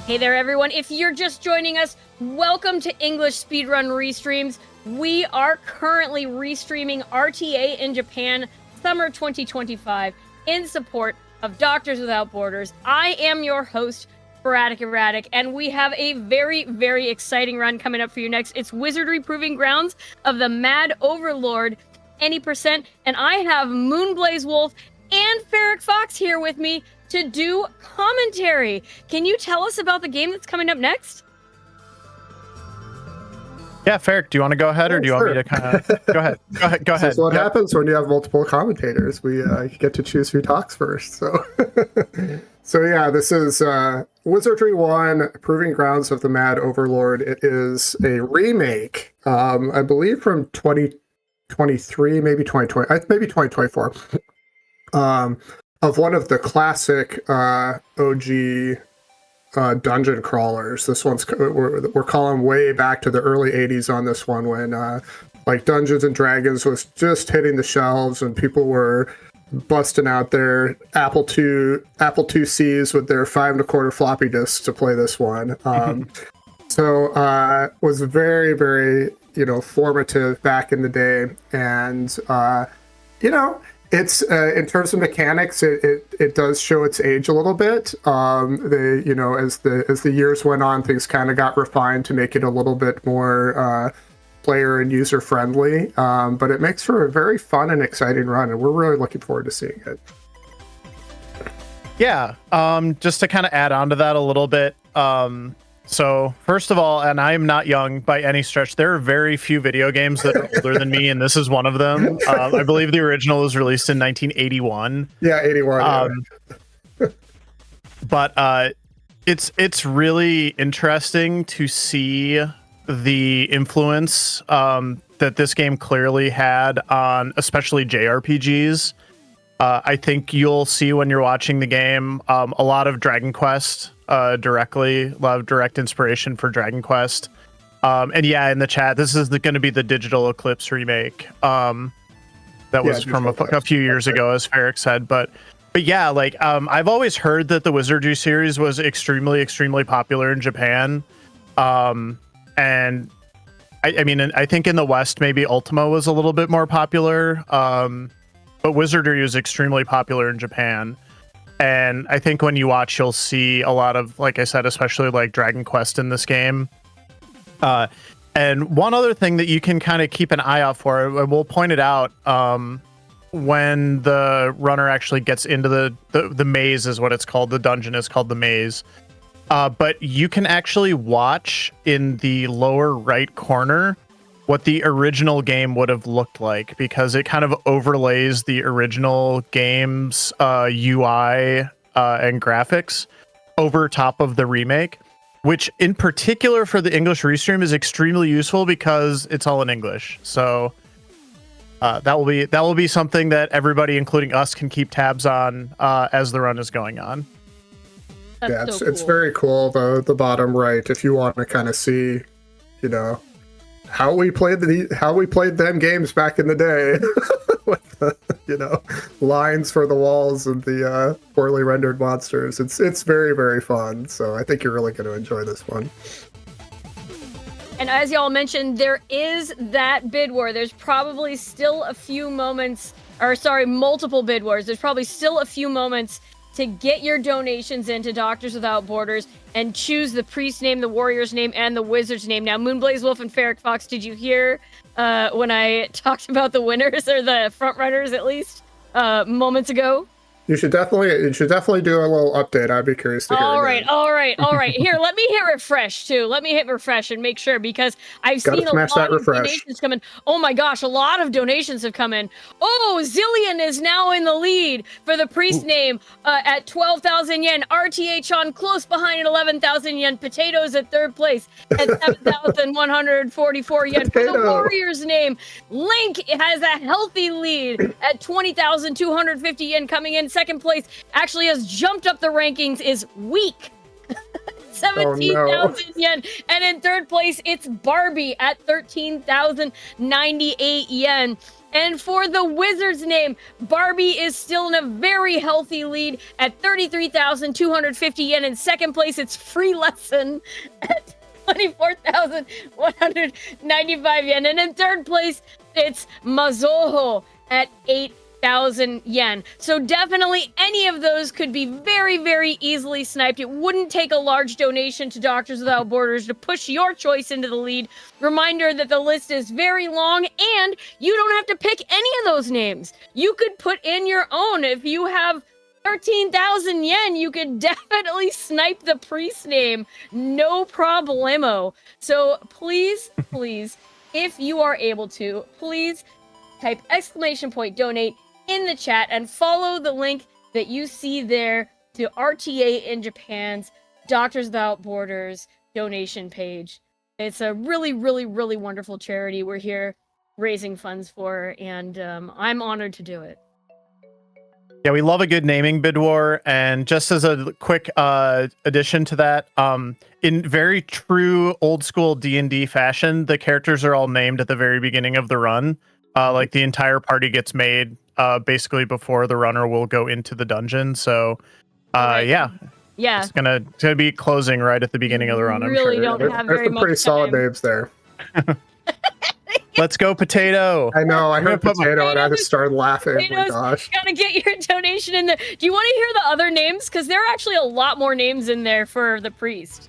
Hey there, everyone. If you're just joining us, welcome to English Speedrun Restreams. We are currently restreaming RTA in Japan, summer 2025, in support of Doctors Without Borders. I am your host, Sporadic Erratic, and we have a very, very exciting run coming up for you next. It's Wizardry Proving Grounds of the Mad Overlord, any percent, and I have moonblazewolf and Ferric Fox here with me to do commentary. Can you tell us about the game that's coming up next? Yeah, Ferric, do you want to go ahead, or do you want me to kind of go ahead? Go ahead. This is what happens when you have multiple commentators. We get to choose who talks first. So, so yeah, this is Wizardry 1, Proving Grounds of the Mad Overlord. It is a remake, I believe, from 2023, maybe 2020, maybe 2024. Of one of the classic OG dungeon crawlers. This one's we're calling way back to the early 80s on this one, when like Dungeons and Dragons was just hitting the shelves and people were busting out their Apple IICs with their 5 1/4 floppy disks to play this one. So was very, very, formative back in the day, and it's in terms of mechanics, it does show its age a little bit. As the years went on, things kind of got refined to make it a little bit more player and user friendly. But it makes for a very fun and exciting run, and we're really looking forward to seeing it. Yeah, just to kind of add on to that a little bit. So first of all, and I am not young by any stretch, there are very few video games that are older than me, and this is one of them. I believe the original was released in 1981. Yeah, 81. But it's really interesting to see the influence that this game clearly had on especially JRPGs. I think you'll see when you're watching the game a lot of Dragon Quest. Directly, a lot of direct inspiration for Dragon Quest. And yeah, in the chat, this is going to be the Digital Eclipse remake that was from a few years ago, as Ferric said. But yeah, like I've always heard that the Wizardry series was extremely, extremely popular in Japan. And I mean, I think in the West, maybe Ultima was a little bit more popular. But Wizardry was extremely popular in Japan. And I think when you watch, you'll see a lot of, like I said, especially like Dragon Quest in this game. And one other thing that you can kind of keep an eye out for, and we'll point it out when the runner actually gets into the maze, is what it's called. The dungeon is called the maze. But you can actually watch in the lower right corner what the original game would have looked like, because it kind of overlays the original game's UI and graphics over top of the remake, which in particular for the English restream is extremely useful because it's all in English. So that will be something that everybody, including us, can keep tabs on as the run is going on. That's it's very cool, though, the bottom right, if you want to kind of see, how we played them games back in the day with the, lines for the walls and the poorly rendered monsters. It's very, very fun. So I think you're really going to enjoy this one. And as y'all mentioned, there is that bid war. There's probably still a few moments, multiple bid wars. There's probably still a few moments to get your donations into Doctors Without Borders and choose the priest name, the warrior's name, and the wizard's name. Now, moonblazewolf and Ferric Fox, did you hear when I talked about the winners, or the front runners at least, moments ago? You should definitely do a little update. I'd be curious to hear. All right. Here, let me hit refresh too. Let me hit refresh and make sure, because I've seen a lot of donations come in. Oh my gosh, a lot of donations have come in. Oh, Zillion is now in the lead for the priest name at 12,000 yen. RTH on close behind at 11,000 yen. Potatoes at third place at 7,144 yen. For the warrior's name, Link has a healthy lead at 20,250 yen coming in. Second place actually has jumped up the rankings, is Weak. 17,000 yen. And in third place, it's Barbie at 13,098 yen. And for the Wizards name, Barbie is still in a very healthy lead at 33,250 yen. In second place, it's Free Lesson at 24,195 yen. And in third place, it's Mazoho at 8,000 yen. So definitely any of those could be very, very easily sniped. It wouldn't take a large donation to Doctors Without Borders to push your choice into the lead. Reminder that the list is very long and you don't have to pick any of those names. You could put in your own. If you have 13,000 yen, you could definitely snipe the priest name. No problemo. So please, please, if you are able to, please type !donate in the chat and follow the link that you see there to RTA in Japan's Doctors Without Borders donation page. It's a really, really, really wonderful charity we're here raising funds for, and I'm honored to do it. Yeah, we love a good naming bid war. And just as a quick addition to that, in very true old school D&D fashion, the characters are all named at the very beginning of the run. Like the entire party gets made basically before the runner will go into the dungeon. So yeah, it's gonna be closing right at the beginning of the run. Really I'm sure. don't have very much pretty solid time. names there. Let's go potato. I know. I heard put my- potato and I just started laughing. Oh my Potatoes, gosh. gotta get your donation in there. Do you want to hear the other names? Because there are actually a lot more names in there for the priest.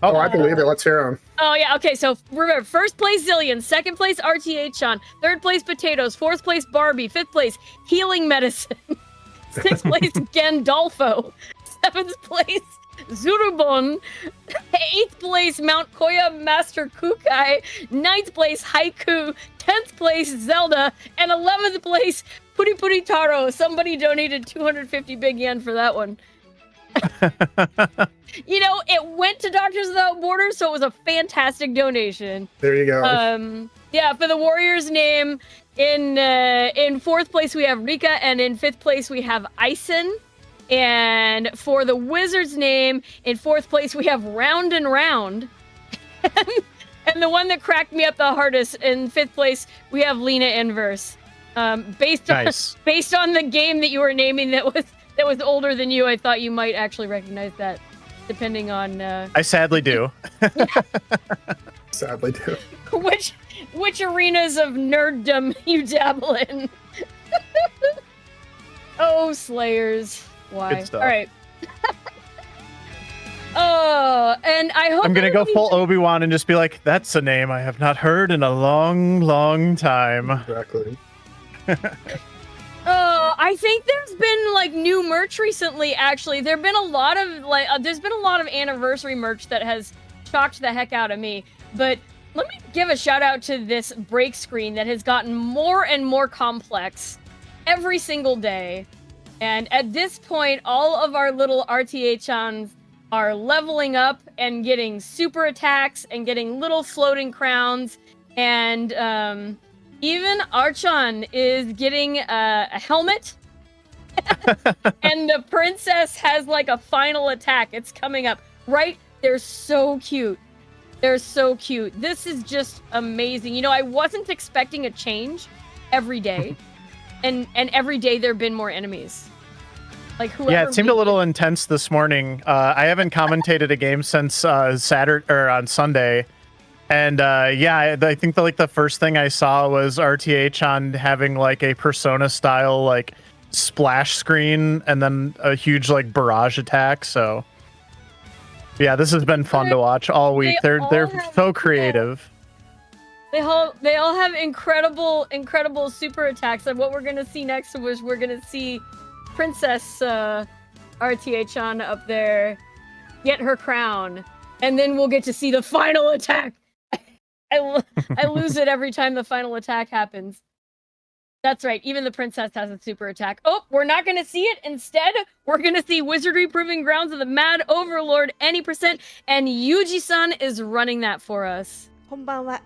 Oh, I believe it. Let's hear them. Oh, yeah. Okay, so remember, first place, Zillion. Second place, RTA-chan. Third place, Potatoes. Fourth place, Barbie. Fifth place, Healing Medicine. Sixth place, Gandolfo. Seventh place, Zurubon. Eighth place, Mount Koya Master Kukai. Ninth place, Haiku. 10th place, Zelda. And 11th place, Puri Puri Taro. Somebody donated 250 big yen for that one. You know, it went to Doctors Without Borders, so it was a fantastic donation. There you go. Yeah, for the Warriors name, in fourth place we have Rika, and in fifth place we have Ison. And for the Wizards name, in fourth place we have Round and Round. And the one that cracked me up the hardest, in fifth place we have Lena Inverse. Based on the game that you were naming that was older than you, I thought you might actually recognize that, depending on... I sadly do. Sadly do. Which arenas of nerddom you dabble in. Oh, Slayers. Why? Good stuff. All right. Oh, and I hope... I'm going to go full Obi-Wan and just be like, that's a name I have not heard in a long, long time. Exactly. I think there's been like new merch recently. Actually, there's been a lot of anniversary merch that has shocked the heck out of me. But let me give a shout out to this break screen that has gotten more and more complex every single day. And at this point, all of our little RTA-chans are leveling up and getting super attacks and getting little floating crowns. And even Archon is getting a helmet. And the princess has like a final attack. It's coming up. Right? They're so cute. They're so cute. This is just amazing. You know, I wasn't expecting a change every day. And every day there have been more enemies. Like whoever. Yeah, it seemed a little intense this morning. I haven't commentated a game since Saturday or on Sunday. And yeah, I think the first thing I saw was RTA-chan having like a Persona style like splash screen and then a huge like barrage attack. So yeah, this has been fun to watch all week. They're so creative. They all have incredible super attacks. And what we're gonna see next was we're gonna see Princess RTA-chan up there get her crown, and then we'll get to see the final attack. I lose it every time the final attack happens. That's right, even the princess has a super attack. Oh, we're not going to see it. Instead, we're going to see Wizardry Proving Grounds of the Mad Overlord any percent, and Yuji-san is running that for us. こんばんは。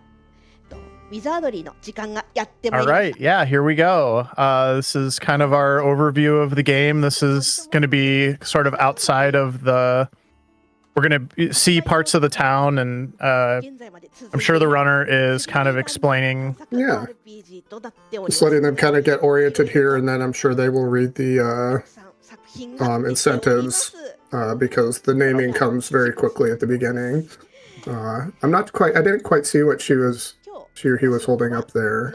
Wizardry の時間がやってまい All りまし right, yeah, here we go. This is kind of our overview of the game. This is going to be sort of outside of the we're gonna see parts of the town, and I'm sure the runner is kind of explaining. Yeah. Just letting them kind of get oriented here, and then I'm sure they will read the incentives because the naming comes very quickly at the beginning. I didn't quite see what he was holding up there.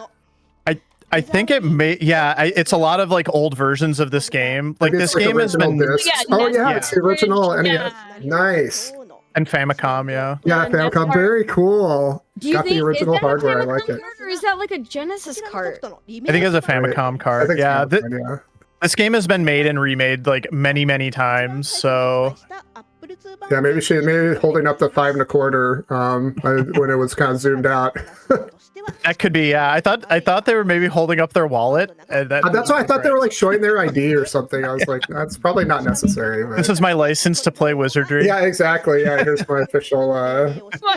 I think it may, it's a lot of like old versions of this game. Like this game has been, it's the original NES. Nice. And Famicom, yeah. Yeah, Famicom, very cool. Got the original hardware, I like it. Or is that like a Genesis cart? I think it's a Famicom cart. Yeah, this game has been made and remade like many times, so... Yeah, maybe holding up the 5 1/4 when it was kind of zoomed out. That could be, yeah. I thought they were maybe holding up their wallet. And that's why I thought they were like showing their ID or something. I was like, that's probably not necessary. But... This is my license to play Wizardry. Yeah, exactly. Yeah, here's my official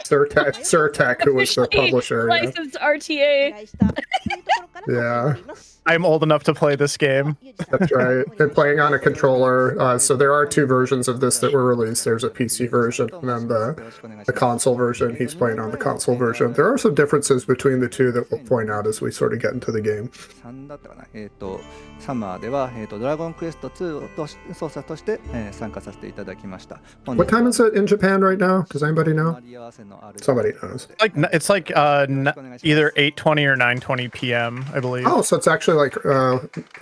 Surtech, who was the publisher. Licensed RTA. Yeah. I'm old enough to play this game. That's right. And playing on a controller. So there are 2 versions of this that were released. There's a PC version and then the console version. He's playing on the console version. There are some differences between the 2 that we'll point out as we sort of get into the game. What time is it in Japan right now? Does anybody know? Somebody knows. It's like either 8:20 or 9:20 p.m. I believe. Oh, so it's actually like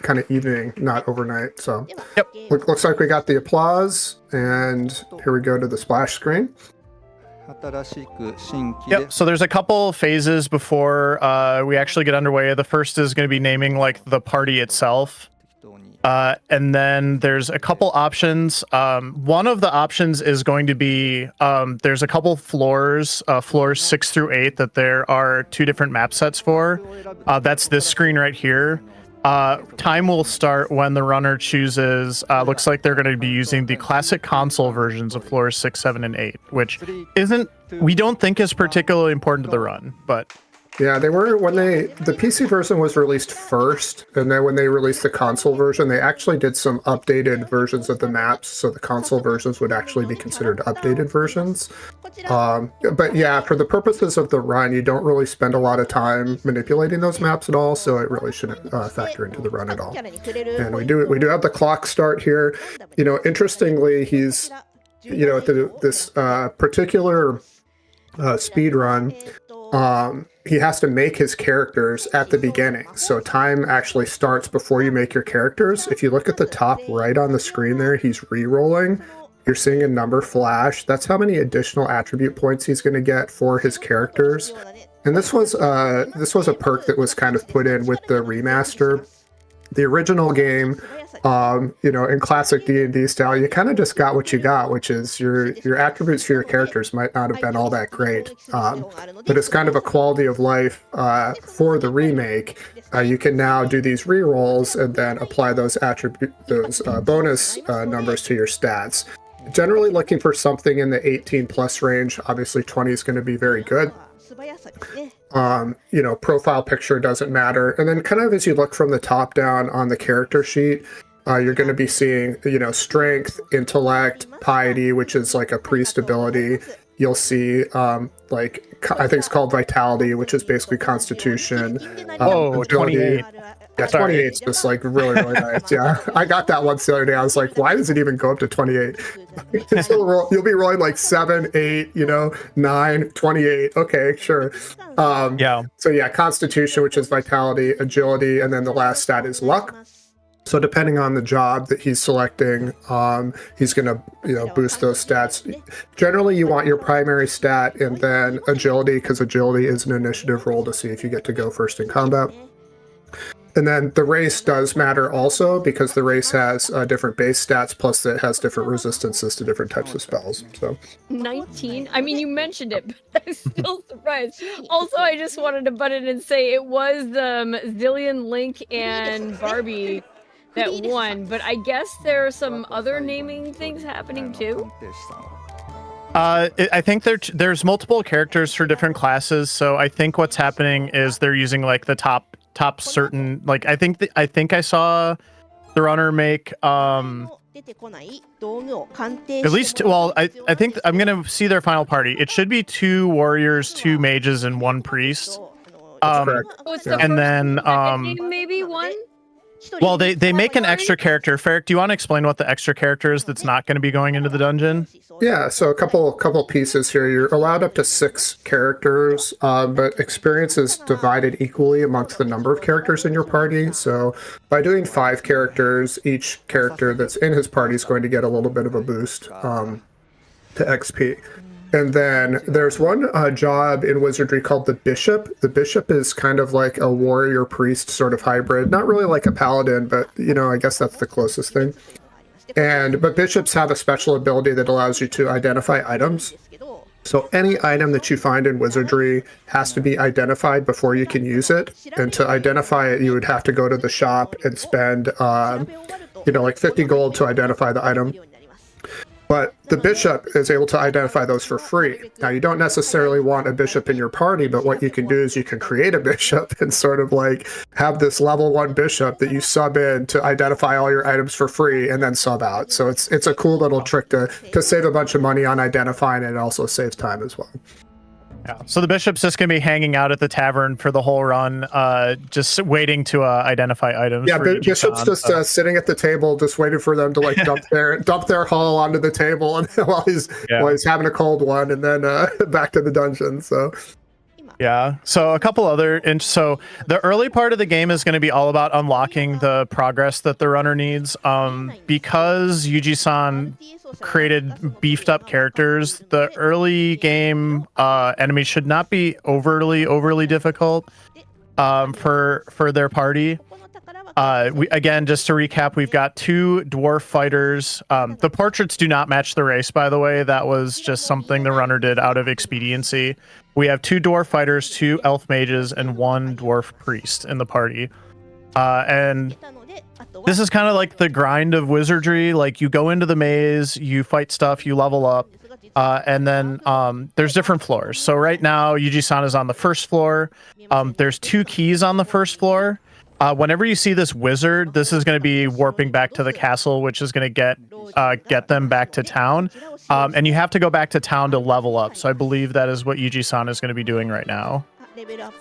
kind of evening, not overnight. So yep. Looks like we got the applause, and here we go to the splash screen. Yep, so there's a couple phases before we actually get underway. The first is going to be naming like the party itself. And then there's a couple options. One of the options is going to be, there's a couple floors, floors 6 through 8, that there are 2 different map sets for. That's this screen right here. Time will start when the runner chooses, looks like they're going to be using the classic console versions of floors 6, 7, and 8, which we don't think is particularly important to the run, but... Yeah, they were, the PC version was released first, and then when they released the console version, they actually did some updated versions of the maps, so the console versions would actually be considered updated versions. But yeah, for the purposes of the run, you don't really spend a lot of time manipulating those maps at all, so it really shouldn't factor into the run at all. And we do have the clock start here. You know, interestingly, he's, you know, this particular speed run, he has to make his characters at the beginning. So time actually starts before you make your characters. If you look at the top right on the screen there, he's re-rolling. You're seeing a number flash. That's how many additional attribute points he's going to get for his characters. And this was a perk that was kind of put in with the remaster. The original game, you know, in classic D&D style, you kind of just got what you got, which is your attributes for your characters might not have been all that great. But it's kind of a quality of life for the remake. You can now do these rerolls and then apply those bonus numbers to your stats. Generally looking for something in the 18 plus range. Obviously 20 is going to be very good. You know, profile picture doesn't matter. And then kind of as you look from the top down on the character sheet, you're going to be seeing, you know, strength, intellect, piety, which is like a priest ability. You'll see, like, I think it's called vitality, which is basically constitution. Oh, 28. Yeah, 28 is just like really nice. Yeah, I got that once the other day. I was like, why does it even go up to 28? You'll be rolling like 7, 8, you know, 9, 28. Okay, sure. Yeah. So yeah, constitution, which is vitality, agility, and then the last stat is luck. So depending on the job that he's selecting, he's going to, you know, boost those stats. Generally, you want your primary stat and then agility, because agility is an initiative roll to see if you get to go first in combat. And then the race does matter also, because the race has different base stats, plus it has different resistances to different types of spells. So 19? I mean, you mentioned it, but I'm still surprised. Also, I just wanted to butt in and say it was Zillion, Link, and Barbie that won, but I guess there are some other naming things happening too. I think there's multiple characters for different classes, so I think what's happening is they're using like the top certain, like I think I saw the runner make At least, well, I think I'm going to see their final party. It should be 2 warriors, 2 mages, and 1 priest. Correct. Oh, it's Yeah. the And first then, game, maybe one. well, they make an extra character. Ferric, do you want to explain what the extra character is that's not going to be going into the dungeon? Yeah, so a couple pieces here. You're allowed up to 6 characters, but experience is divided equally amongst the number of characters in your party. So by doing 5 characters, each character that's in his party is going to get a little bit of a boost to XP. And then there's one job in Wizardry called the Bishop. The Bishop is kind of like a warrior priest sort of hybrid. Not really like a paladin, but, you know, I guess that's the closest thing. But bishops have a special ability that allows you to identify items. So any item that you find in Wizardry has to be identified before you can use it. And to identify it, you would have to go to the shop and spend, like 50 gold to identify the item. But the bishop is able to identify those for free. Now, you don't necessarily want a bishop in your party, but what you can do is you can create a bishop and sort of like have this level 1 bishop that you sub in to identify all your items for free and then sub out. So it's a cool little trick to save a bunch of money on identifying, and it also saves time as well. Yeah. So the bishop's just going to be hanging out at the tavern for the whole run, just waiting to identify items. Yeah, bishop's just sitting at the table, just waiting for them to like dump their haul onto the table, and while he's having a cold one, and then back to the dungeon. So. Yeah. So a couple other, so the early part of the game is going to be all about unlocking the progress that the runner needs. Because Yuji-san created beefed up characters, the early game enemies should not be overly difficult for their party. Again, just to recap, we've got 2 dwarf fighters. The portraits do not match the race, by the way. That was just something the runner did out of expediency. We have 2 dwarf fighters, 2 elf mages, and 1 dwarf priest in the party. And this is kind of like the grind of Wizardry. Like, you go into the maze, you fight stuff, you level up, and then there's different floors. So right now, Yuji-san is on the first floor. There's 2 keys on the first floor. Whenever you see this wizard, this is going to be warping back to the castle, which is going to get them back to town. And you have to go back to town to level up. So I believe that is what Yuji-san is going to be doing right now.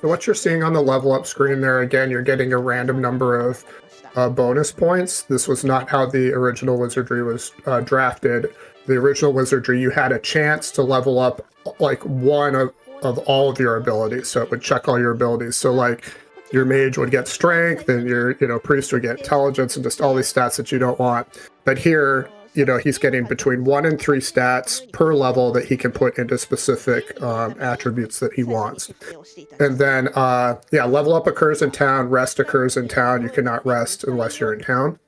So what you're seeing on the level up screen there, again, you're getting a random number of bonus points. This was not how the original Wizardry was drafted. The original Wizardry, you had a chance to level up like one of all of your abilities. So it would check all your abilities. So like, your mage would get strength, and your priest would get intelligence, and just all these stats that you don't want. But here, he's getting between 1 and 3 stats per level that he can put into specific attributes that he wants. And then, level up occurs in town, rest occurs in town. You cannot rest unless you're in town.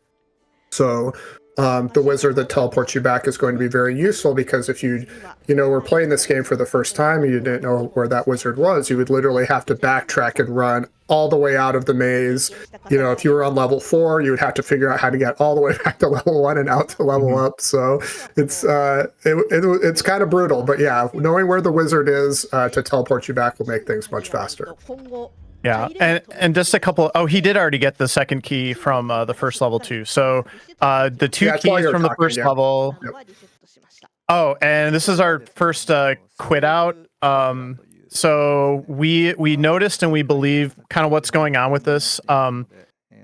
So the wizard that teleports you back is going to be very useful, because if you were playing this game for the first time and you didn't know where that wizard was, you would literally have to backtrack and run all the way out of the maze. If you were on level 4, you would have to figure out how to get all the way back to level 1 and out to level up. So it's kind of brutal, but yeah, knowing where the wizard is to teleport you back will make things much faster. Yeah, and just a couple. Oh, he did already get the second key from the first level too. So the 2 keys from the first level. Yep. Oh, and this is our first quit out. So we noticed, and we believe kind of what's going on with this.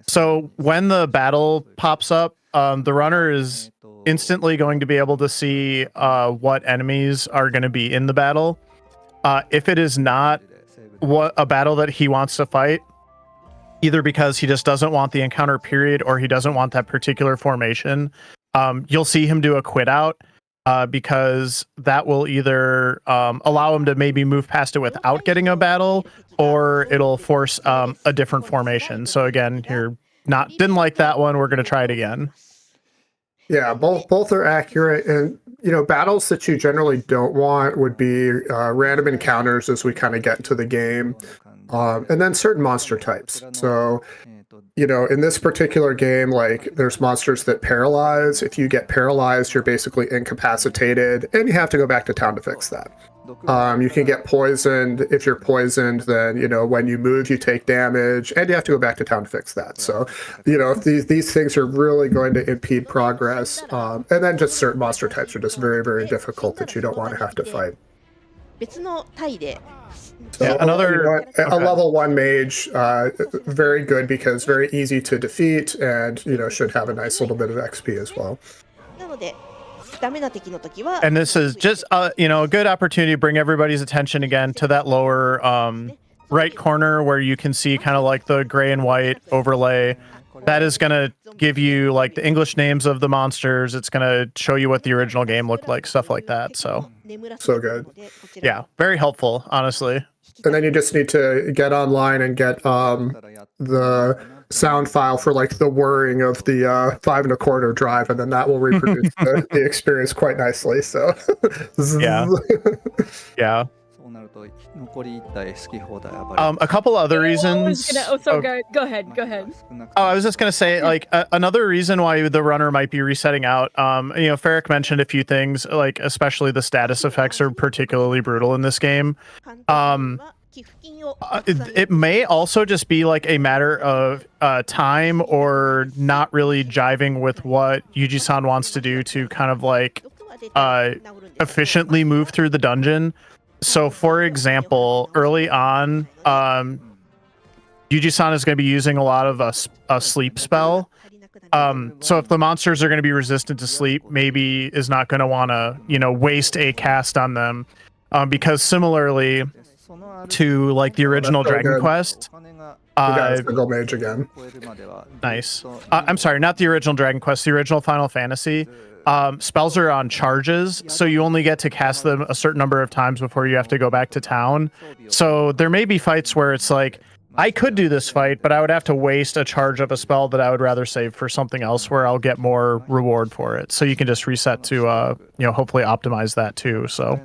So when the battle pops up, the runner is instantly going to be able to see what enemies are going to be in the battle. If it is not a battle that he wants to fight, either because he just doesn't want the encounter period or he doesn't want that particular formation, you'll see him do a quit out. Because that will either allow him to maybe move past it without getting a battle, or it'll force a different formation. So again, didn't like that one. We're going to try it again. Yeah, both are accurate, and battles that you generally don't want would be random encounters as we kind of get into the game, and then certain monster types. So you know, in this particular game, like there's monsters that paralyze. If you get paralyzed, you're basically incapacitated, and you have to go back to town to fix that. You can get poisoned. If you're poisoned, then, you know, when you move, you take damage, and you have to go back to town to fix that. So, you know, if these things are really going to impede progress, and then just certain monster types are just very, very difficult that you don't want to have to fight. 別の隊で So, Yeah, another- you know, a okay. level 1 mage, very good because very easy to defeat, and, you know, should have a nice little bit of XP as well. なのでダメな敵の時は And this is just, you know, a good opportunity to bring everybody's attention again to that lower right corner where you can see kind of like the gray and white overlay. That is going to give you like the English names of the monsters. It's going to show you what the original game looked like, stuff like that. So good. yeah, very helpful, honestly. And then you just need to get online and get the sound file for like the whirring of the 5 1/4 drive, and then that will reproduce the experience quite nicely. So Yeah. Yeah. A couple other reasons. Go ahead. Oh, I was just gonna say, like, another reason why the runner might be resetting out. You know, Ferric mentioned a few things, like especially the status effects are particularly brutal in this game. It may also just be like a matter of time or not really jiving with what Yuji-san wants to do to kind of like efficiently move through the dungeon. So, for example, early on, Yuji-san is going to be using a lot of a sleep spell. So if the monsters are going to be resistant to sleep, maybe is not going to want to, you know, waste a cast on them. Because similarly to like the original Dragon Quest, single mage again. Nice. I'm sorry, not the original Dragon Quest, the original Final Fantasy. Spells are on charges, so you only get to cast them a certain number of times before you have to go back to town. So there may be fights where it's like, I could do this fight, but I would have to waste a charge of a spell that I would rather save for something else where I'll get more reward for it. So you can just reset to, you know, hopefully optimize that too. So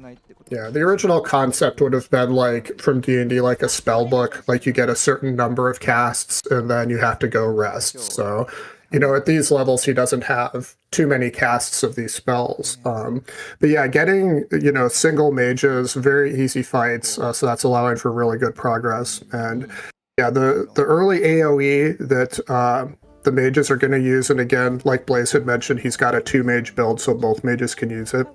yeah, the original concept would have been like from D&D, like a spell book, like you get a certain number of casts and then you have to go rest. So, you know, at these levels, he doesn't have too many casts of these spells. But yeah, getting, you know, single mages, very easy fights. So that's allowing for really good progress. And yeah, the early AoE that the mages are going to use, and again, like Blaze had mentioned, he's got a 2-mage build, so both mages can use it,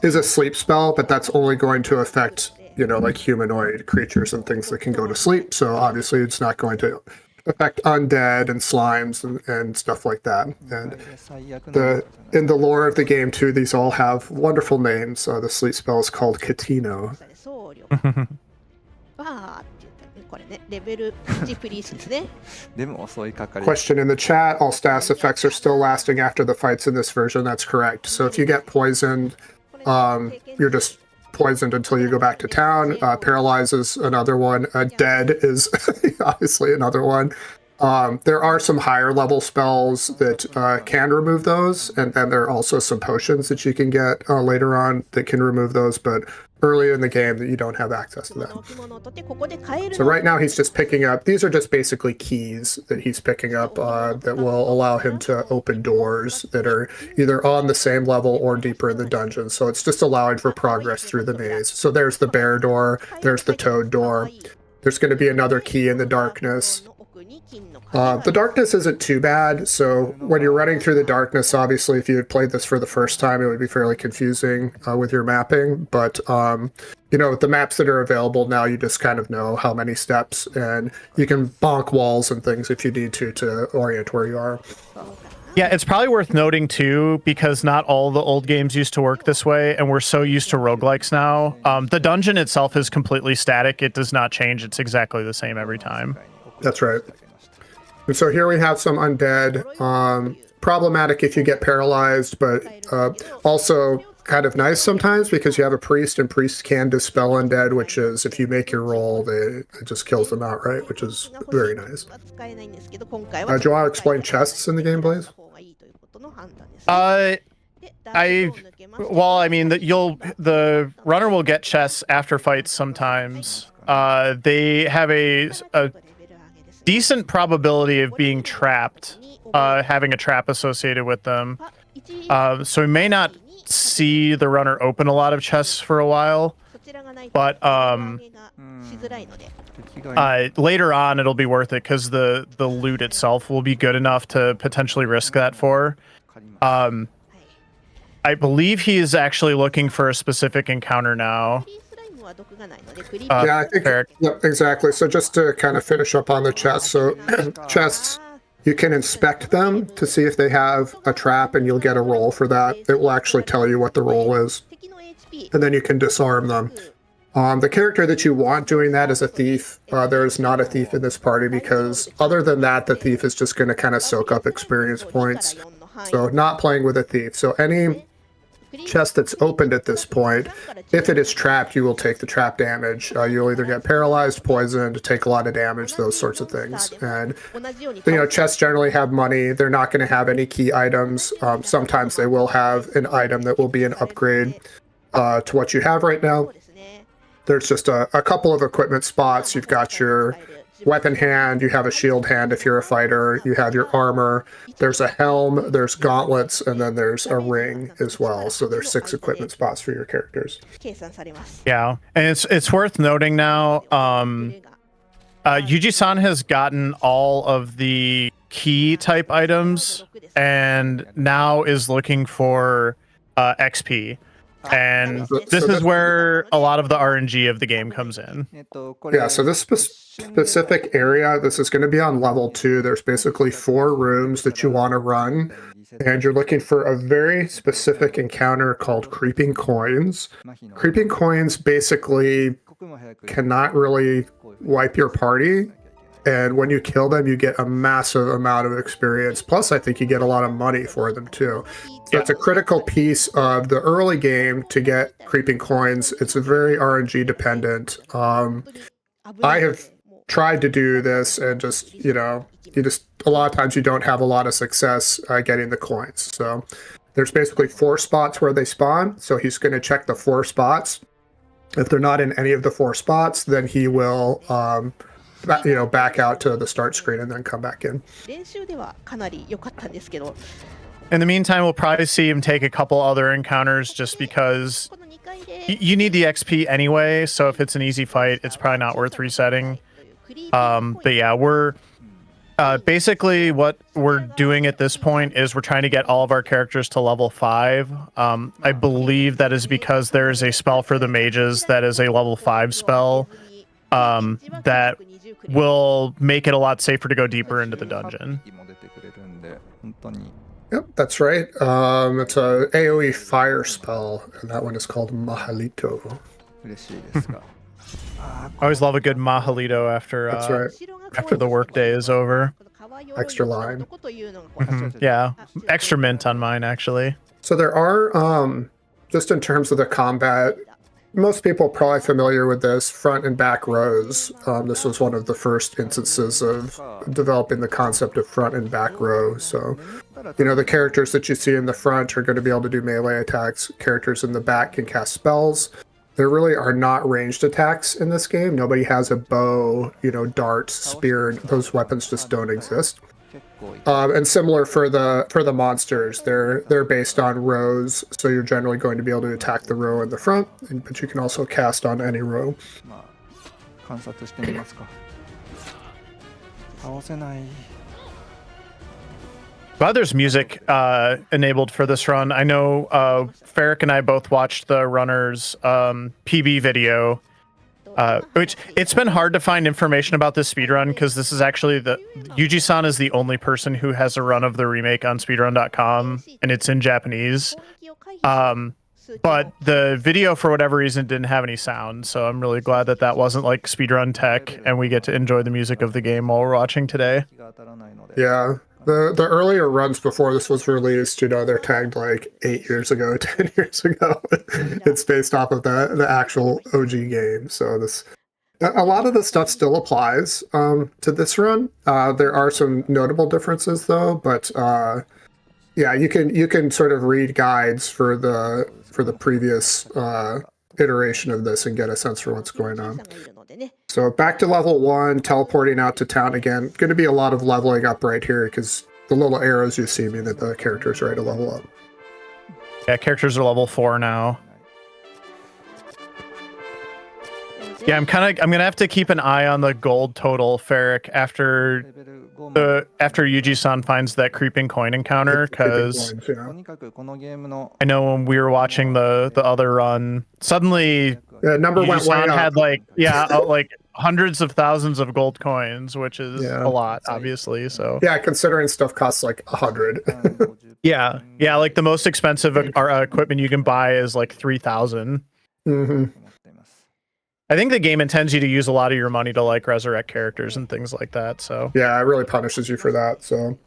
is a sleep spell, but that's only going to affect, you know, like humanoid creatures and things that can go to sleep. So obviously it's not going to affect undead and slimes and stuff like that. And in the lore of the game too, these all have wonderful names. The sleep spell is called Katino. Question in the chat, all status effects are still lasting after the fights in this version. That's correct. So if you get poisoned, you're just poisoned until you go back to town. Paralyze is another one. Dead is obviously another one. There are some higher level spells that can remove those, and then there are also some potions that you can get later on that can remove those, but early in the game that you don't have access to that. So right now he's just picking up, these are just basically keys that he's picking up that will allow him to open doors that are either on the same level or deeper in the dungeon. So it's just allowing for progress through the maze. So there's the bear door, there's the toad door, there's going to be another key in the darkness. The darkness isn't too bad, so when you're running through the darkness, obviously if you had played this for the first time, it would be fairly confusing with your mapping, but you know, with the maps that are available now, you just kind of know how many steps, and you can bonk walls and things if you need to orient where you are. yeah, it's probably worth noting too, because not all the old games used to work this way, and we're so used to roguelikes now. The dungeon itself is completely static. It does not change. It's exactly the same every time. That's right. And so here we have some undead. Problematic if you get paralyzed, but also kind of nice sometimes because you have a priest, and priests can dispel undead, which is, if you make your roll, it just kills them outright, which is very nice. Do you want to explain chests in the game, Blaze? Well, I mean, the runner will get chests after fights sometimes. They have decent probability of being trapped, having a trap associated with them. So we may not see the runner open a lot of chests for a while, but later on it'll be worth it because the loot itself will be good enough to potentially risk that for. I believe he is actually looking for a specific encounter now. Yeah, I think yep, exactly. So just to kind of finish up on the chests, so chests, you can inspect them to see if they have a trap, and you'll get a roll for that. It will actually tell you what the roll is, and then you can disarm them. The character that you want doing that is a thief. There is not a thief in this party because other than that, the thief is just going to kind of soak up experience points. So not playing with a thief. So any chest that's opened at this point, if it is trapped, you will take the trap damage. You'll either get paralyzed, poisoned, take a lot of damage, those sorts of things. And chests generally have money. They're not going to have any key items. Sometimes they will have an item that will be an upgrade to what you have right now. There's just a couple of equipment spots. You've got your weapon hand, you have a shield hand if you're a fighter, you have your armor, there's a helm, there's gauntlets, and then there's a ring as well. So there's 6 equipment spots for your characters. Yeah, and it's worth noting now, Yuji-san has gotten all of the key type items and now is looking for XP. And this is where a lot of the RNG of the game comes in. Yeah, so this specific area, this is going to be on level 2. There's basically 4 rooms that you want to run, and you're looking for a very specific encounter called Creeping Coins. Creeping Coins basically cannot really wipe your party, and when you kill them, you get a massive amount of experience. Plus, I think you get a lot of money for them too. So it's a critical piece of the early game to get Creeping Coins. It's a very RNG dependent. I have tried to do this and just, a lot of times you don't have a lot of success getting the coins. So there's basically 4 spots where they spawn. So he's going to check the 4 spots. If they're not in any of the 4 spots, then he will, back out to the start screen and then come back in. In the meantime, we'll probably see him take a couple other encounters just because you need the XP anyway. So if it's an easy fight, it's probably not worth resetting. But yeah, we're basically what we're doing at this point is we're trying to get all of our characters to level 5. I believe that is because there is a spell for the mages that is a level 5 spell that will make it a lot safer to go deeper into the dungeon. Yep, that's right. It's a AoE fire spell, and that one is called Mahalito. I always love a good Mahalito after That's right. after the workday is over. Extra lime. Yeah, extra mint on mine actually. So there are, just in terms of the combat, most people are probably familiar with this, front and back rows. This was one of the first instances of developing the concept of front and back row. So, the characters that you see in the front are going to be able to do melee attacks. Characters in the back can cast spells. There really are not ranged attacks in this game. Nobody has a bow, darts, spear. Those weapons just don't exist. And similar for the monsters, they're based on rows, so you're generally going to be able to attack the row in the front, but you can also cast on any row. Glad there's music enabled for this run. I know Ferric and I both watched the runner's PB video, which it's been hard to find information about this speedrun because this is actually Yuji-san is the only person who has a run of the remake on speedrun.com, and it's in Japanese. But the video, for whatever reason, didn't have any sound, so I'm really glad that wasn't like speedrun tech, and we get to enjoy the music of the game while we're watching today. Yeah. The earlier runs before this was released, they're tagged like 8 years ago, 10 years ago. It's based off of the actual OG game. So a lot of the stuff still applies to this run. There are some notable differences though, but you can sort of read guides for the previous iteration of this and get a sense for what's going on. So back to level 1, teleporting out to town again. Going to be a lot of leveling up right here because the little arrows you see mean that the characters are ready to level up. Yeah, characters are level 4 now. Yeah, I'm gonna have to keep an eye on the gold total, Ferric, after Yuji-san finds that creeping coin encounter, because I know when we were watching the other run, suddenly number went way up. had like like hundreds of thousands of gold coins, which is a lot, obviously. So yeah, considering stuff costs like 100. yeah, like the most expensive equipment you can buy is like 3,000. Mm-hmm. I think the game intends you to use a lot of your money to like resurrect characters and things like that. So yeah, it really punishes you for that. So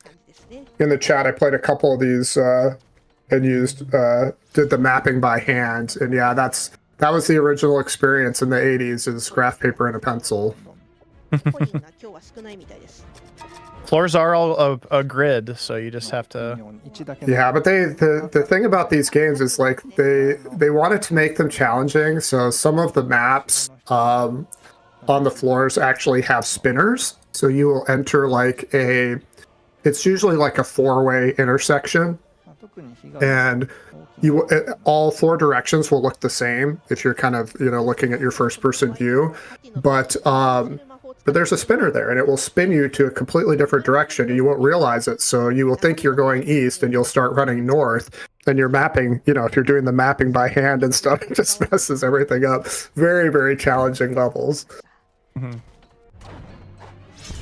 in the chat, I played a couple of these and did the mapping by hand, and yeah, that was the original experience in the 80s, is graph paper and a pencil. Floors are all a grid, so you just have to. Yeah, but the thing about these games is like they wanted to make them challenging. So some of the maps on the floors actually have spinners. So you will enter like it's usually like a 4-way intersection, and all 4 directions will look the same if you're kind of looking at your first-person view, but there's a spinner there, and it will spin you to a completely different direction, and you won't realize it. So you will think you're going east, and you'll start running north, and you're mapping, if you're doing the mapping by hand and stuff, it just messes everything up. Very, very challenging levels. Mm-hmm.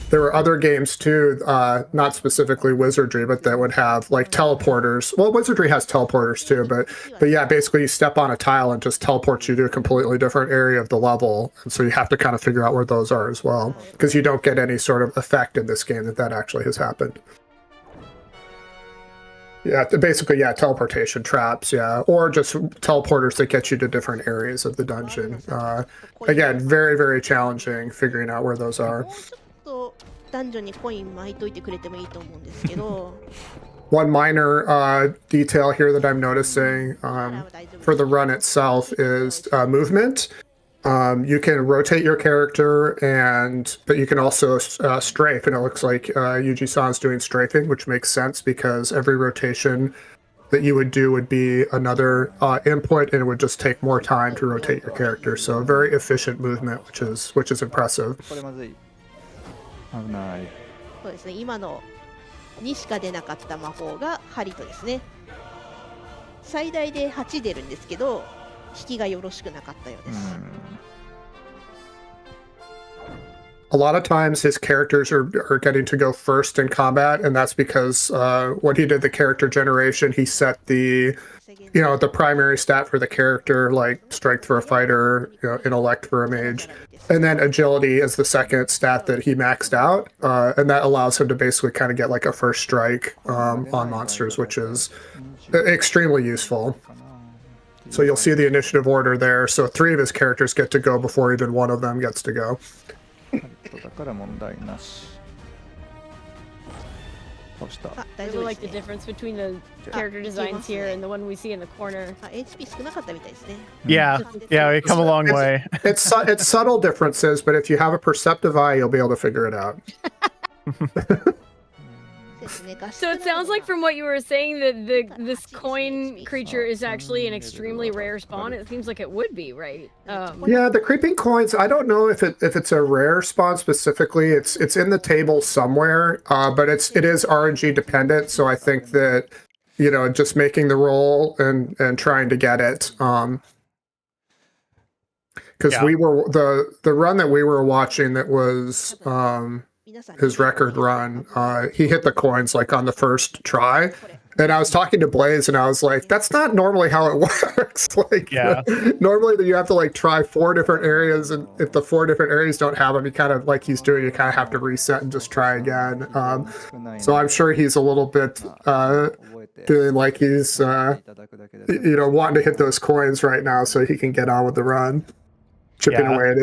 There were other games too, not specifically Wizardry, but that would have like teleporters. Well, Wizardry has teleporters too, but yeah, basically you step on a tile and just teleports you to a completely different area of the level. And so you have to kind of figure out where those are as well, because you don't get any sort of effect in this game that actually has happened. Yeah, basically, yeah, teleportation traps, yeah, or just teleporters that get you to different areas of the dungeon. Again, very, very challenging figuring out where those are. One minor detail here that I'm noticing for the run itself is movement. You can rotate your character, but you can also strafe, and it looks like Yuji-san's doing strafing, which makes sense because every rotation that you would do would be another input, and it would just take more time to rotate your character. So very efficient movement, which is impressive. そうですね、今のにしか出なかった魔法がハリトですね。最大で8出るんですけど、引きがよろしくなかったようです。A lot of times his characters are getting to go first in combat, and that's because when he did the character generation, he set the primary stat for the character, like strength for a fighter, intellect for a mage, and then agility is the second stat that he maxed out, and that allows him to basically kind of get like a first strike on monsters, which is extremely useful. So you'll see the initiative order there. So 3 of his characters get to go before even one of them gets to go. I really like the difference between the character designs here and the one we see in the corner. Yeah, we come a long way. It's subtle differences, but if you have a perceptive eye, you'll be able to figure it out. So it sounds like from what you were saying that this coin creature is actually an extremely rare spawn. It seems like it would be, right? Yeah, the creeping coins, I don't know if it's a rare spawn specifically. It's in the table somewhere, but it is RNG dependent. So I think that just making the roll and trying to get it, because we were the run that we were watching that was his record run, he hit the coins like on the first try, and I was talking to Blaze and I was like, that's not normally how it works. Like, normally you have to like try 4 different areas, and if the 4 different areas don't have them, you kind of like he's doing, you kind of have to reset and just try again. So I'm sure he's a little bit feeling like he's wanting to hit those coins right now so he can get on with the run, chipping away at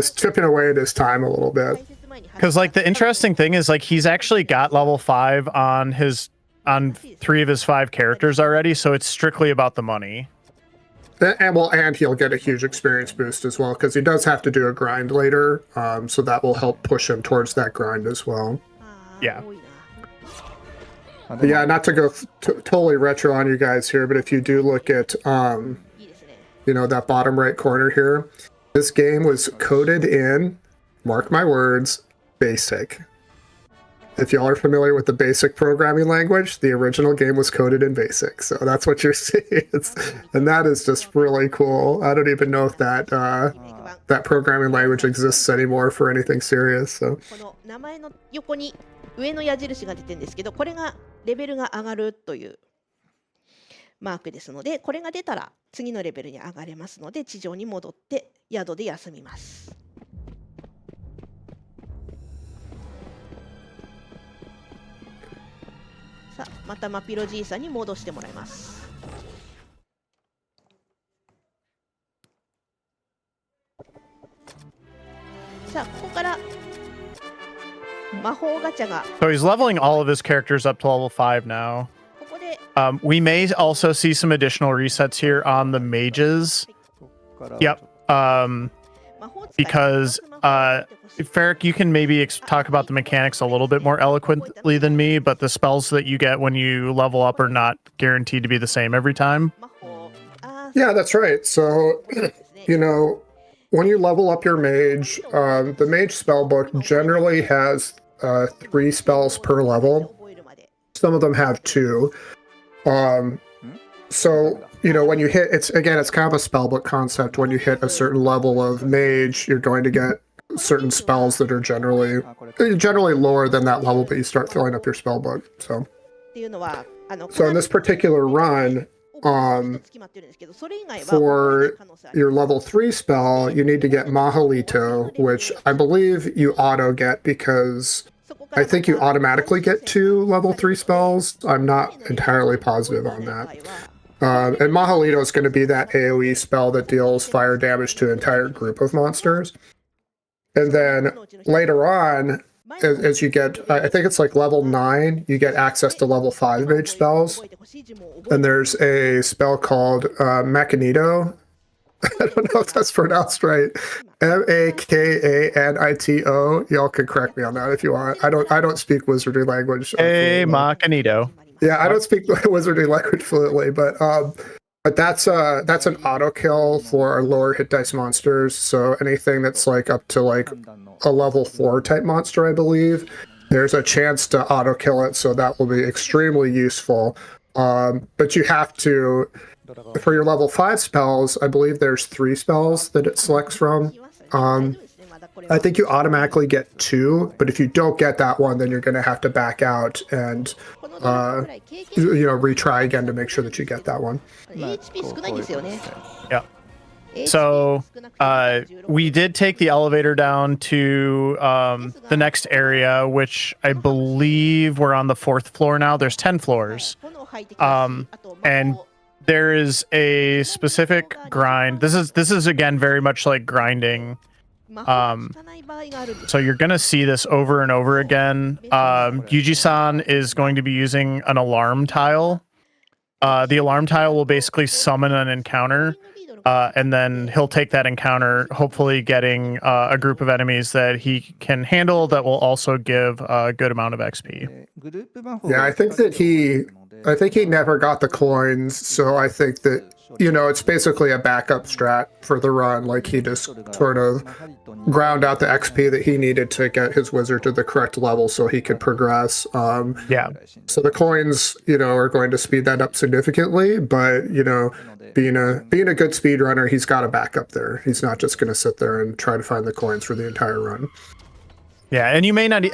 his time a little bit. Because like the interesting thing is like he's actually got level 5 on 3 of his 5 characters already, so it's strictly about the money. And he'll get a huge experience boost as well because he does have to do a grind later, so that will help push him towards that grind as well. Yeah. But yeah, not to go totally retro on you guys here, but if you do look at that bottom right corner here, this game was coded in, mark my words, BASIC. If y'all are familiar with the BASIC programming language, the original game was coded in BASIC. So that's what you're seeing. And that is just really cool. I don't even know if that that programming language exists anymore for anything serious. So. この名前の横に上の矢印が出てるんですけど、これがレベルが上がるというマークですので、これが出たら次のレベルに上がれますので、地上に戻って宿で休みます。さあ、またマピロじいさんに戻してもらいます。さあ、ここから魔法ガチャが。So he's leveling all of his characters up to level 5 now. ここで、we may also see some additional resets here on the mages. Yep. Because Ferric, you can maybe talk about the mechanics a little bit more eloquently than me, but the spells that you get when you level up are not guaranteed to be the same every time. Yeah, that's right. So, when you level up your mage, the mage spellbook generally has 3 spells per level. Some of them have 2. So, when you hit, it's kind of a spellbook concept. When you hit a certain level of mage, you're going to get certain spells that are generally lower than that level, but you start filling up your spellbook. So in this particular run, for your level 3 spell, you need to get Mahalito, which I believe you auto get because I think you automatically get 2 level 3 spells. I'm not entirely positive on that. And Mahalito is going to be that AoE spell that deals fire damage to an entire group of monsters. And then later on, as you get, I think it's like level 9, you get access to level 5 mage spells. And there's a spell called Makanito. I don't know if that's pronounced right. Makanito. Y'all can correct me on that if you want. I don't speak Wizardry language. Makanito. Yeah, I don't speak Wizardry language fluently, but that's an auto kill for lower hit dice monsters. So anything that's like up to like a level 4 type monster, I believe, there's a chance to auto kill it. So that will be extremely useful. But you have to, for your level 5 spells, I believe there's 3 spells that it selects from. I think you automatically get 2, but if you don't get that one, then you're going to have to back out and retry again to make sure that you get that one. Yeah. So we did take the elevator down to the next area, which I believe we're on the 4th floor now. There's 10 floors. And there is a specific grind. This is again very much like grinding. So you're gonna see this over and over again. Yuji-san is going to be using an alarm tile. The alarm tile will basically summon an encounter, and then he'll take that encounter, hopefully getting a group of enemies that he can handle that will also give a good amount of XP. Yeah, I think he never got the coins, so I think that it's basically a backup strat for the run. Like he just sort of ground out the XP that he needed to get his wizard to the correct level so he could progress. Yeah. So the coins, are going to speed that up significantly, but being a good speedrunner, he's got a backup there. He's not just going to sit there and try to find the coins for the entire run. Yeah, and you may not,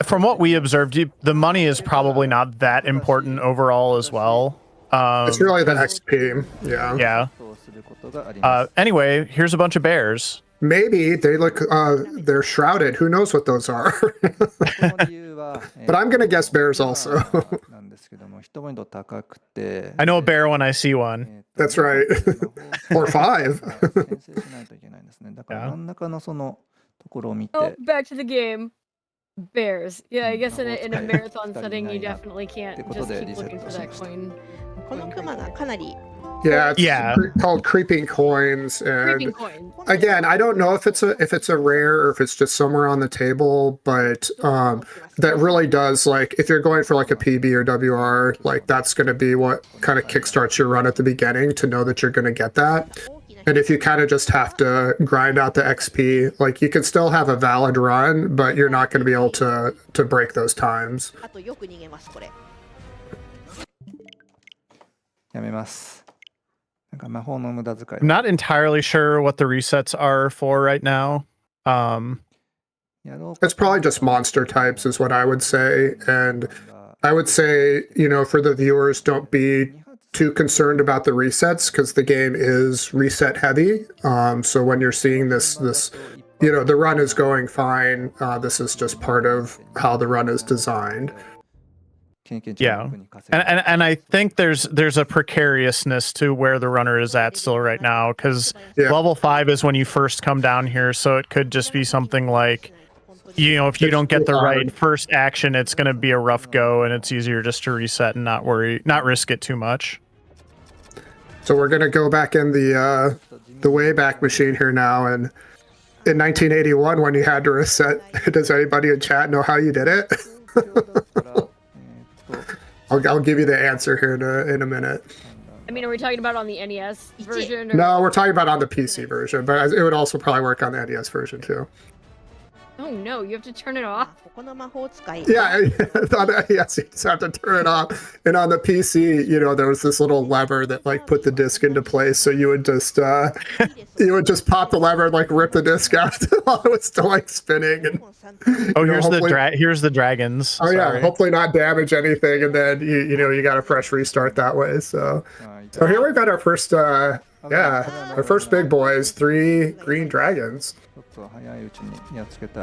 from what we observed, the money is probably not that important overall as well. It's really the XP, yeah. Yeah. Anyway, here's a bunch of bears. Maybe they look, they're shrouded. Who knows what those are? But I'm gonna guess bears also. I know a bear when I see one. That's right. Or 5. Yeah. Oh, back to the game. Bears. Yeah, I guess in a marathon setting, you definitely can't just keep looking for that coin. このクマがかなり Yeah, it's Yeah. called Creeping Coins. And Creeping coin. again, I don't know if it's a rare or if it's just somewhere on the table, but that really does, like, if you're going for like a PB or WR, like that's going to be what kind of kickstarts your run at the beginning to know that you're going to get that. And if you kind of just have to grind out the XP, like you can still have a valid run, but you're not going to be able to break those times. あとよく逃げますこれ。やめます。なんか魔法の無駄遣い。 I'm not entirely sure what the resets are for right now. It's probably just monster types is what I would say. And I would say, you know, for the viewers, don't be too concerned about the resets because the game is reset heavy. So when you're seeing this, you know, the run is going fine. This is just part of how the run is designed. Yeah. And I think there's a precariousness to where the runner is at still right now, because level 5 is when you first come down here, so it could just be something like, you know, if you don't get the right first action, it's going to be a rough go, and it's easier just to reset and not risk it too much. So we're going to go back in the Wayback Machine here now, and in 1981 when you had to reset, does anybody in chat know how you did it? I'll give you the answer here in a minute. I mean, are we talking about on the NES version? Or... No, we're talking about on the PC version, but it would also probably work on the NES version too. Oh no, you have to turn it off? ここの魔法使い。 Yeah, yes, you just have to turn it off. And on the PC, you know, there was this little lever that like put the disc into place, so you would just pop the lever and like rip the disc out while it was still like spinning. And oh, here's the dragons. Oh yeah, Sorry. hopefully not damage anything, and then you got a fresh restart that way. So here we've got our first our first big boys, 3 green dragons.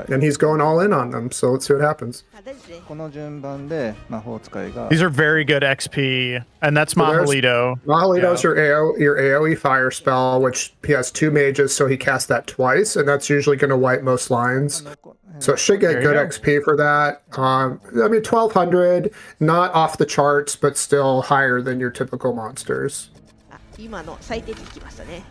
And he's going all in on them, so let's see what happens. These are very good XP, and that's Mahalito. Mahalito's your AoE fire spell, which he has 2 mages, so he casts that twice, and that's usually going to wipe most lines. So it should get good XP for that. I mean, 1200, not off the charts, but still higher than your typical monsters. 今の最低値いきましたね。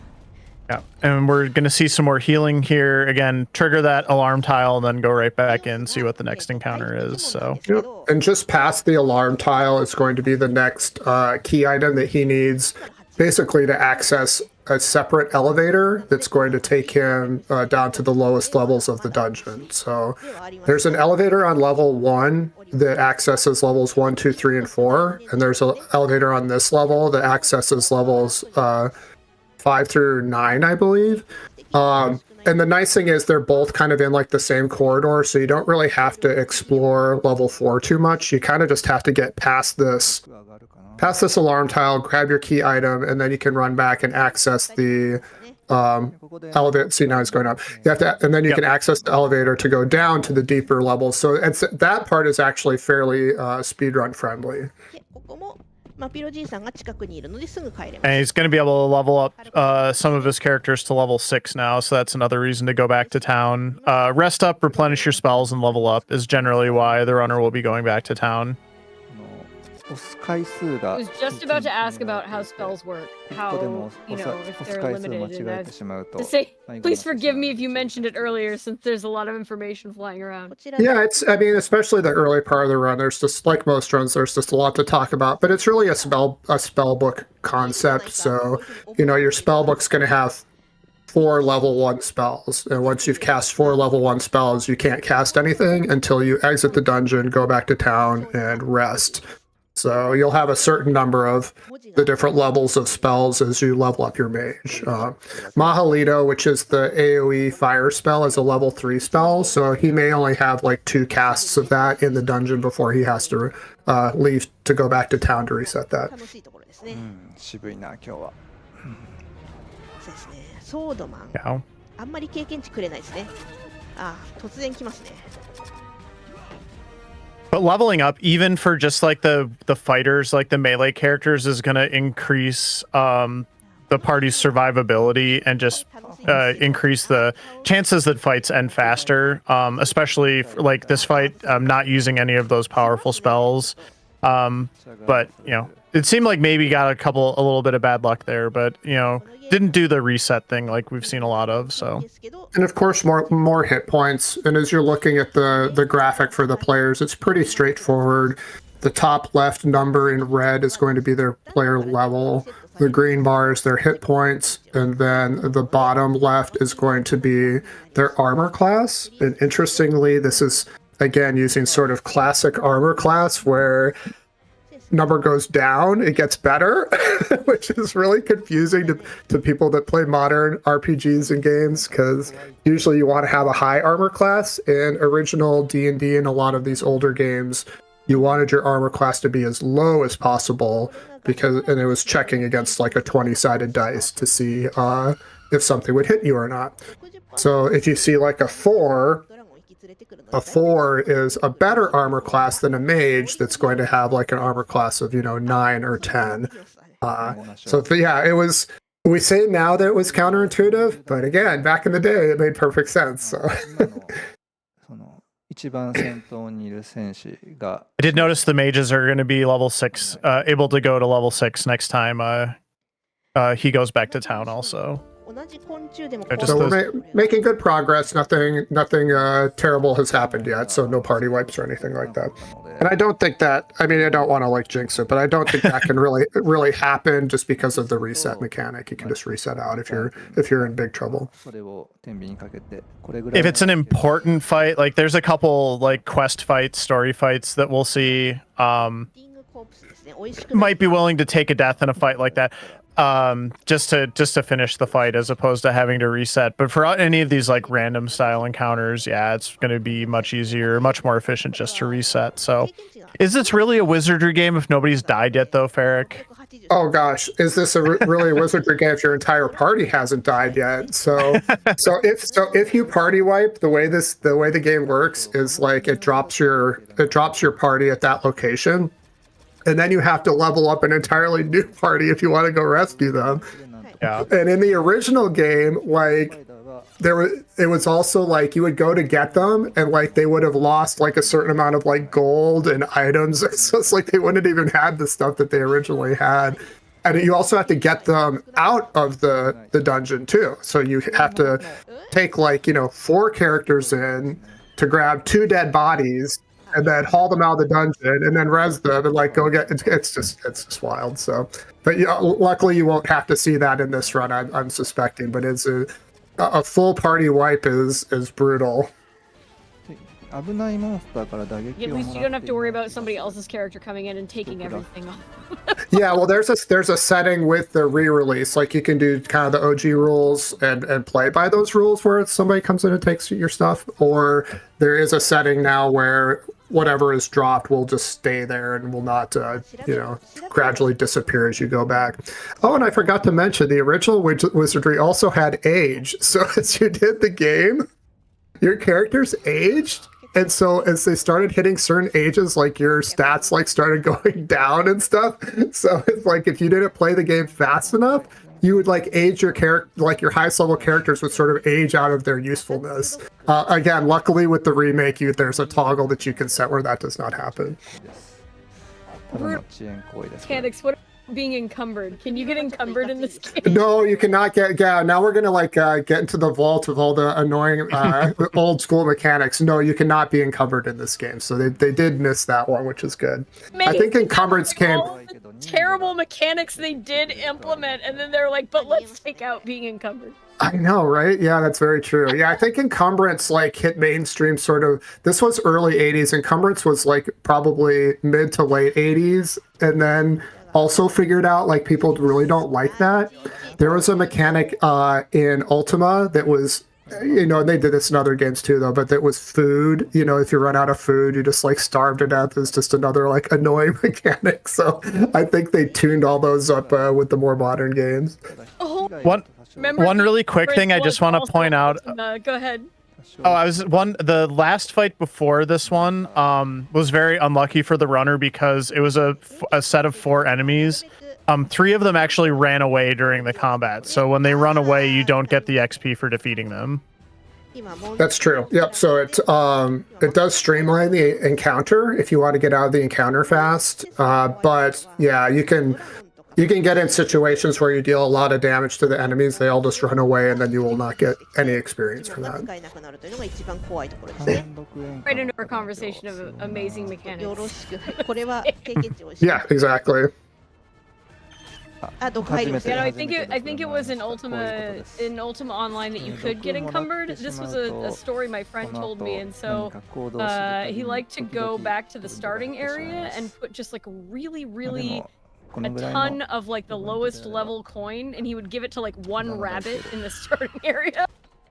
Yeah, and we're going to see some more healing here. Again, trigger that alarm tile, and then go right back in, see what the next encounter is. So, and just past the alarm tile is going to be the next key item that he needs, basically to access a separate elevator that's going to take him down to the lowest levels of the dungeon. So there's an elevator on level 1 that accesses levels 1, 2, 3, and 4, and there's an elevator on this level that accesses levels 5 through 9, I believe. And the nice thing is they're both kind of in like the same corridor, so you don't really have to explore level 4 too much. You kind of just have to get past this alarm tile, grab your key item, and then you can run back and access the elevator. See, now it's going up. You have to, and then you can access the elevator to go down to the deeper levels. So that part is actually fairly speedrun friendly. And he's going to be able to level up some of his characters to level 6 now, so that's another reason to go back to town. Rest up, replenish your spells, and level up is generally why the runner will be going back to town. I was just about to ask about how spells work, how, you know, if they're limited, and I have to say, please forgive me if you mentioned it earlier, since there's a lot of information flying around. Yeah, I mean, especially the early part of the run, there's just, like most runs, there's just a lot to talk about, but it's really a spell book concept, so, you know, your spell book's going to have 4 level 1 spells, and once you've cast 4 level 1 spells, you can't cast anything until you exit the dungeon, go back to town, and rest. So you'll have a certain number of the different levels of spells as you level up your mage. Mahalito, which is the AoE fire spell, is a level 3 spell, so he may only have like 2 casts of that in the dungeon before he has to leave to go back to town to reset that. 渋いな今日は。そうですね。ソードマン。 Yeah. あんまり経験値くれないですね。あ、突然来ますね。 But leveling up, even for just like the fighters, like the melee characters, is going to increase the party's survivability and just increase the chances that fights end faster, especially for, like this fight, not using any of those powerful spells. But you know, it seemed like maybe got a little bit of bad luck there, but you know, didn't do the reset thing like we've seen a lot of. So, and of course, more hit points. And as you're looking at the graphic for the players, it's pretty straightforward. The top left number in red is going to be their player level. The green bar is their hit points, and then the bottom left is going to be their armor class. And interestingly, this is again using sort of classic armor class where number goes down, it gets better, which is really confusing to people that play modern RPGs and games, because usually you want to have a high armor class. In original D&D and a lot of these older games, you wanted your armor class to be as low as possible, and it was checking against like a 20-sided dice to see if something would hit you or not. So if you see like a 4 is a better armor class than a mage that's going to have like an armor class of, 9 or 10. Yeah, it was, we say now that it was counterintuitive, but again, back in the day, it made perfect sense. So. I did notice the mages are going to be level 6, able to go to level 6 next time he goes back to town also. So we're making good progress. Nothing terrible has happened yet, so no party wipes or anything like that. And I don't think that, I mean, I don't want to like jinx it, but I don't think that can really happen just because of the reset mechanic. You can just reset out if you're in big trouble. If it's an important fight, like there's a couple like quest fights, story fights that we'll see, might be willing to take a death in a fight like that. Just to finish the fight as opposed to having to reset. But for any of these like random style encounters, yeah, it's going to be much easier, much more efficient just to reset. So is this really a Wizardry game if nobody's died yet though, Ferric? Oh gosh, is this really a Wizardry game if your entire party hasn't died yet? So if you party wipe, the way the game works is like it drops your party at that location. And then you have to level up an entirely new party if you want to go rescue them. Yeah. And in the original game, like it was also like you would go to get them and like they would have lost like a certain amount of like gold and items. So it's like they wouldn't have even had the stuff that they originally had. And you also have to get them out of the dungeon too. So you have to take like, 4 characters in to grab 2 dead bodies and then haul them out of the dungeon and then res them and like go get it's just wild. So, but luckily you won't have to see that in this run. I'm suspecting, but it's a full party wipe is brutal. At least you don't have to worry about somebody else's character coming in and taking everything off. Yeah, well, there's a setting with the re-release, like you can do kind of the OG rules and play by those rules where somebody comes in and takes your stuff, or there is a setting now where whatever is dropped will just stay there and will not, gradually disappear as you go back. Oh, and I forgot to mention, the original Wizardry also had age. So as you did the game, your characters aged. And so as they started hitting certain ages, like your stats like started going down and stuff. So it's like if you didn't play the game fast enough, you would like age your character, like your highest level characters would sort of age out of their usefulness. Again, luckily with the remake, there's a toggle that you can set where that does not happen. Mechanics, what being encumbered? Can you get encumbered in this game? No, you cannot get. Yeah, now we're gonna like get into the vault of all the annoying old school mechanics. No, you cannot be encumbered in this game. So they did miss that one, which is good. I think encumbrance came. Terrible mechanics they did implement, and then they're like, but let's take out being encumbered. I know, right? Yeah, that's very true. Yeah, I think encumbrance like hit mainstream sort of. This was early 80s. Encumbrance was like probably mid to late 80s, and then also figured out like people really don't like that. There was a mechanic in Ultima that was, and they did this in other games too though, but that was food. If you run out of food, you just like starve to death. It's just another like annoying mechanic. So I think they tuned all those up with the more modern games. One really quick thing I just want to point out. Go ahead. Oh, the last fight before this one was very unlucky for the runner because it was a set of 4 enemies. 3 of them actually ran away during the combat. So when they run away, you don't get the XP for defeating them. That's true. Yep. So it does streamline the encounter if you want to get out of the encounter fast. But yeah, you can get in situations where you deal a lot of damage to the enemies. They all just run away, and then you will not get any experience from that. Right into our conversation of amazing mechanics. Yeah, exactly. Yeah, no, I think it was in Ultima Online that you could get encumbered. This was a story my friend told me, and so he liked to go back to the starting area and put just like really a ton of like the lowest level coin, and he would give it to like one rabbit in the starting area.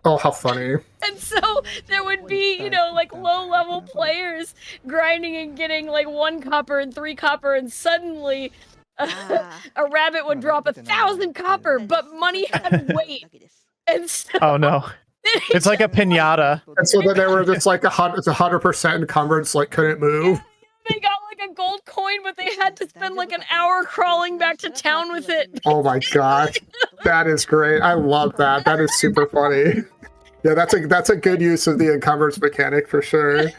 Oh, how funny. And so there would be, you know, like low-level players grinding and getting like 1 copper and 3 copper, and suddenly a rabbit would drop 1,000 copper, but money had weight. And so Oh no. It's like a piñata. And so then they were just like 100% encumbered, so like couldn't move. they got like a gold coin, but they had to spend like an hour crawling back to town with it. Oh my gosh. That is great. I love that. That is super funny. Yeah, that's a good use of the encumbrance mechanic for sure.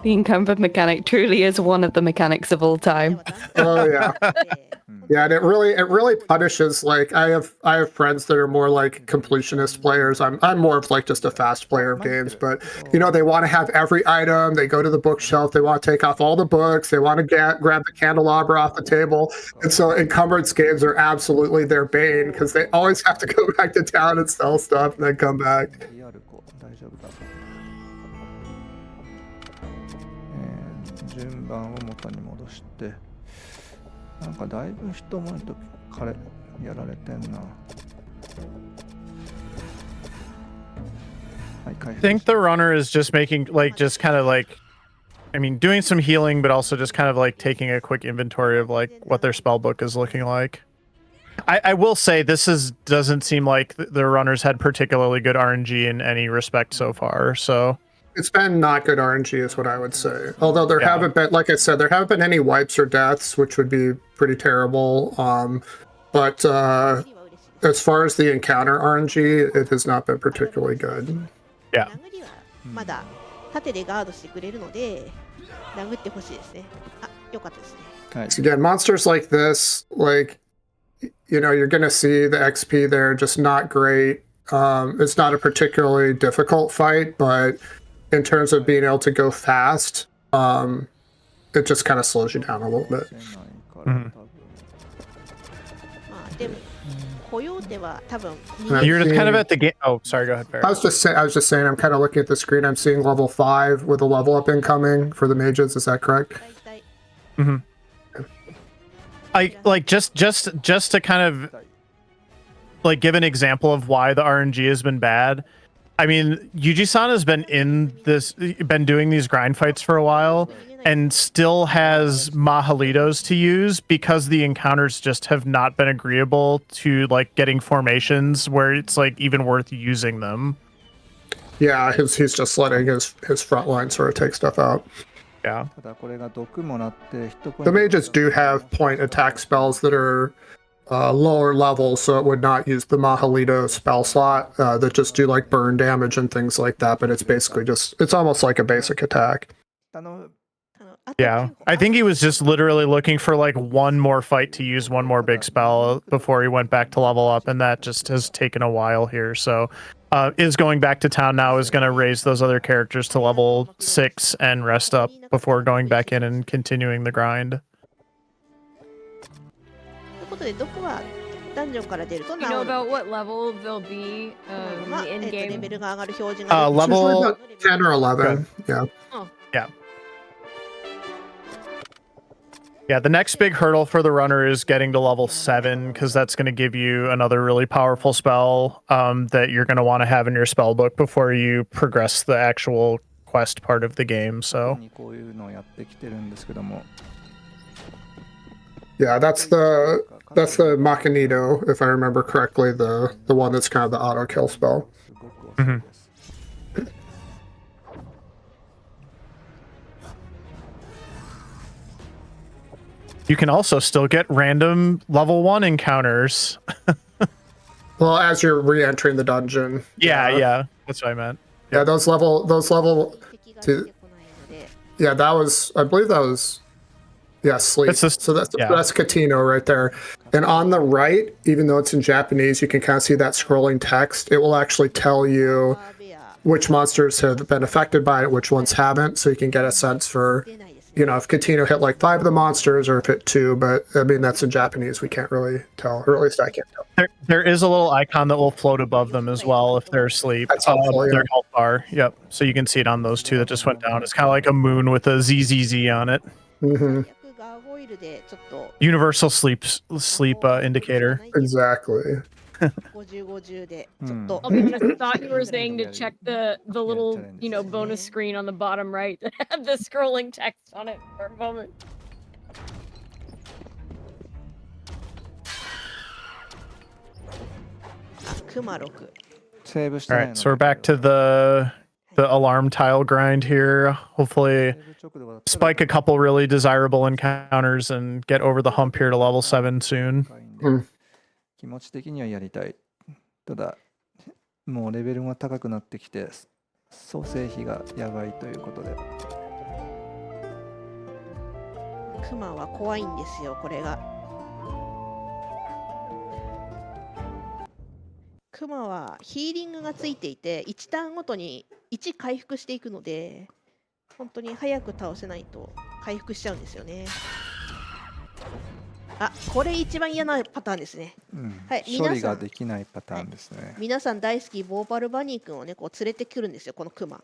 The encumbered mechanic truly is one of the mechanics of all time. Oh yeah. Yeah, and it really punishes, like I have friends that are more like completionist players. I'm more of like just a fast player of games, but you know, they want to have every item, they go to the bookshelf, they want to take off all the books, they want to grab the candelabra off the table. And so encumbrance games are absolutely their bane because they always have to go back to town and sell stuff and then come back. 順番を元に戻して、なんかだいぶ人もいと彼やられてんな。はい、回 I 復 think the runner is just making like just kind of like, I mean, doing some healing, but also just kind of like taking a quick inventory of like what their spell book is looking like. I will say doesn't seem like the runners had particularly good RNG in any respect so far. So. It's been not good RNG is what I would say. Although there haven't been, like I said, there haven't been any wipes or deaths, which would be pretty terrible. But as far as the encounter RNG, it has not been particularly good. Yeah. まだ縦でガードしてくれるので殴ってほしいですね。あ、よかったですね。はい。 So again, monsters like this, like, you know, you're going to see the XP there just not great. It's not a particularly difficult fight, but in terms of being able to go fast, it just kind of slows you down a little bit. Mhm. まあでもコヨーテは多分 You're just kind of at the game. Oh, sorry. Go ahead, Farrah. I was just saying, I'm kind of looking at the screen. I'm seeing level 5 with a level up incoming for the mages. Is that correct? 大体 Mm-hmm. I like just to kind of like give an example of why the RNG has been bad. I mean, Yuji-san has been doing these grind fights for a while and still has Mahalitos to use because the encounters just have not been agreeable to like getting formations where it's like even worth using them. Yeah, he's just letting his front line sort of take stuff out. Yeah. ただこれが毒もらってヒットポイ The ント mages do have point attack spells that are lower level, so it would not use the Mahalito spell slot that just do like burn damage and things like that, but it's basically it's almost like a basic attack. あの Yeah. I think he was just literally looking for like one more fight to use one more big spell before he went back to level up, and that just has taken a while here. So is going back to town now is going to raise those other characters to level 6 and rest up before going back in and continuing the grind. ということで毒はダンジョンから出ると You know about what level they'll be まあ in the レ end ベ game? ルが上がる標準が Level- It's usually about 10 or 11. Yeah. Yeah, the next big hurdle for the runner is getting to level 7, because that's going to give you another really powerful spell that you're going to want to have in your spell book before you progress the actual quest part of the game. So こういうのをやってきてるんですけども Yeah, that's the Machinito, if I remember correctly, the one that's kind of the auto kill spell. すごくおすすめです you can also still get random level 1 encounters. Well, as you're re-entering the dungeon. Yeah, that's what I meant. Yeah, those level. Yeah, that was. I believe that was. Yeah, sleep. So that's Catino right there. And on the right, even though it's in Japanese, you can kind of see that scrolling text. It will actually tell you which monsters have been affected by it, which ones haven't, so you can get a sense for, you know, if Catino hit like 5 of the monsters or if it 2. But I mean, that's in Japanese. We can't really tell, or at least I can't tell. There is a little icon that will float above them as well if they're asleep. That's helpful, their health bar. Yep. So you can see it on those 2 that just went down. It's kind of like a moon with a ZZZ on it. Mm-hmm. Universal sleep indicator. Exactly. I'll be honest, I thought you were saying to check the little, you know, bonus screen on the bottom right that had the scrolling text on it for a moment. All right, so we're back to the alarm tile grind here. Hopefully spike a couple really desirable encounters and get over the hump here to level 7 soon. 気持ち的にはやりたい。ただもうレベルが高くなってきて蘇生費がやばいということで。クマは怖いんですよ、これが。クマはヒーリングがついていて1ターンごとに1回復していくので本当に早く倒せないと回復しちゃうんですよね。あ、これ一番嫌なパターンですね。はい、処理ができないパターンですね。皆さん大好きボーパルバニー君をねこう連れてくるんですよ、このクマ。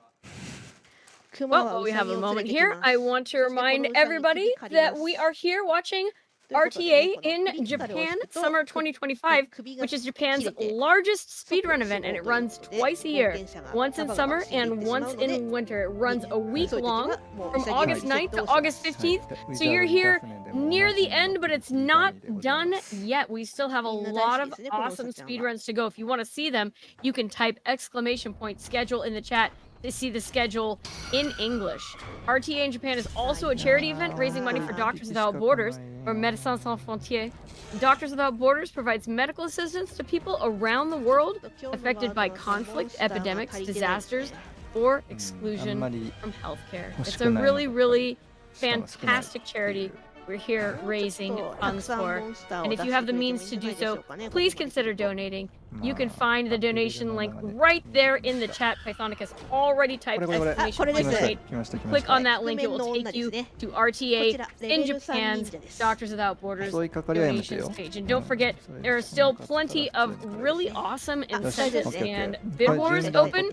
Well, we have a moment here. I want to remind everybody that we are here watching RTA in Japan Summer 2025, which is Japan's largest speedrun event, and it runs twice a year, once in summer and once in winter. It runs a week long from August 9th to August 15th. So you're here near the end, but it's not done yet. We still have a lot of awesome speedruns to go. If you want to see them, you can type !schedule in the chat to see the schedule in English. RTA in Japan is also a charity event raising money for Doctors Without Borders, or Médecins Sans Frontières. Doctors Without Borders provides medical assistance to people around the world affected by conflict, epidemics, disasters, or exclusion from healthcare. It's a really, really fantastic charity we're here raising funds for. And if you have the means to do so, please consider donating. You can find the donation link right there in the chat. Pythonicus already typed exclamation point. Click on that link, it will take you to RTA in Japan's Doctors Without Borders donations page. And don't forget, there are still plenty of really awesome incentives and bid wars open,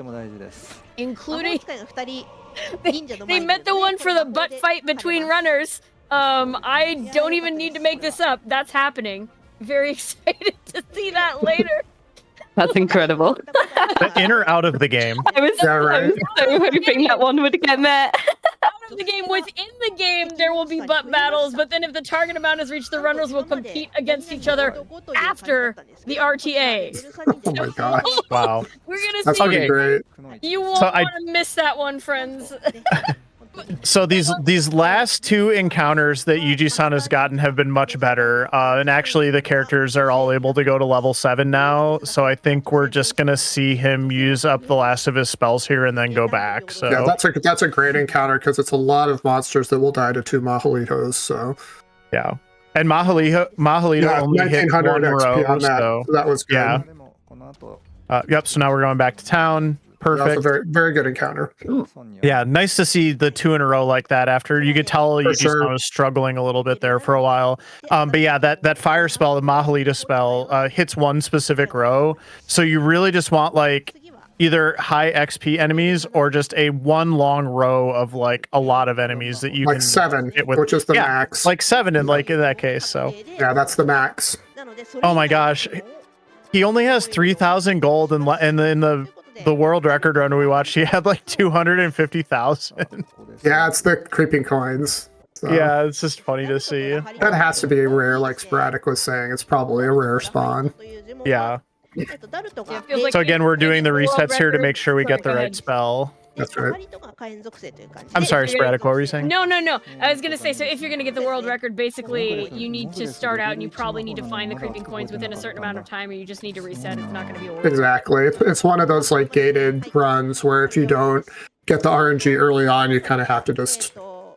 including they met the one for the butt fight between runners. I don't even need to make this up. That's happening. Very excited to see that later. That's incredible. The in or out of the game? I was so hoping that one would get met. Out of the game, within the game, there will be butt battles, but then if the target amount is reached, the runners will compete against each other after the RTA. Oh my gosh. Wow. We're gonna That's see. great. You won't want to miss that one, friends. So these last 2 encounters that Yuji-san has gotten have been much better, and actually the characters are all able to go to level 7 now. So I think we're just gonna see him use up the last of his spells here and then go back. So yeah, that's a great encounter because it's a lot of monsters that will die to 2 Mahalitos. So yeah, and Mahalito only hit 1 row, on that. so that was good. Yeah. Yep. So now we're going back to town. Perfect. That was a very, very good encounter. Yeah, nice to see the 2 in a row like that. After you could tell you just was struggling a little bit there for a while. But yeah, that fire spell, the Mahalita spell, hits 1 specific row. So you really just want like either high XP enemies or just a 1 long row of like a lot of enemies that you like can 7, hit with. which is the max. Like 7 in like in that case. So yeah, that's the max. Oh my gosh, he only has 3,000 gold, and in the world record run we watched, he had like 250,000. Yeah, it's the creeping coins. So. Yeah, it's just funny to see. That has to be a rare, like Sporadic was saying. It's probably a rare spawn. Yeah. So again, we're doing the resets here to make sure we get the right spell. That's right. 光とか火炎属性という感じで I'm sorry, Sporadic, what were you saying? No, no, no. I was gonna say, so if you're gonna get the world record, basically you need to start out and you probably need to find the creeping coins within a certain amount of time, or you just need to reset. It's not gonna be a world. Exactly. It's one of those like gated runs where if you don't get the RNG early on, you kind of have to just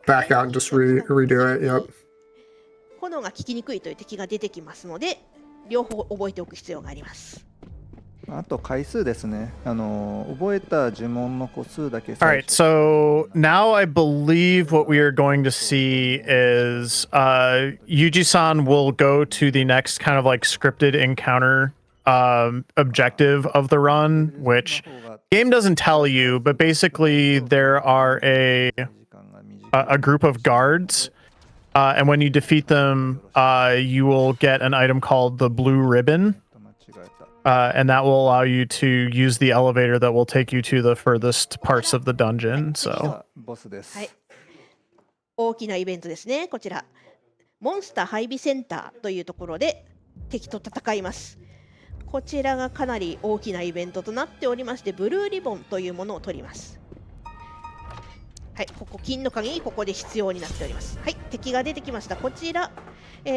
back out and just redo it. Yep. 炎が効きにくいという敵が出てきますので、両方覚えておく必要があります。あと回数ですね。覚えた呪文の個数だけ。All right, so now I believe what we are going to see is Yuji-san will go to the next kind of like scripted encounter objective of the run, which game doesn't tell you, but basically there are a group of guards, and when you defeat them, you will get an item called the blue ribbon. And that will allow you to use the elevator that will take you to the furthest parts of the dungeon. So. はい。大きなイベントですね。こちらモンスター配備センターというところで敵と戦います。こちらがかなり大きなイベントとなっておりまして、ブルーリボンというものを取ります。はい、ここ金の鍵ここで必要になっております。はい、敵が出てきました。こちら、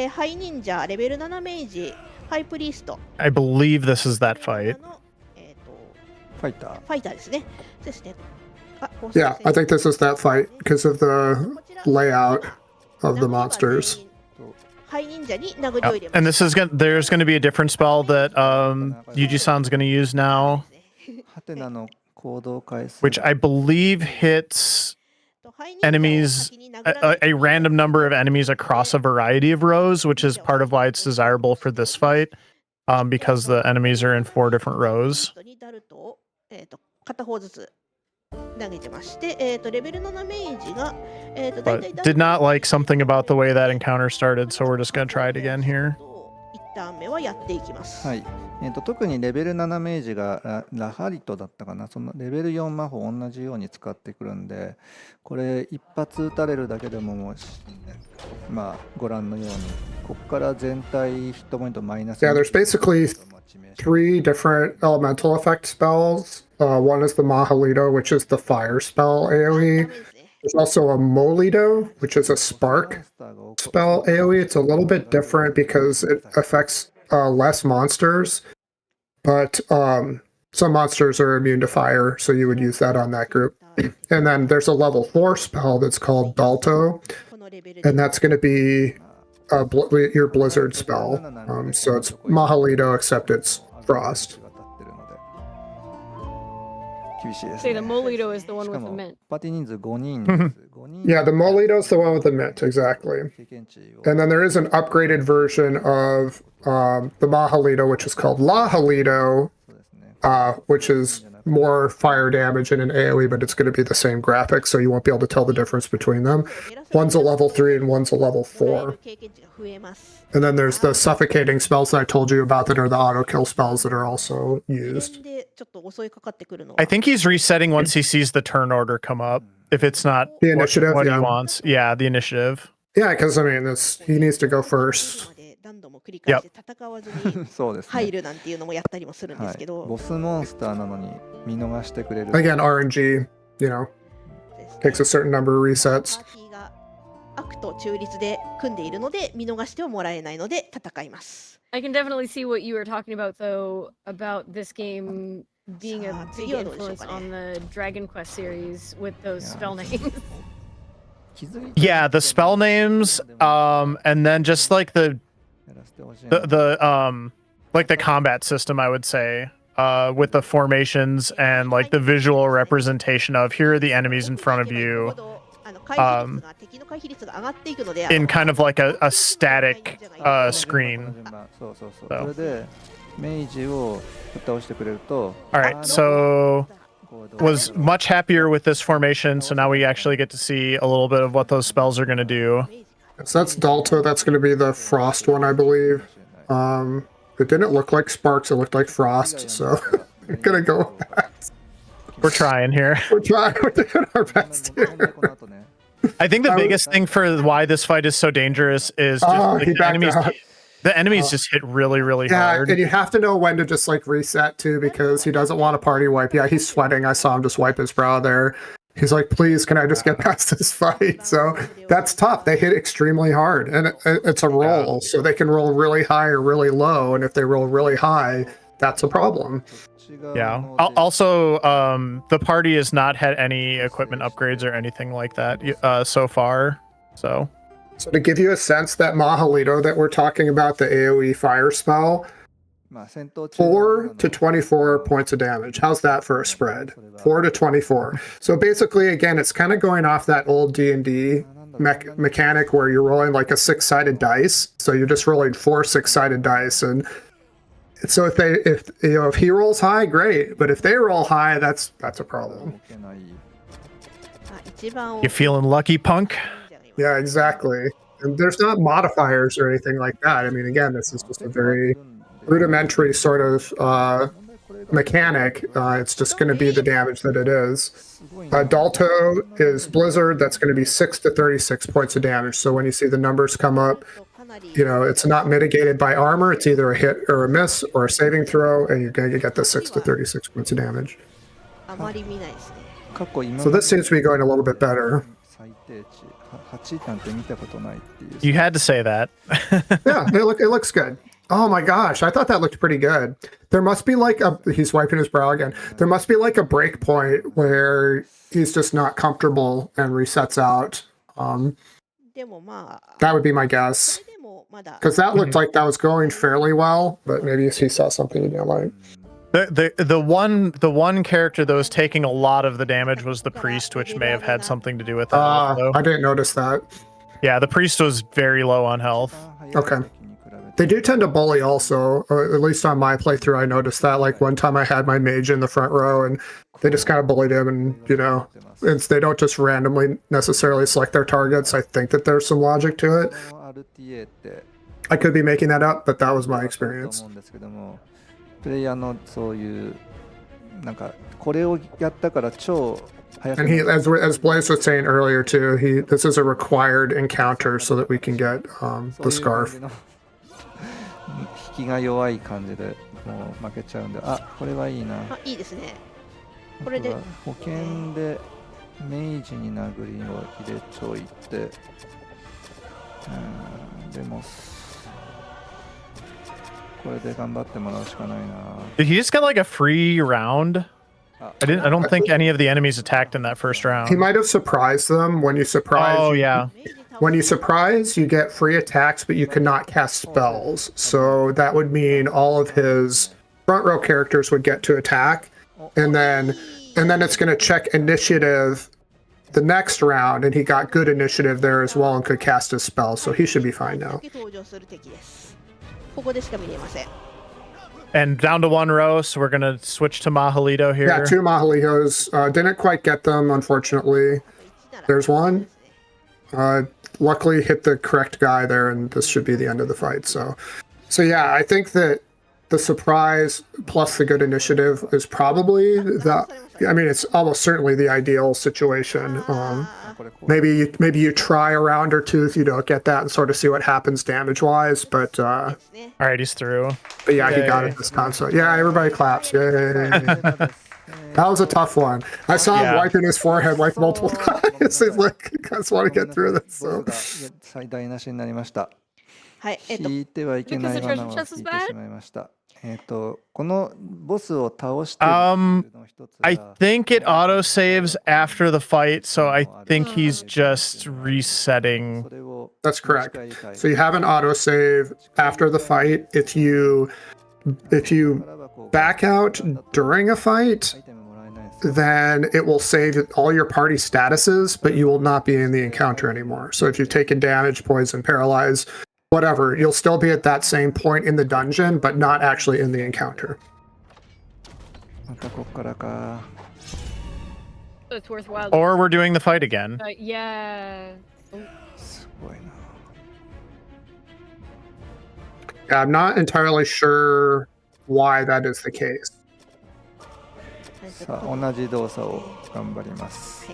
ハイ忍者レベル7メージ。ハイプリースト。I believe this is that fight. ファイター。ファイターですね。ですね。Yeah, I think this is that fight because of the layout of the monsters. ハイ忍者に殴りを入れます。And this is there's going to be a different spell that Yuji-san's going to use now, ハテナの行動回数。which I believe hits enemies a random number of enemies across a variety of rows, which is part of why it's desirable for this fight, because the enemies are in 4 different rows. 片方ずつ投げてまして、レベル7メージが、But did not like something about the way that encounter started, so we're just going to try it again here. 1ターン目はやっていきます。はい。特にレベル7メージがラハリトだったかな。そのレベル4魔法同じように使ってくるんで、これ一発撃たれるだけでももう、まあご覧のように、ここから全体ヒットポイントマイナス。Yeah, there's basically 3 different elemental effect spells. One is the Mahalito, which is the fire spell AoE. There's also a Molito, which is a spark spell AoE. It's a little bit different because it affects less monsters, but some monsters are immune to fire, so you would use that on that group. And then there's a level 4 spell that's called Dalto, and that's going to be your blizzard spell. So it's Mahalito, except it's frost. 厳しいですね。 Say the Molito is the one with the mint. パーティー人数5人です。5人 Yeah, the Molito's the one with the mint, exactly. 経験値を And then there is an upgraded version of the Mahalito, which is called Lahalito, そうですね。 which is more fire damage in an AoE, but it's going to be the same graphics, so you won't be able to tell the difference between them. One's a level 3 and one's a level 4. 経験値が増えます。 And then there's the suffocating spells that I told you about that are the auto kill spells that are also used. でちょっと襲いかかってくるのは I think he's resetting once he sees the turn order come up. If it's not The initiative, what he yeah. wants. Yeah, the initiative. Yeah, because I mean, he needs to go first. 何度も繰り返して戦わずにそうですね。入るなんていうのもやったりもするんではい。すけど、ボスモンスターなのに見逃してくれる。 Again, RNG, you know, takes a certain number of resets. パーティーが悪と中立で組んでいるので見逃してはもらえないので戦います。 I can definitely see what you were talking about, though, about this game being a big influence on the Dragon Quest series with those spell names. 気づいて Yeah, the spell names, and then just like the like the combat system, I would say, with the formations and like the visual representation of here are the enemies in front of you, in kind of like a static screen. そうそうそう。それでメイジをぶっ倒してくれると。 All right, so was much happier with this formation, so now we actually get to see a little bit of what those spells are going to do. So that's Dalto. That's going to be the frost one, I believe. It didn't look like sparks. It looked like frost. So we're going to go with that. We're trying here. We're trying. We're doing our best この here. 後ね。 I think the biggest thing for why this fight is so dangerous is just Oh, like, he the backed enemies. out. The enemies just hit really, really Yeah, hard. and you have to know when to just like reset too, because he doesn't want a party wipe. Yeah, he's sweating. I saw him just wipe his brow there. He's like, please, can I just get past this fight? So that's tough. They hit extremely hard, and it's a roll, so they can roll really high or really low. And if they roll really high, that's a problem. Yeah. Also, the party has not had any equipment upgrades or anything like that so far. So to give you a sense, that Mahalito that we're talking about, the AoE fire spell, 4 to 24 points of damage. How's that for a spread? 4 to 24. So basically, again, it's kind of going off that old D&D mechanic where you're rolling like a 6-sided dice. So you're just rolling 4 6-sided dice, and so if he rolls high, great. But if they roll high, that's a problem. you feeling lucky, punk? Yeah, exactly. And there's not modifiers or anything like that. I mean, again, this is just a very rudimentary sort of mechanic. It's just going to be the damage that it is. Dalto is Blizzard. That's going to be 6 to 36 points of damage. So when you see the numbers come up, you know, it's not mitigated by armor. It's either a hit or a miss or a saving throw, and you're going to get the 6 to 36 points of damage. So this seems to be going a little bit better. You had to say that. Yeah, it looks good. Oh my gosh, I thought that looked pretty good. There must be like he's wiping his brow again. There must be like a break point where he's just not comfortable and resets out. That would be my guess. Because that looked like that was going fairly well, but maybe he saw something he didn't like. The one character that was taking a lot of the damage was the priest, which may have had something to do with that. I didn't notice that. Yeah, the priest was very low on health. Okay. They do tend to bully also, or at least on my playthrough I noticed that. Like one time I had my mage in the front row and they just kind of bullied him, and you know, they don't just randomly necessarily select their targets. I think that there's some logic to it. I could be making that up, but that was my experience. プレイヤーのそういうなんかこれをやったから超早く And he, as Blaze was saying earlier too, this is a required encounter so that we can get the scarf. 引きが弱い感じでもう負けちゃうんで、あ、これはいいな。あ、いいですね。これで保険で明治に殴りを入れちょいて、でも。Did he just get like a free round? I don't think any of the enemies attacked in that first round. He might have surprised them. When you surprise, oh yeah. When you surprise, you get free attacks, but you cannot cast spells. So that would mean all of his front row characters would get to attack, and then it's going to check initiative the next round, and he got good initiative there as well and could cast his spell, so he should be fine now. And down to one row, so we're gonna switch to Mahalito here. Yeah, 2 Mahalitos. Didn't quite get them, unfortunately. There's one. Luckily hit the correct guy there, and this should be the end of the fight. So yeah, I think that the surprise plus the good initiative is probably I mean, it's almost certainly the ideal situation. Maybe you try a round or two if you don't get that and sort of see what happens damage-wise, but... all right, he's through. But yeah, Yay. He got it this time, so yeah, everybody claps. Yay. That was a tough one. I saw him wiping his forehead like multiple times. He's like, I just want to get through this. So. 最大なしになりました。はい、引いてはいけない罠を引いてしまいました。このボスを倒して I think it auto saves after the fight, so I think he's just resetting. That's correct. So you have an auto save after the fight. If you back out during a fight, then it will save all your party statuses, but you will not be in the encounter anymore. So if you've taken damage, poison, paralyze, whatever, you'll still be at that same point in the dungeon, but not actually in the encounter. So it's worthwhile. Or we're doing the fight again. Yeah. Yeah, I'm not entirely sure why that is the case. さあ、同じ動作を頑張ります。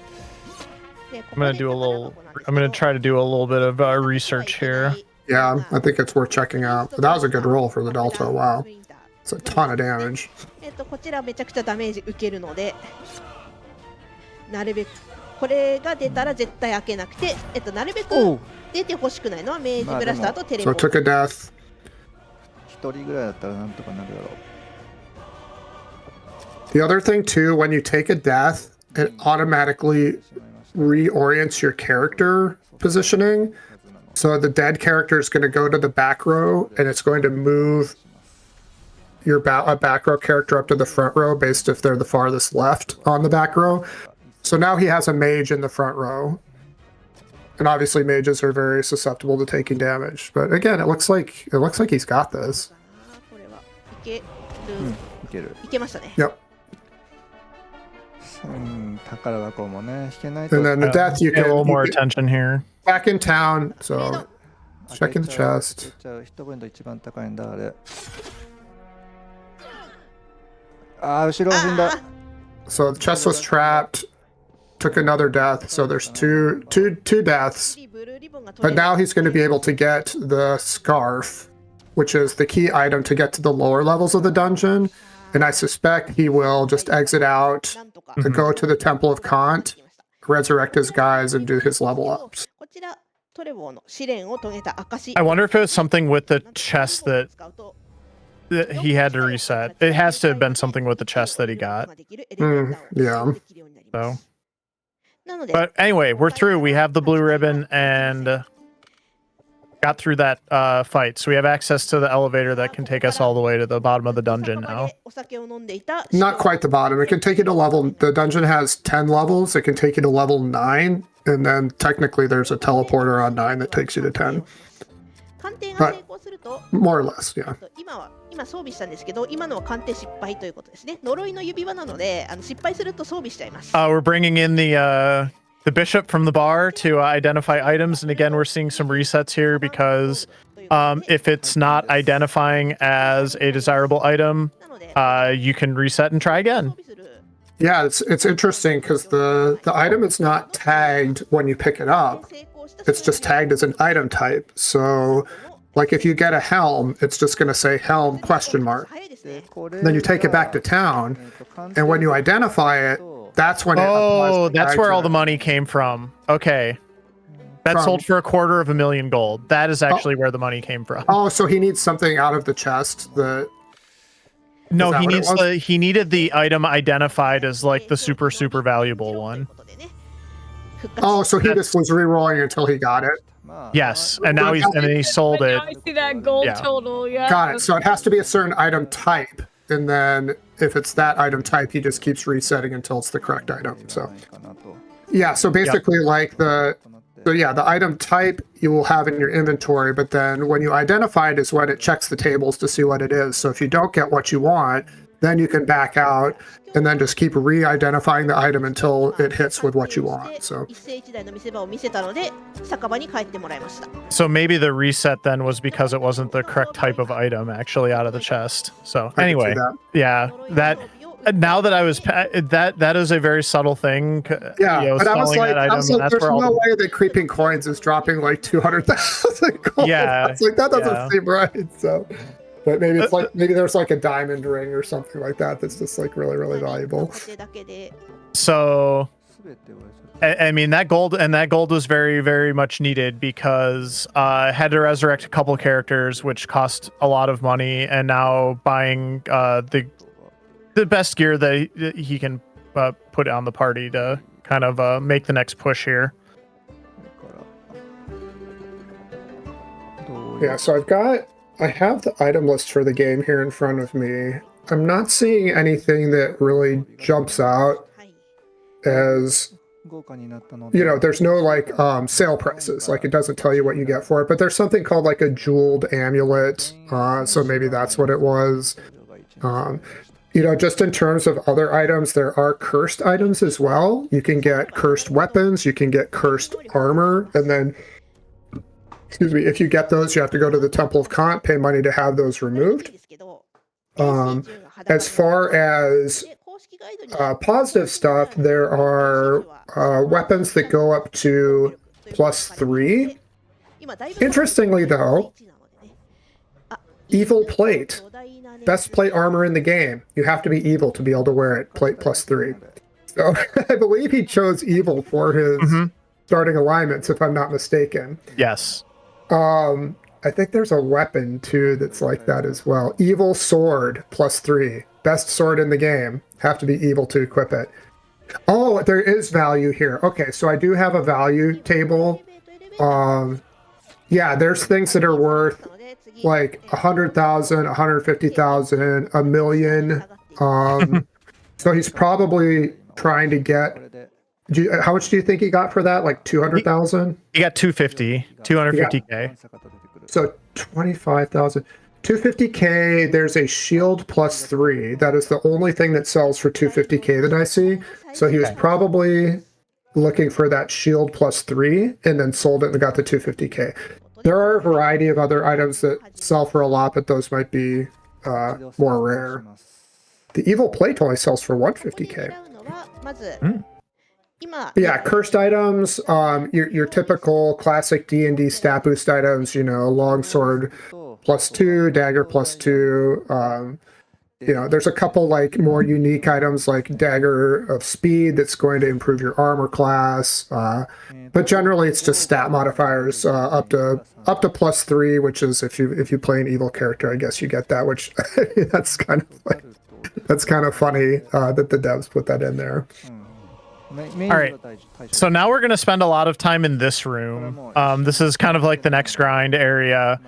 I'm gonna try to do a little bit of research here. Yeah, I think it's worth checking out. But that was a good roll for the Delta. Wow. It's a ton of damage. こちらめちゃくちゃダメージ受けるので、なるべくこれが出たら絶対開けなくて、なるべく出てほしくないのは明治ブラスターとテレポ So it took a death. 一人ぐらいだったらなんとかなるだろう。 The other thing too, when you take a death, it automatically reorients your character positioning. So the dead character is going to go to the back row, and it's going to move your a back row character up to the front row based if they're the farthest left on the back row. So now he has a mage in the front row. And obviously mages are very susceptible to taking damage. But again, it looks like he's got this. これはいける、いける。いけましたね。 Yep. 宝箱もね、引けないと。 And then the death you Get a can little more you get attention here. back in town. So check in the chest. ヒットポイント一番高いんだ、あれ。あー、後ろ死んだ。 So the chest was trapped. Took another death. So there's two deaths. But now he's going to be able to get the scarf, which is the key item to get to the lower levels of the dungeon. And I suspect he will just exit out and go to the Temple of Kant, resurrect his guys, and do his level ups. こちらトレボーの試練を遂げた証。 I wonder if it was something with the chest that he had to reset. It has to have been something with the chest that he got. Yeah. So, but anyway, we're through. We have the blue ribbon and got through that fight. So we have access to the elevator that can take us all the way to the bottom of the dungeon now. Not quite the bottom. It can take you to level. The dungeon has 10 levels. It can take you to level 9. And then technically there's a teleporter on 9 that takes you to 10. But more or less, yeah. 今装備したんですけど、今のは鑑定失敗ということですね。呪いの指輪なので、失敗すると装備しちゃいます。 We're bringing in the bishop from the bar to identify items, and again, we're seeing some resets here because if it's not identifying as a desirable item, you can reset and try again. Yeah, it's interesting because the item is not tagged when you pick it up. It's just tagged as an item type. So, like if you get a helm, it's just going to say helm ? Then you take it back to town, and when you identify it, that's when it Oh, applies the that's where all the item. money came from. Okay. That sold for $250,000 gold. That is actually where the money came from. Oh, so he needs something out of the chest that... No, that he what it needs was? he needed the item identified as like the super valuable one. Oh, so he just was re-rolling until he got it. Yes, and now he sold But it. now I see that gold Yeah. total. Yeah. Got it. So it has to be a certain item type. And then if it's that item type, he just keeps resetting until it's the correct item. So yeah, so basically like the item type you will have in your inventory, but then when you identify it is when it checks the tables to see what it is. So if you don't get what you want, then you can back out and then just keep re-identifying the item until it hits with what you want. So So maybe the reset then was because it wasn't the correct type of item actually out of the chest. So anyway, yeah, that now that I was that is a very subtle thing. Yeah, you know, but I was selling like, that item, and that's there's where all no the- way that creeping coins is dropping like 200,000 gold. Yeah, I was like, that doesn't yeah. seem right. So, but maybe it's like maybe there's like a diamond ring or something like that that's just like really really valuable. So I mean that gold was very very much needed because I had to resurrect a couple characters which cost a lot of money, and now buying the best gear that he can put on the party to kind of make the next push here. Yeah, so I have the item list for the game here in front of me. I'm not seeing anything that really jumps out as, you know, there's no like sale prices, like it doesn't tell you what you get for it, but there's something called like a jeweled amulet, so maybe that's what it was. You know, just in terms of other items, there are cursed items as well. You can get cursed weapons, you can get cursed armor, and then, excuse me, if you get those, you have to go to the Temple of Kant, pay money to have those removed. As far as positive stuff, there are weapons that go up to +3, Interestingly, though, evil plate. Best plate armor in the game. You have to be evil to be able to wear it. Plate +3. So I believe he chose evil for his starting alignments, if I'm not mistaken. Yes. I think there's a weapon too that's like that as well. Evil sword +3. Best sword in the game. Have to be evil to equip it. Oh, there is value here. Okay, so I do have a value table. Yeah, there's things that are worth like 100,000, 150,000, a million. So he's probably trying to get. How much do you think he got for that? Like 200,000? He got 250K. So 25,000. 250K, there's a shield +3. That is the only thing that sells for 250K that I see. So he was probably looking for that shield +3 and then sold it and got the 250K. There are a variety of other items that sell for a lot, but those might be more rare. The evil plate only sells for 150K. Yeah, cursed items, your typical classic D&D stat boost items, you know, longsword +2, dagger +2. You know, there's a couple like more unique items like dagger of speed that's going to improve your armor class. But generally, it's just stat modifiers up to +3, which is if you play an evil character, I guess you get that. Which that's kind of funny that the devs put that in there. All right, so now we're going to spend a lot of time in this room. This is kind of like the next grind area.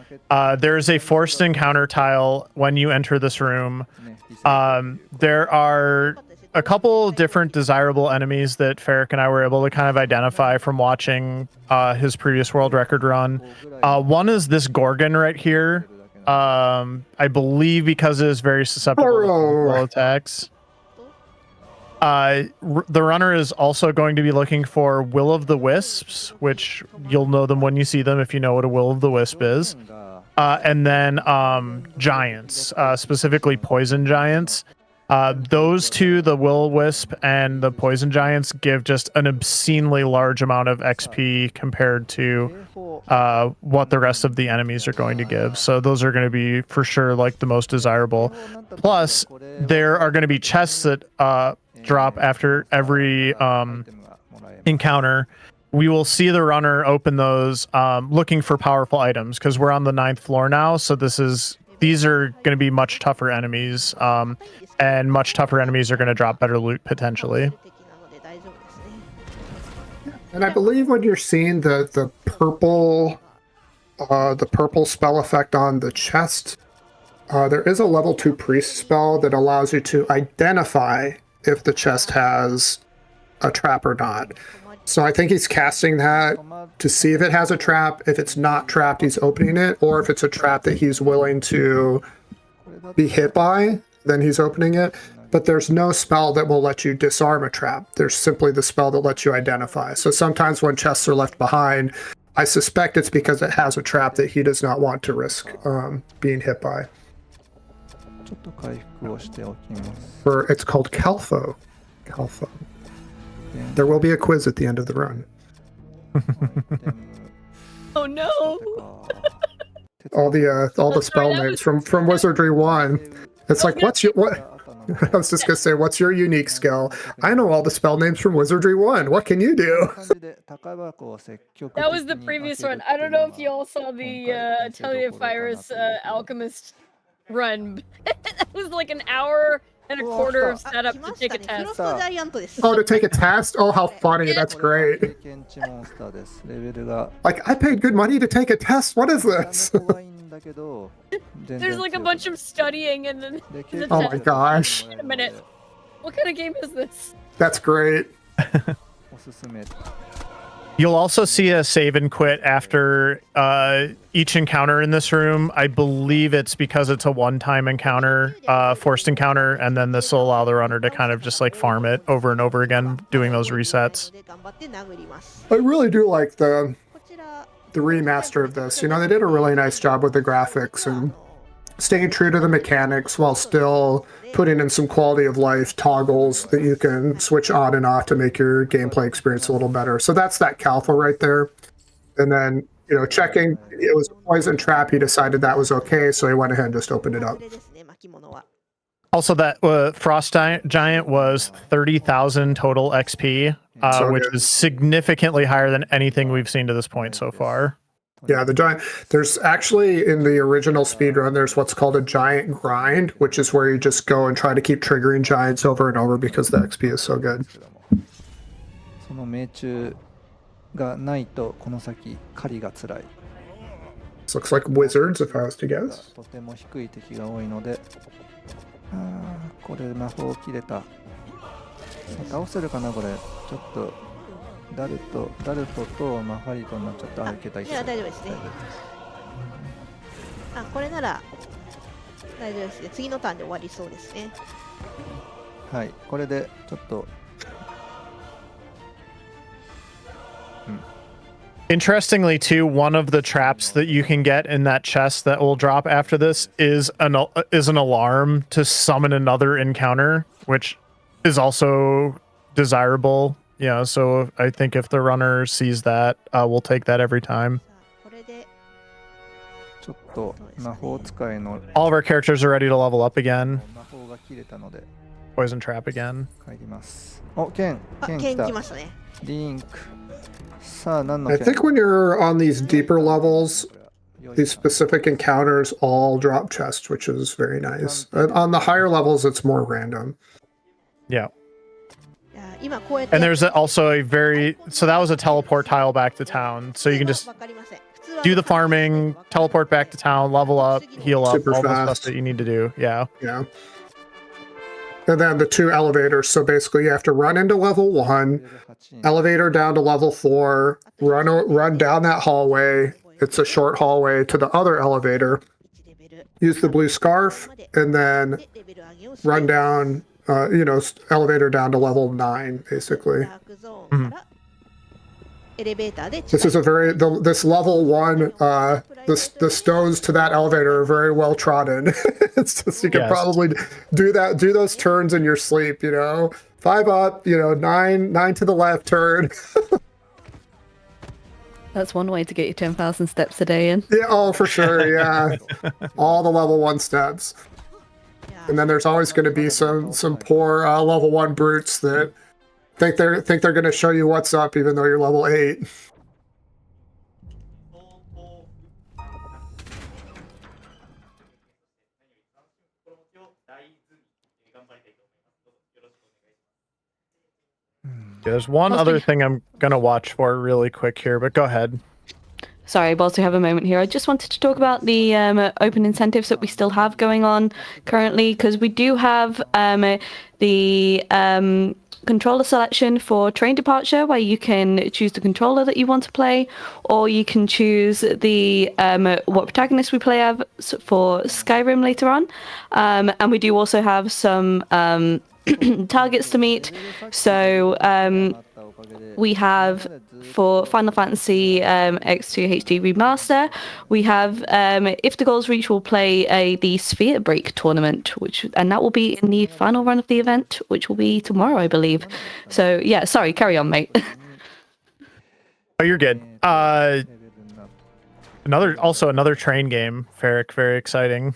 There's a forced encounter tile when you enter this room. There are a couple different desirable enemies that Ferric and I were able to kind of identify from watching his previous world record run. One is this Gorgon right here. I believe because it is very susceptible to physical attacks. The runner is also going to be looking for Will of the Wisps, which you'll know them when you see them if you know what a Will of the Wisp is. And then giants, specifically poison giants. Those two, the Will-O-Wisp and the poison giants, give just an obscenely large amount of XP compared to what the rest of the enemies are going to give. So those are going to be for sure like the most desirable. Plus, there are going to be chests that drop after every encounter. We will see the runner open those looking for powerful items because we're on the 9th floor now. So these are going to be much tougher enemies, and much tougher enemies are going to drop better loot potentially. And I believe when you're seeing the purple spell effect on the chest, there is a level 2 priest spell that allows you to identify if the chest has a trap or not. So I think he's casting that to see if it has a trap. If it's not trapped, he's opening it. Or if it's a trap that he's willing to be hit by, then he's opening it. But there's no spell that will let you disarm a trap. There's simply the spell that lets you identify. So sometimes when chests are left behind, I suspect it's because it has a trap that he does not want to risk being hit by. It's called Calfo. Calfo. There will be a quiz at the end of the run. Oh no! all the spell names from Wizardry 1. It's like, what's your what? I was just gonna say, what's your unique skill? I know all the spell names from Wizardry 1. What can you do? That was the previous one. I don't know if you all saw the Taliaphyrus Alchemist run. That was like an hour and a quarter of setup to take a test. Oh, to take a test? Oh, how funny. That's great. Like, I paid good money to take a test. What is this? There's like a bunch of studying and then the oh my gosh. Wait a minute. What kind of game is this? That's great. You'll also see a save and quit after each encounter in this room. I believe it's because it's a one-time encounter, forced encounter, and then this will allow the runner to kind of just like farm it over and over again, doing those resets. I really do like the remaster of this. You know, they did a really nice job with the graphics and staying true to the mechanics while still putting in some quality of life toggles that you can switch on and off to make your gameplay experience a little better. So that's that Calfa right there. And then checking it was a poison trap, he decided that was okay, so he went ahead and just opened it こ up. れですね、巻物は。 Also, that Frost Giant was 30,000 total XP, So which good. is significantly higher than anything we've seen to this point so far. Yeah, the giant. There's actually in the original speedrun, there's what's called a giant grind, which is where you just go and try to keep triggering giants over and over because the XP is so good. その命中がないとこの先狩りが辛い。 This looks like wizards, if I was to guess. とても低い敵が多いので、これ魔法切れた。さあ倒せるかなこれ。ちょっとダルトとマファリトになっちゃった。いけたいけた。いや大丈夫ですね。これなら大丈夫ですね。次のターンで終わりそうですね。はい、これでちょっと。Interestingly, too, one of the traps that you can get in that chest that will drop after this is an alarm to summon another encounter, which is also desirable. Yeah, so I think if the runner sees that, we'll take that every time. これでちょっと魔法使いの All of our characters are ready to level up again. 魔法が切れたので Poison trap again. 帰ります。お、ケン剣来た来。ましたね。リンク。さあ何の I 剣 think when you're on these deeper levels, these specific encounters all drop chests, which is very nice. And on the higher levels, it's more random. Yeah. いや今こうやって And there's also a very... So that was a teleport tile back to town. So you can just わかりません。普通は do the farming, teleport back to town, level up, heal up, Super all the fast. stuff that you need to do. Yeah. Yeah. And then the 2 elevators. So basically, you have to run into level 1, elevator down to level 4, run down that hallway. It's a short hallway to the other elevator. 1レベル Use the blue scarf, and then でレベル上げをする run down, elevator down to level 9, basically. ダークゾーンからエレベーターで This is a very this level 1. The stones to that elevator are very well trodden. It's just you can Yes. probably do those turns in your sleep. 5 up, 9 to the left turn. That's one way to get your 10,000 steps a day in. Yeah, oh for sure, yeah. All the level 1 steps, and then there's always going to be some poor level 1 brutes that think they're going to show you what's up even though you're level 8. Yeah, there's one Also- other thing I'm going to watch for really quick here, but go ahead. Sorry, whilst we have a moment here, I just wanted to talk about the open incentives that we still have going on currently, because we do have the controller selection for Train Departure, where you can choose the controller that you want to play, or you can choose the what protagonist we play as for Skyrim later on. And we do also have some targets to meet. So we have for Final Fantasy X2 HD Remaster, we have if the goals reach, we'll play the Sphere Break tournament, and that will be in the final run of the event, which will be tomorrow, I believe. So yeah, sorry, carry on, mate. Oh, you're good. Another train game, Ferric, very exciting.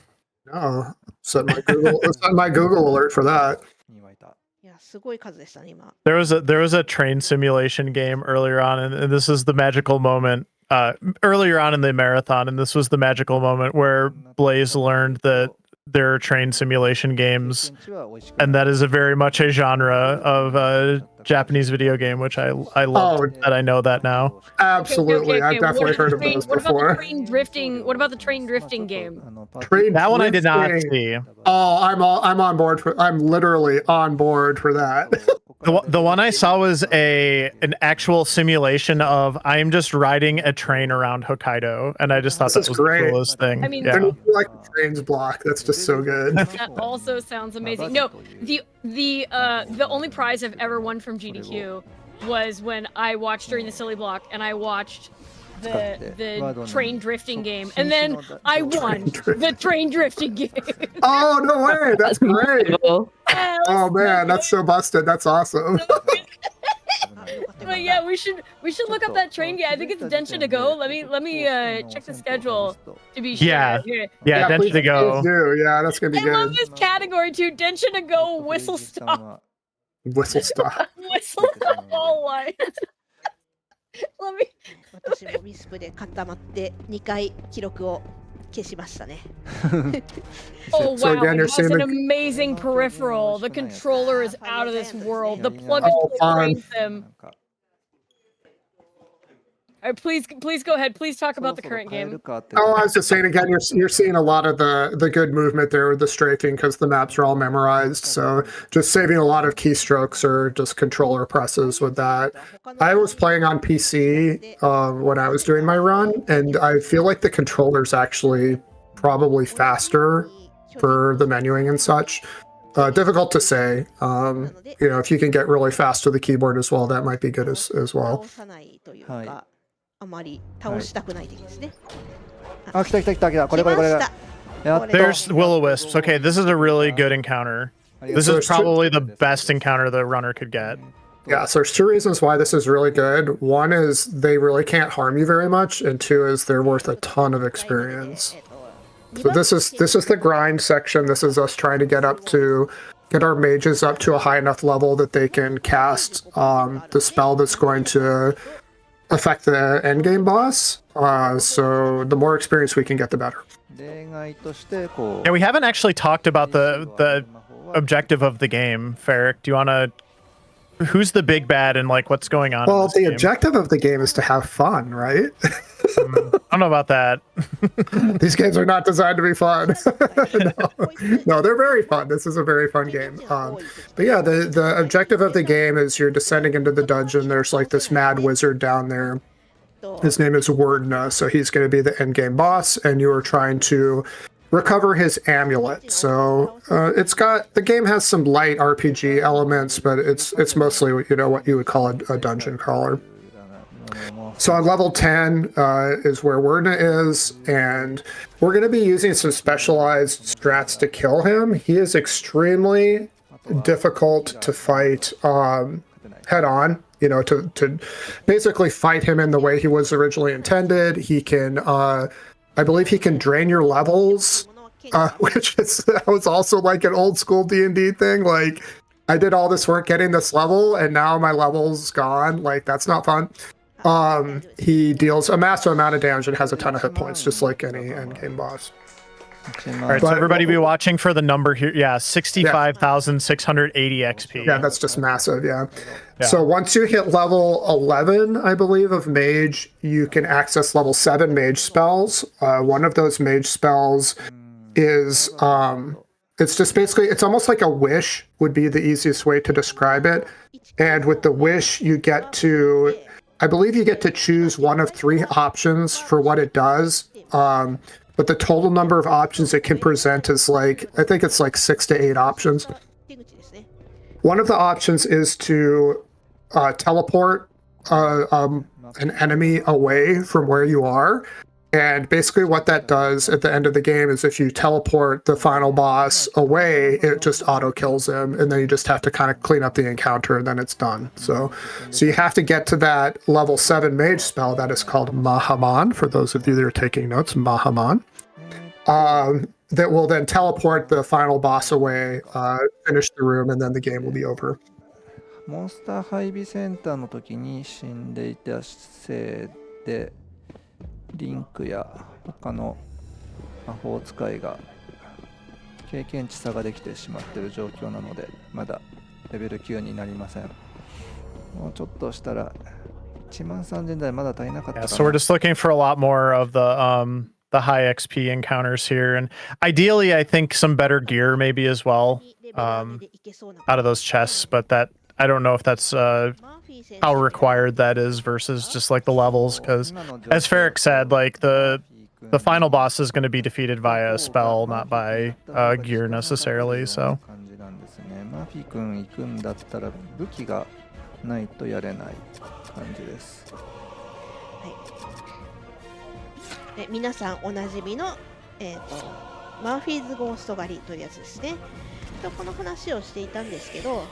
Oh, set my Google alert for that. に湧いた。いやすごい数でしたね今。 There was a train simulation game earlier on, and this is the magical moment. Earlier on in the marathon, and this was the magical moment where Blaze learned that there are train simulation games, and that is a very much a genre of Japanese video game, which I love that I know that now. Absolutely, I've definitely heard of those What about before. the train drifting? What about the train drifting game? That one I did not drifting. see. Oh, I'm on board for. I'm literally on board for that. The one I saw was an actual simulation of I'm just riding a train around Hokkaido, and I just thought This that is was great. the coolest thing. I mean, yeah. And like the trains block. That's just so good. That also sounds amazing. No, the only prize I've ever won from GDQ was when I watched during the Silly Block, and I watched the train drifting game, and then I won the train drifting game. Oh no way! That's great. Cool. Oh man, that's so busted. That's awesome. Like yeah, we should look up that train game. I think it's Densha to go. Let me check the schedule to be sure. Yeah. Here. Yeah, Densha please to go. do. Yeah, that's gonna be I love good. this category too. Densha to go. Whistle stop. Whistle stop. Whistle stop all life. Let me. 私もミスプで固まって2回記録を消しましたね。 Oh So wow, again, you're it has seeing an the- amazing peripheral. The controller is out of this world. The plug and Oh, play fun. trains them. Please go ahead. Please talk about the current game. Oh, I was just saying again, you're seeing a lot of the good movement there with the strafing because the maps are all memorized. So just saving a lot of keystrokes or just controller presses with that. I was playing on PC when I was doing my run, and I feel like the controller's actually probably faster for the menuing and such. Difficult to say. If you can get really fast to the keyboard as well, that might be good as well. 倒さないというか、あまり倒したくない敵ですね。あ、来た。これ。来ました。やっと。 There's will-o-wisps. Okay, this is a really good encounter. This So is probably the best encounter the runner could get. Yeah, so there's two reasons why this is really good. One is they really can't harm you very much, and two is they're worth a ton of experience. So this is the grind section. This is us trying to get our mages up to a high enough level that they can cast the spell that's going to affect the end game boss. So the more experience we can get, the better. Yeah, we haven't actually talked about the objective of the game, Ferric. Do you want to... Who's the big bad and like what's going on? Well, in this the game? objective of the game is to have fun, right? I don't know about that. These games are not designed to be fun. No, they're very fun. This is a very fun game. But yeah, the objective of the game is you're descending into the dungeon. There's like this mad wizard down there. His name is Wordna, so he's going to be the end game boss, and you are trying to recover his amulet. So the game has some light RPG elements, but it's mostly what you would call a dungeon crawler. So on level 10 is where Wordna is, and we're going to be using some specialized strats to kill him. He is extremely difficult to fight head on. To basically fight him in the way he was originally intended. He can, I believe he can drain your levels, which was also like an old school D&D thing. Like, I did all this work getting this level, and now my level's gone. Like, that's not fun. He deals a massive amount of damage and has a ton of hit points, just like any endgame boss. All right, so everybody be watching for the number here. Yeah, 65,680 XP. Yeah, that's just massive, yeah. So once you hit level 11, I believe, of mage, you can access level 7 mage spells. One of those mage spells is, it's just basically, it's almost like a wish would be the easiest way to describe it. And with the wish, you get to, I believe you get to choose one of 3 options for what it does. But the total number of options it can present is like, I think it's like 6 to 8 options. One of the options is to teleport an enemy away from where you are. And basically what that does at the end of the game is if you teleport the final boss away, it just auto kills him. And then you just have to kind of clean up the encounter and then it's done. So you have to get to that level 7 mage spell that is called Mahaman, for those of you that are taking notes, Mahaman. That will then teleport the final boss away, finish the room, and then the game will be over. モンスター配備センターの時に死んでいたせいでリンクや他の魔法使いが経験値差ができてしまっている状況なのでまだレベル9になりません。もうちょっとしたら13000台まだ足りなかったかな。 So we're just looking for a lot more of the high XP encounters here, and ideally I think some better gear maybe as well out of those chests, but that I don't know if that's how required that is versus just like the levels, because as Ferric said, like the final boss is going to be defeated via a spell, not by gear necessarily. So マフィ君行くんだったら武器がないとやれない感じです。皆さんおなじみの、マーフィーズゴースト狩りというやつですね。この話をしていたんですけど、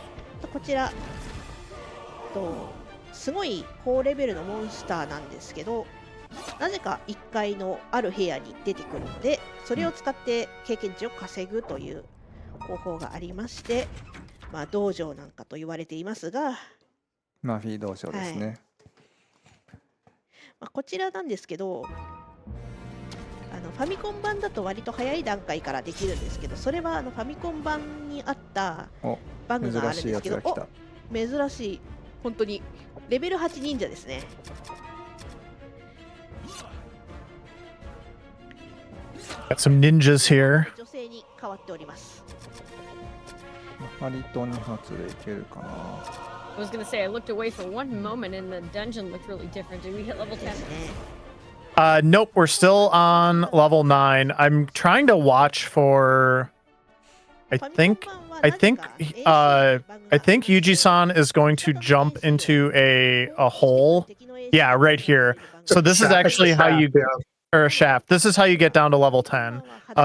こちらすごい高レベルのモンスターなんですけど、なぜか1階のある部屋に出てくるので、それを使って経験値を稼ぐという方法がありまして、まあ、道場なんかと言われていますが、マフィー道場ですね。まあ、こちらなんですけど、ファミコン版だと割と早い段階からできるんですけど、それはファミコン版にあったバグがあるんですけど、珍しい、本当にレベル8忍者ですね。Got some ninjas here. 女性に変わっております。割と2発でいけるかな。I was gonna say, I looked away for one moment and the dungeon looked really different. Did we hit level 10? Nope, we're still on level 9. I'm trying to watch for. I think Yuji-san is going to jump into a hole. Yeah, right here. So this is actually how you get, or a shaft. This is how you get down to level 10.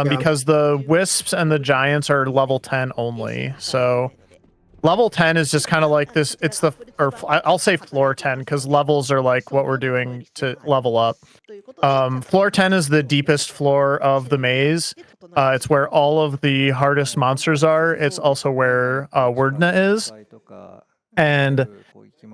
Because the wisps and the giants are level 10 only. So level 10 is just kind of like this. It's the, or I'll say floor 10 because levels are like what we're doing to level up. Floor 10 is the deepest floor of the maze. It's where all of the hardest monsters are. It's also where Wordna is. And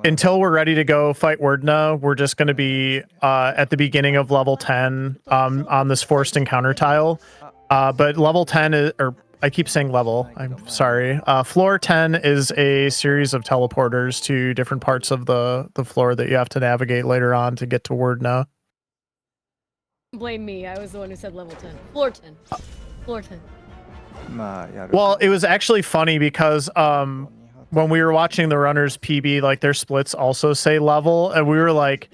until we're ready to go fight Wordna, we're just going to be at the beginning of level 10 on this forced encounter tile. But level 10 is, or I keep saying level, I'm sorry. Floor 10 is a series of teleporters to different parts of the floor that you have to navigate later on to get to Wordna. Blame me. I was the one who said level 10. Floor 10. Floor 10. Well, it was actually funny because when we were watching the runners PB, like their splits also say level, and we were like,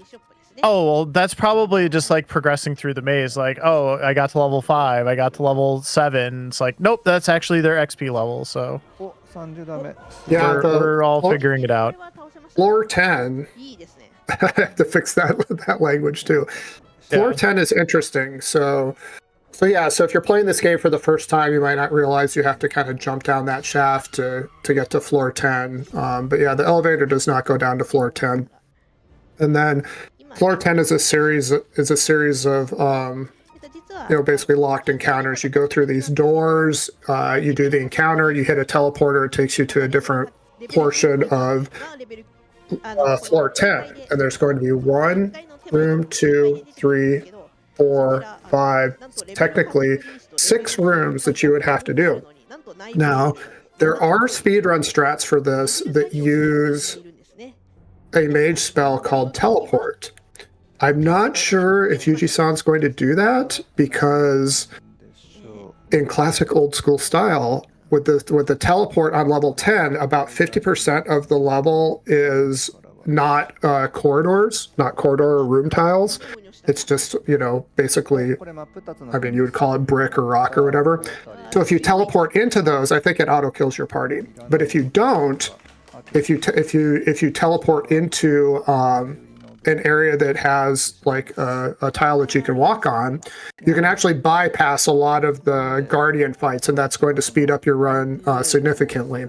oh, well, that's probably just like progressing through the maze. Like, oh, I got to level 5, I got to level 7. It's like, nope, that's actually their XP level. So yeah, we're all figuring it out. Floor 10. I have to fix that language too. Floor 10 is interesting. So if you're playing this game for the first time, you might not realize you have to kind of jump down that shaft to get to floor 10. But yeah, the elevator does not go down to floor 10. And then floor 10 is a series of basically locked encounters. You go through these doors, you do the encounter, you hit a teleporter, it takes you to a different portion of floor 10. And there's going to be 1 room, 2, 3, 4, 5, technically 6 rooms that you would have to do. Now, there are speedrun strats for this that use a mage spell called teleport. I'm not sure if Yuji-san's going to do that because in classic old school style, with the teleport on level 10, about 50% of the level is not corridors, not corridor or room tiles. It's just, basically, I mean, you would call it brick or rock or whatever. So if you teleport into those, I think it auto kills your party. But if you don't, if you teleport into an area that has like a tile that you can walk on, you can actually bypass a lot of the guardian fights, and that's going to speed up your run significantly.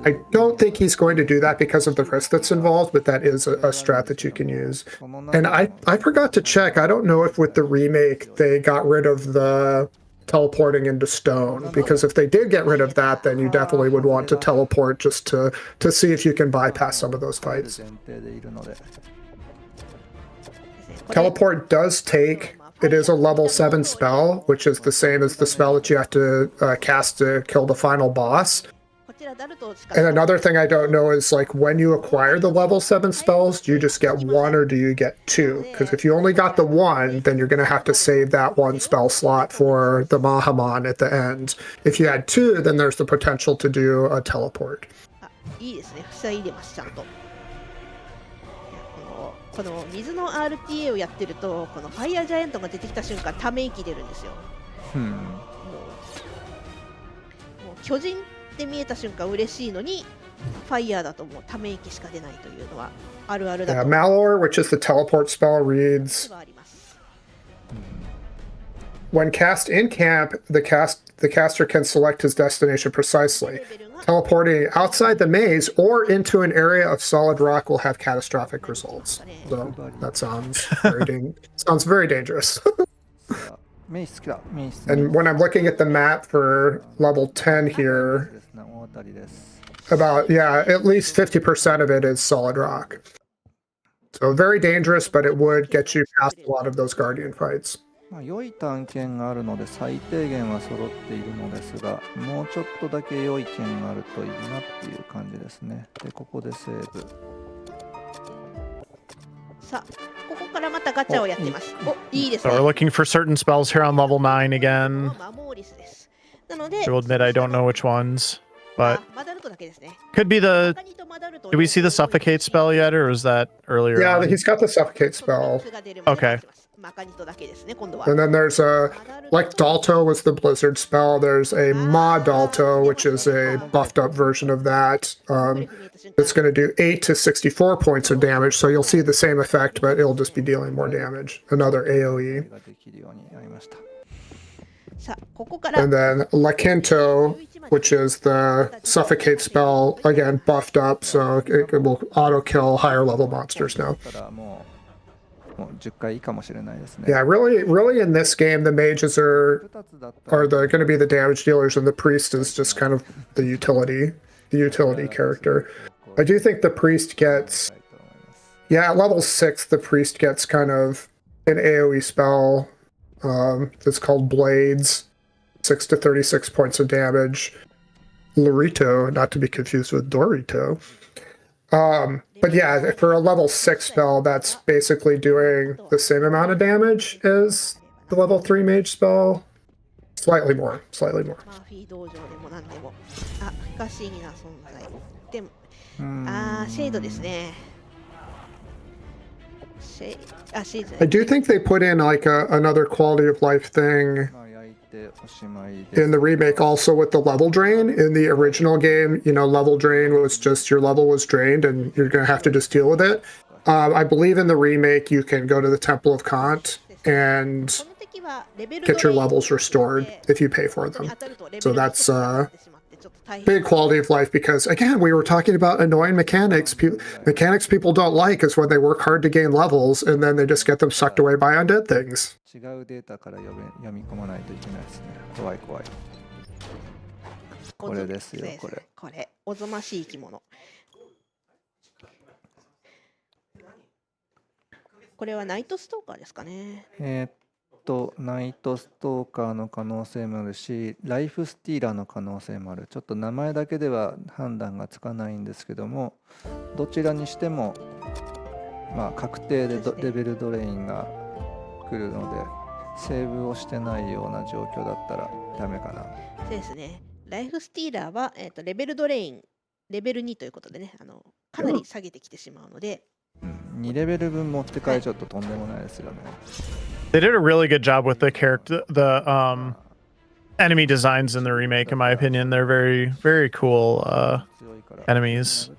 I don't think he's going to do that because of the risk that's involved, but that is a strat that you can use. And I forgot to check. I don't know if with the remake they got rid of the teleporting into stone, because if they did get rid of that, then you definitely would want to teleport just to see if you can bypass some of those fights. Teleport does take, it is a level 7 spell, which is the same as the spell that you have to cast to kill the final boss. And another thing I don't know is, like, when you acquire the level 7 spells, do you just get 1 or do you get 2? Because if you only got the 1, then you're going to have to save that 1 spell slot for the Mahamon at the end. If you had 2, then there's the potential to do a teleport. この水の RTA をやってると、このファイヤージャイアントが出てきた瞬間、ため息出るんですよ。もう巨人って見えた瞬間嬉しいのに、ファイヤーだともうため息しか出ないというのはあるあるだと。Malor, which is the teleport spell, reads when cast in camp, the caster can select his destination precisely. Teleporting outside the maze or into an area of solid rock will have catastrophic results. So that sounds very dangerous. メイ好きだ。メイ好き。 And when I'm looking at the map for level 10 here, ですね、大当たりです。 about at least 50% of it is solid rock. So very dangerous, but it would get you past a lot of those guardian fights. まあ、良い探検があるので最低限は揃っているのですが、もうちょっとだけ良い剣があるといいなっていう感じですね。で、ここでセーブ。さあ、ここからまたガチャをやってます。お、いいです So ね。 we're looking for certain spells here on level 9 again. マモーリスです。なので、 I will admit I don't know which ones, but マダルトだけですね。 could be the. 他にとマダルト Did we see the suffocate spell yet, or was that earlier? Yeah, on? he's got the suffocate spell. Okay. マカニトだけですね、今度は。 And then there's like Dalto was the blizzard spell. There's a Ma Dalto, which is a buffed up version of that. It's going to do 8 to 64 points of damage. So you'll see the same effect, but it'll just be dealing more damage. Another AoE. ができるようになりました。さあ、ここから。 And then La Quinto, which is the suffocate spell, again buffed up, so it will auto kill higher level monsters now. だからもう10回いいかもしれないですね。 Yeah, really in this game, the mages are 2つだったら going to be the damage dealers, and the priest is just kind of the utility character. I do think the priest gets, at level 6, the priest gets kind of an AoE spell that's called Blades, 6 to 36 points of damage. Lorito, not to be confused with Dorito. But yeah, for a level 6 spell, that's basically doing the same amount of damage as the level 3 mage spell. Slightly more. マーフィー道場でも何でも。あ、不可思議な存在。でも、シェイドですね。シェイド。 I do think they put in like another quality of life thing まあ焼いておしまいです。 in the remake also with the level drain. In the original game, level drain was just your level was drained and you're going to have to just deal with it. I believe in the remake you can go to the Temple of Kant and get your levels restored if you pay for them. So that's big quality of life because, again, we were talking about annoying mechanics. Mechanics people don't like is when they work hard to gain levels and then they just get them sucked away by undead things. 違うデータから読み込まないといけないですね。怖い怖い。これですよ、これ。これ、おぞましい生き物。これはナイトストーカーですかね。ナイトストーカーの可能性もあるし、ライフスティーラーの可能性もある。ちょっと名前だけでは判断がつかないんですけども、どちらにしても、まあ、確定でレベルドレインが来るので、セーブをしてないような状況だったらダメかな。そうですね。ライフスティーラーは、レベルドレイン、レベル2ということでね、かなり下げてきてしまうので、2レベル分持って帰るちょっととんでもないですよね。They did a really good job with the enemy designs in the remake, in my opinion. They're very, very cool enemies.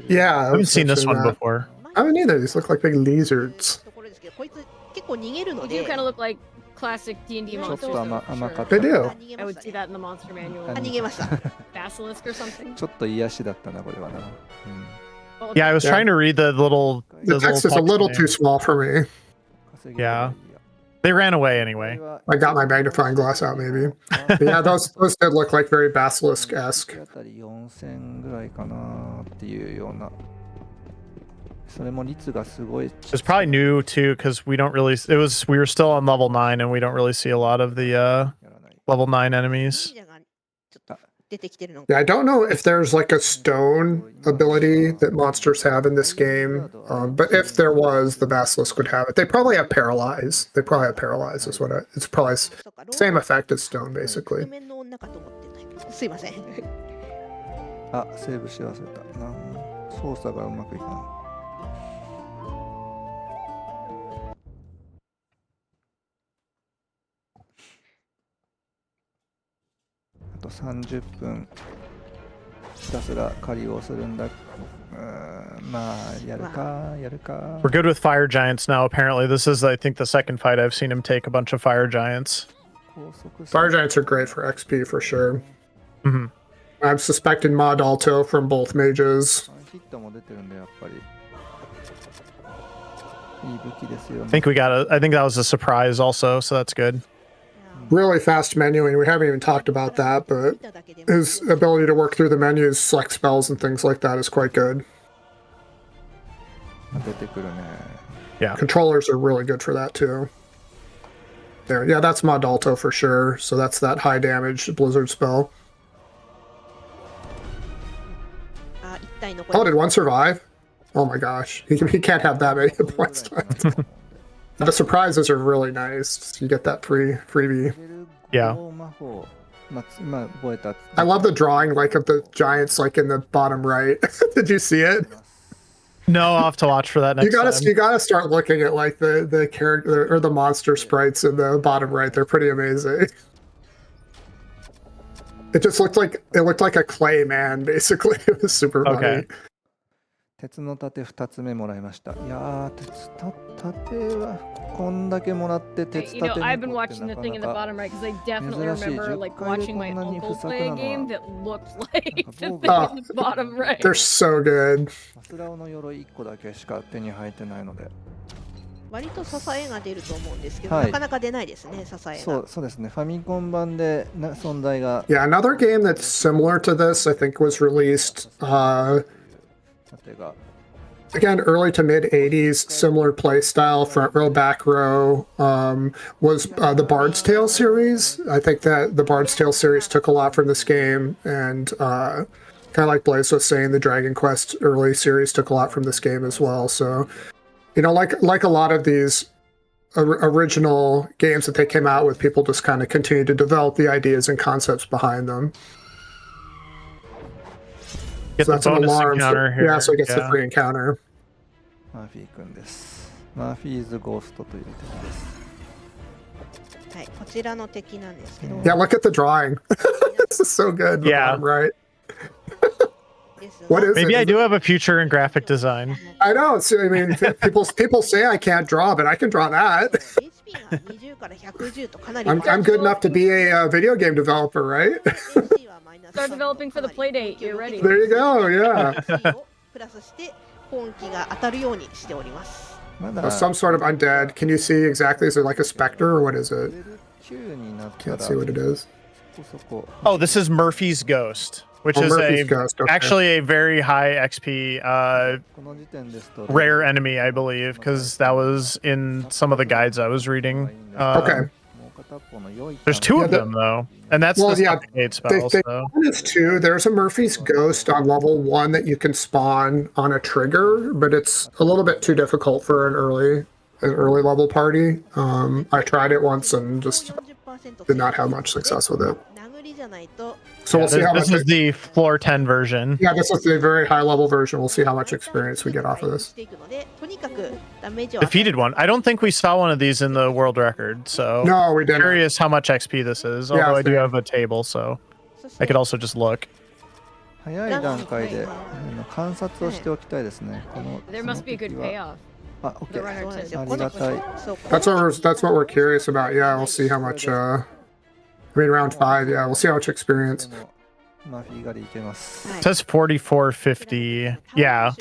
Yeah, I haven't seen this one before. I haven't either. These look like big lizards. ところですけど、こいつ結構逃げるの They で、 do kind of look like classic D&D ちょっ monsters. と甘かっ They た。 do. 逃げ I ま would した see that in the monster manual. 逃げました。 Basilisk or something. ちょっと癒しだったな、これはな。Oh, Yeah, I was Yeah. trying to read the little. The text is a little too small for me. Yeah. They ran away anyway. I got my magnifying glass out, maybe. But yeah, those did look like very basilisk-esque. あたり4000ぐらいかなっていうような。それも率がすごい。 It's probably new too, because we were still on level 9 and we don't really see a lot of the level 9 enemies. 忍者がちょっと出てきてるの Yeah, I don't know if there's like a stone ability that monsters have in this game, but if there was, the basilisk would have it. They probably have paralyze. They probably have paralyze is what it's probably same effect as stone, basically. 覆面の女かと思ってたけどすいません。あ、セーブし忘れた。操作がうまくいかない。あと30分ひたすら狩りをするんだ。まあやるか。 We're good with fire giants now, apparently. This is, I think, the second fight I've seen him take a bunch of fire giants. Fire Giants are great for XP for sure. Mhm. I'm suspecting Mod Alto from both mages. ヒットも出てるんでやっぱりいい武器ですよね。 I think that was a surprise also, so that's good. Really fast menuing. We haven't even talked about that, but his ability to work through the menus, select spells, and things like that is quite good. 出てくるね。 Yeah. Controllers are really good for that too. There, yeah, that's Mod Alto for sure. So that's that high damage blizzard spell. あ、1体残り Oh, did one survive? Oh my gosh, he can't have that many hit points. The surprises are really nice. You get that freebie. Yeah. 魔法まあ今覚えた I love the drawing, like of the giants, like in the bottom right. Did you see it? No, I'll have to watch for that next time. You gotta start looking at like the character or the monster sprites in the bottom right. They're pretty amazing. It just looked like a clay man, basically. It was super funny. Okay. 鉄の盾2つ目もらいました。いやー、盾はこんだけもらって鉄 You 盾 know, 2 I've been 個って watching な the か thing in the なか bottom right because I definitely 珍しい remember like 10回で watching my こんなに uncle 不作 play a なのは game that looked like the thing Oh. in the bottom right. They're so good. マスラオの鎧1個だけしか手に入ってないので割と支えが出ると思うんですけど、はいなかなか出ないですね、支えが。そうですねファミコン版で存在が Yeah, another game that's similar to this, I think, was released. 盾が Again, early to mid 80s, similar play style, front row, back row, was the Bard's Tale series. I think that the Bard's Tale series took a lot from this game, and kind of like Blaze was saying, the Dragon Quest early series took a lot from this game as well. So, you know, like a lot of these original games that they came out with, people just kind of continue to develop the ideas and concepts behind them. Get So the that's an bonus alarm. encounter here. Yeah, so he gets the Yeah. free encounter. マーフィーくんですマーフィーズゴーストという敵ですはい、こちらの敵なんですけど、 Yeah, look at the drawing. This is so good. The Yeah. bottom right. ですが What is Maybe it? I do have a future in graphic design. I know. I mean, people say I can't draw, but I can draw that. HP が20から110とかなり I'm good enough to be a video game developer, right? HP はマイナス Start developing for the playdate. You're ready. There you go. Yeah. HP をプラスして本気が当たるようにしております。まだ Some sort of undead. Can you see exactly? Is it like a specter or what is レ it? ベル9になったら Can't see what it is. そこ Oh, this is Murphy's Ghost, which Oh, is Murphy's Ghost, okay. actually a very high XP この時点ですと rare enemy, I believe, because that was in some of the guides I was reading. Okay. もう片っぽの良い There's two of Yeah, them though, and that's Well, the yeah, suffocate spell. They So bonus too. There's a Murphy's Ghost on level 1 that you can spawn on a trigger, but it's a little bit too difficult for an early level party. I tried it once and just 40% did not have much success with it. 殴りじゃないと So we'll see how this much. is the floor 10 version. Yeah, this is the very high level version. We'll see how much experience we get off of this. していくのでとにかくダメージを Defeated one. I don't think we saw one of these in the world record, so No, we didn't. curious how much XP this is. Yeah, Although I do same. have a table, so そし I て could also just look. 早い段階で観察をしておきたいですねこの There must be a good その時 payoff. はあ、オッケ The ー runner そうなんです to よ。あこのりがたいそう That's what we're curious about. Yeah, we'll see how much. I mean, round 5. Yeah, we'll see how much experience. でもマーフィー狩りいけますはい It says 4450. Yeah.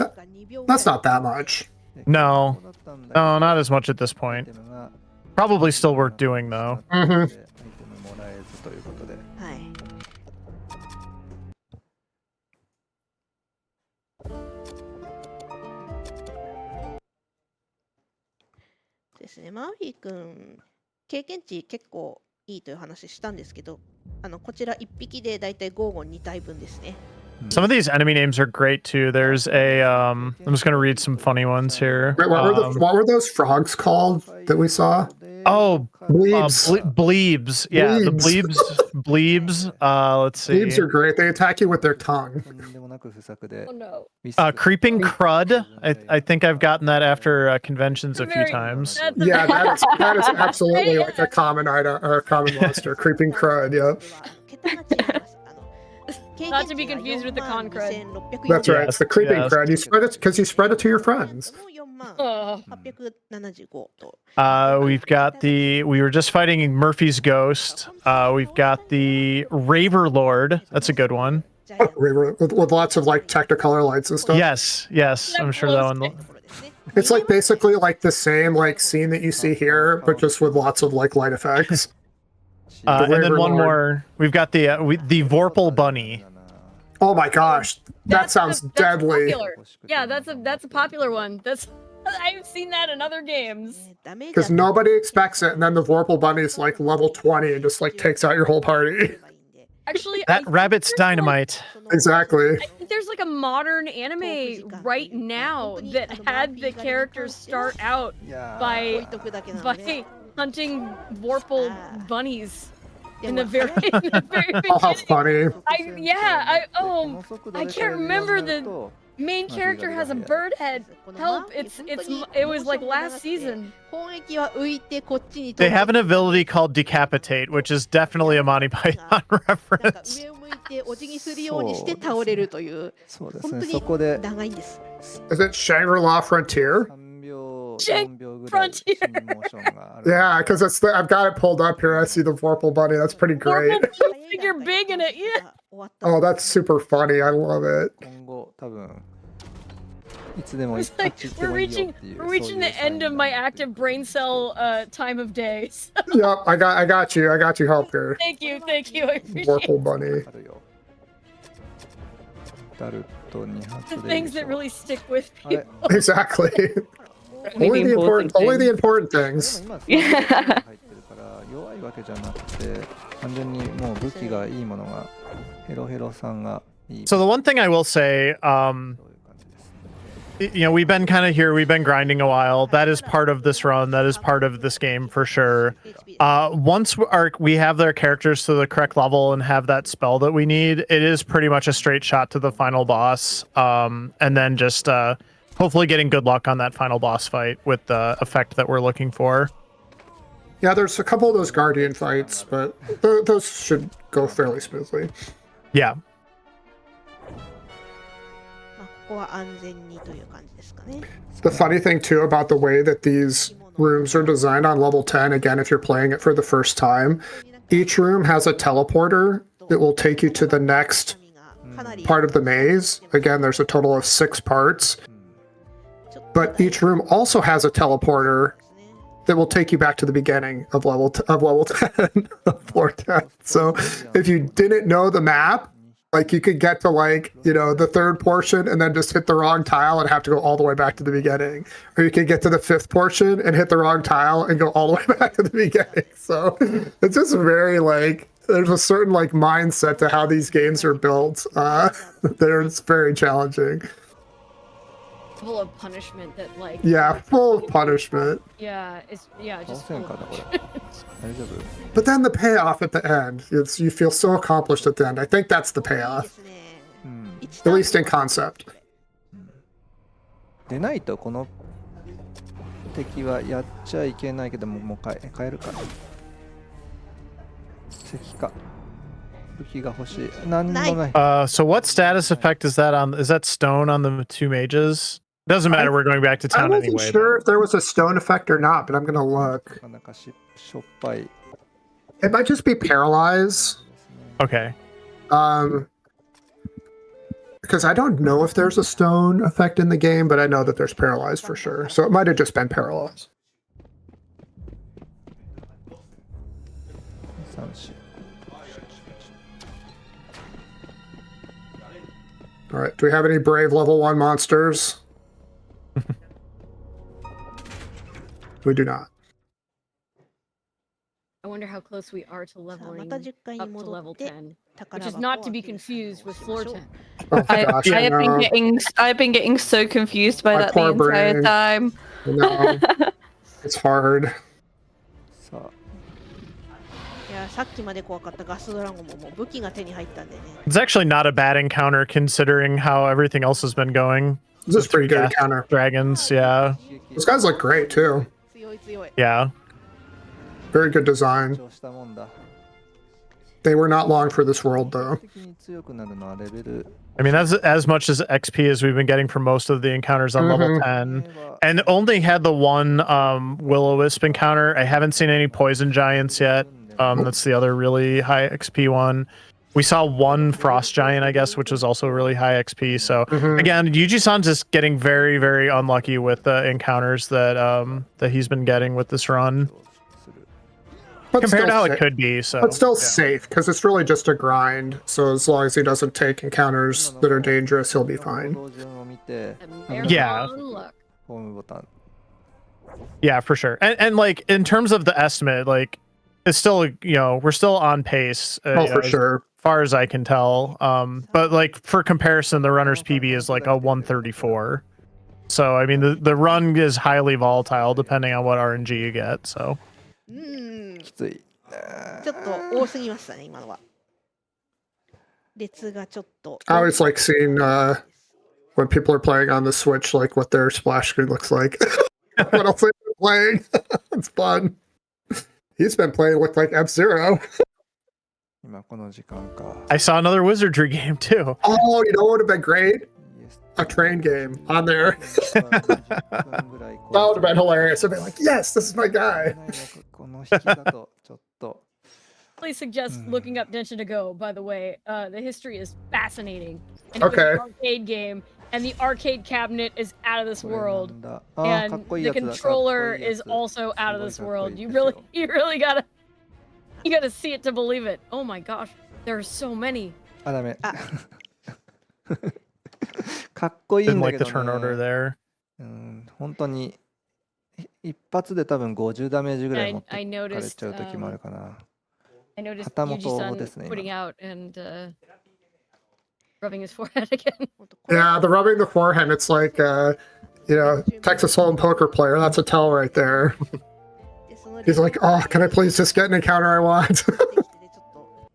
That's not that much. No. そうだったんだけど No, not as much at this アイ point. テムが Probably still worth doing though. うんアイテムもらえずということではいですね、マーフィー君、経験値結構いいという話したんですけど、こちら1匹でだいたいゴーゴン2体分ですね。 Some of these enemy names are great too. There's a I'm just gonna read some funny ones here. Wait, what were those frogs called that we saw? Oh, Bleebs. bleebs. Yeah, the Bleebs. bleebs. Let's see. Bleebs are great. They attack you with their tongue. とんでもなく不作で Oh no. Creeping crud. I think I've gotten that after conventions a few Very- times. That's a Yeah, that is absolutely Yeah. like a common item or a common monster. Creeping crud. Yep. 桁が違います。Not to be confused with the con cred. That's right. It's the creeping Yes. cred. You spread it because you spread it to your friends. Oh. We've got the. We were just fighting Murphy's Ghost. We've got the Overlord. That's a good one. With lots of like Technicolor lights and stuff. Yes, yes. I'm sure that one. It's like basically like the same like scene that you see here, but just with lots of like light effects. And then one Overlord. more. We've got the Vorpal Bunny. Oh my gosh, that sounds that's deadly. Popular. Yeah, that's a popular one. That's I've seen that in other games. Because nobody expects it, and then the Vorpal Bunny is like level 20 and just like takes out your whole party. Actually, That rabbit's dynamite. Exactly. I think there's like a modern anime right now that had the characters start out by hunting Vorpal bunnies in the very Oh, how funny. I can't remember the main character has a bird head. Help! It was like last season. They have an ability called Decapitate, which is definitely a Monty Python reference. お辞儀するようにして倒れるというそうですね。本当にそこで長いんです。 Is it Shangri-La Frontier? 3秒 Check 4秒ぐらい Frontier. スローモーションがある。 Yeah, because it's I've got it pulled up here. I see the Vorpal Bunny. That's pretty great. Vorpal figure big in it. Yeah. Oh, that's super funny. I love it. 今後多分いつでも It's like いつでもいいよっていう we're reaching the end of my active brain cell time of day. Yep, I got you. I got you help here. Thank you. I appreciate Vorpal Bunny. あるよ。ダルト2 the 発でいい things でし that ょ really stick with あれ people. Exactly. only the important important でも things. 今3秒入ってるから弱いわけじゃなくて完全にもう武器がいいものがヘロヘロさんがいい So the one thing I will say, そういう感じですね。 you know, we've been kind of here, we've been grinding a while. That is part of this run. That is part of this game for sure. Once we have their characters to the correct level and have that spell that we need, it is pretty much a straight shot to the final boss. And then just hopefully getting good luck on that final boss fight with the effect that we're looking for. Yeah, there's a couple of those Guardian fights, but those should go fairly smoothly. Yeah. まあここは安全にという感じですかね。 The funny thing too about the way that these rooms are designed on level 10, again, if you're playing it for the first time, each room has a teleporter that will take you to the next part of the maze. Again, there's a total of 6 parts. But each room also has a teleporter that will take you back to the beginning of level 10, of floor 10. So if you didn't know the map, like you could get to like, you know, the 3rd portion and then just hit the wrong tile and have to go all the way back to the beginning. Or you could get to the 5th portion and hit the wrong tile and go all the way back to the beginning. So it's just very like, there's a certain like mindset to how these games are built. It's very challenging. Full of punishment that like Yeah, full of punishment. it's just 倒せ full んか of なこれ punishment. 大丈夫 But then the payoff at the end, you feel so accomplished at the end. I think that's the いいで payoff, すね。うん at least in concept. でないとこの敵はやっちゃいけないけどもう変えるか石か武器が欲しいなんもない So what status effect is that on? Is that stone on the 2 mages? Doesn't matter. We're going back to I town wasn't anyway. sure if there was a stone effect or not, but I'm gonna look. なかなかしょっぱい It might just be paralyze. Okay. Because I don't know if there's a stone effect in the game, but I know that there's paralyze for sure. So it might have just been paralyze. 3 4 All right. Do we have any brave level 1 monsters? We do not. I wonder how close we are to さあ leveling また10階に up to 戻 level って 10, 宝 which is 箱 not を to be 開ける作業を confused with しま floor しょう 10. Oh, I, gosh, I have been no. I've been getting so confused by My that the poor entire brain. time. No. It's hard. さあいやさっきまで怖かったガスドラゴンももう武器が手に入ったんでね It's actually not a bad encounter considering how everything else has been going. This is pretty good Yeah. encounter. Dragons, yeah. Those guys look great too. 強い強い Yeah. Very good design. 緊張したもんだ They were not long for this world, though. 的に強くなるのはレベル I mean, that's as much as XP as we've been getting from most of the encounters on level 10. And only had the one Will-O-Wisp encounter. I haven't seen any Poison Giants yet. That's the other really high XP one. We saw one Frost Giant, I guess, which was also really high XP. So again, Yuji-san's just getting very, very unlucky with the encounters that that he's been getting with this run. But Compared to how still it could be. So, But still yeah. safe, because it's really just a grind. So as long as he doesn't take encounters that are dangerous, he'll be fine. 標準を見て Yeah. Look. ホームボタン Yeah, for sure. And like in terms of the estimate, like it's still, you know, we're still on pace. Oh, for as sure. far as I can tell. But like for comparison, the runner's PB is like a 134. So I mean the run is highly volatile depending on what RNG you get. So うーん、きついちょっと多すぎましたね、今のは。列がちょっと。 I always like seeing when people are playing on the Switch, like what their splash screen looks like. What else they've been playing? It's fun. He's been playing with like F-Zero. 今この時間か I saw another Wizardry game too. Oh, you know what would have been great? Yes. A train game on there. 20分ぐらい That would have been hilarious. I'd be like, yes, this is my guy. この引きだとちょっと Please suggest looking up Denshin to Go, by the way. The history is fascinating. And Okay. It's an arcade game, and the arcade cabinet is out of this これなん world. だあーかっ And こいい the やつだ controller かっこいいや is つ also out of this すごいかっこいい world. です You よ really gotta see it to believe it. Oh my gosh. There are so many. あダメあかっこいい Didn't んだ like け the ど turn order ね there. うん本当に一発で多分50ダメージぐらい持って I かれ noticed ちゃう時もあるかな I noticed 旗本 Yuji-san ですね putting 今 out and rubbing his forehead again. 本当これ Yeah, the rubbing the forehand. It's like, you know, Texas Hold'em poker player. That's a tell right there. でその He's like, oh, can I please just get an encounter I want? できてねちょっと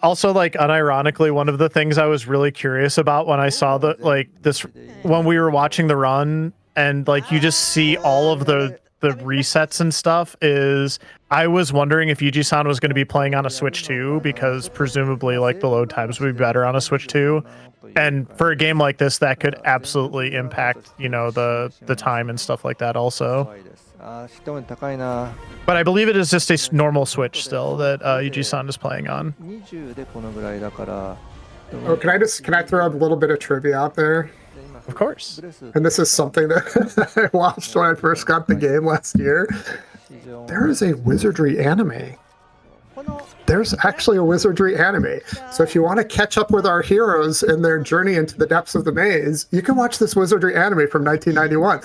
Also, like unironically, one of the things I was really curious about when I saw the like this when we were watching the run and like you just see all of the resets and stuff is I was wondering if Yuji-san was going to be playing on a Switch 2 because presumably like the load times would be better on a Switch 2. And for a game like this, that could absolutely impact, you know, the time and stuff like that also. 怖いですあー一目高いな But I believe it is just a normal Switch still that Yuji-san is playing on. 20でこのぐらいだから Oh, can I throw a little bit of trivia out there? Of course. And this is something that I watched when I first got the game last year. There is a Wizardry anime. この There's actually a Wizardry anime. So if you want to catch up with our heroes in their journey into the depths of the maze, you can watch this Wizardry anime from 1991.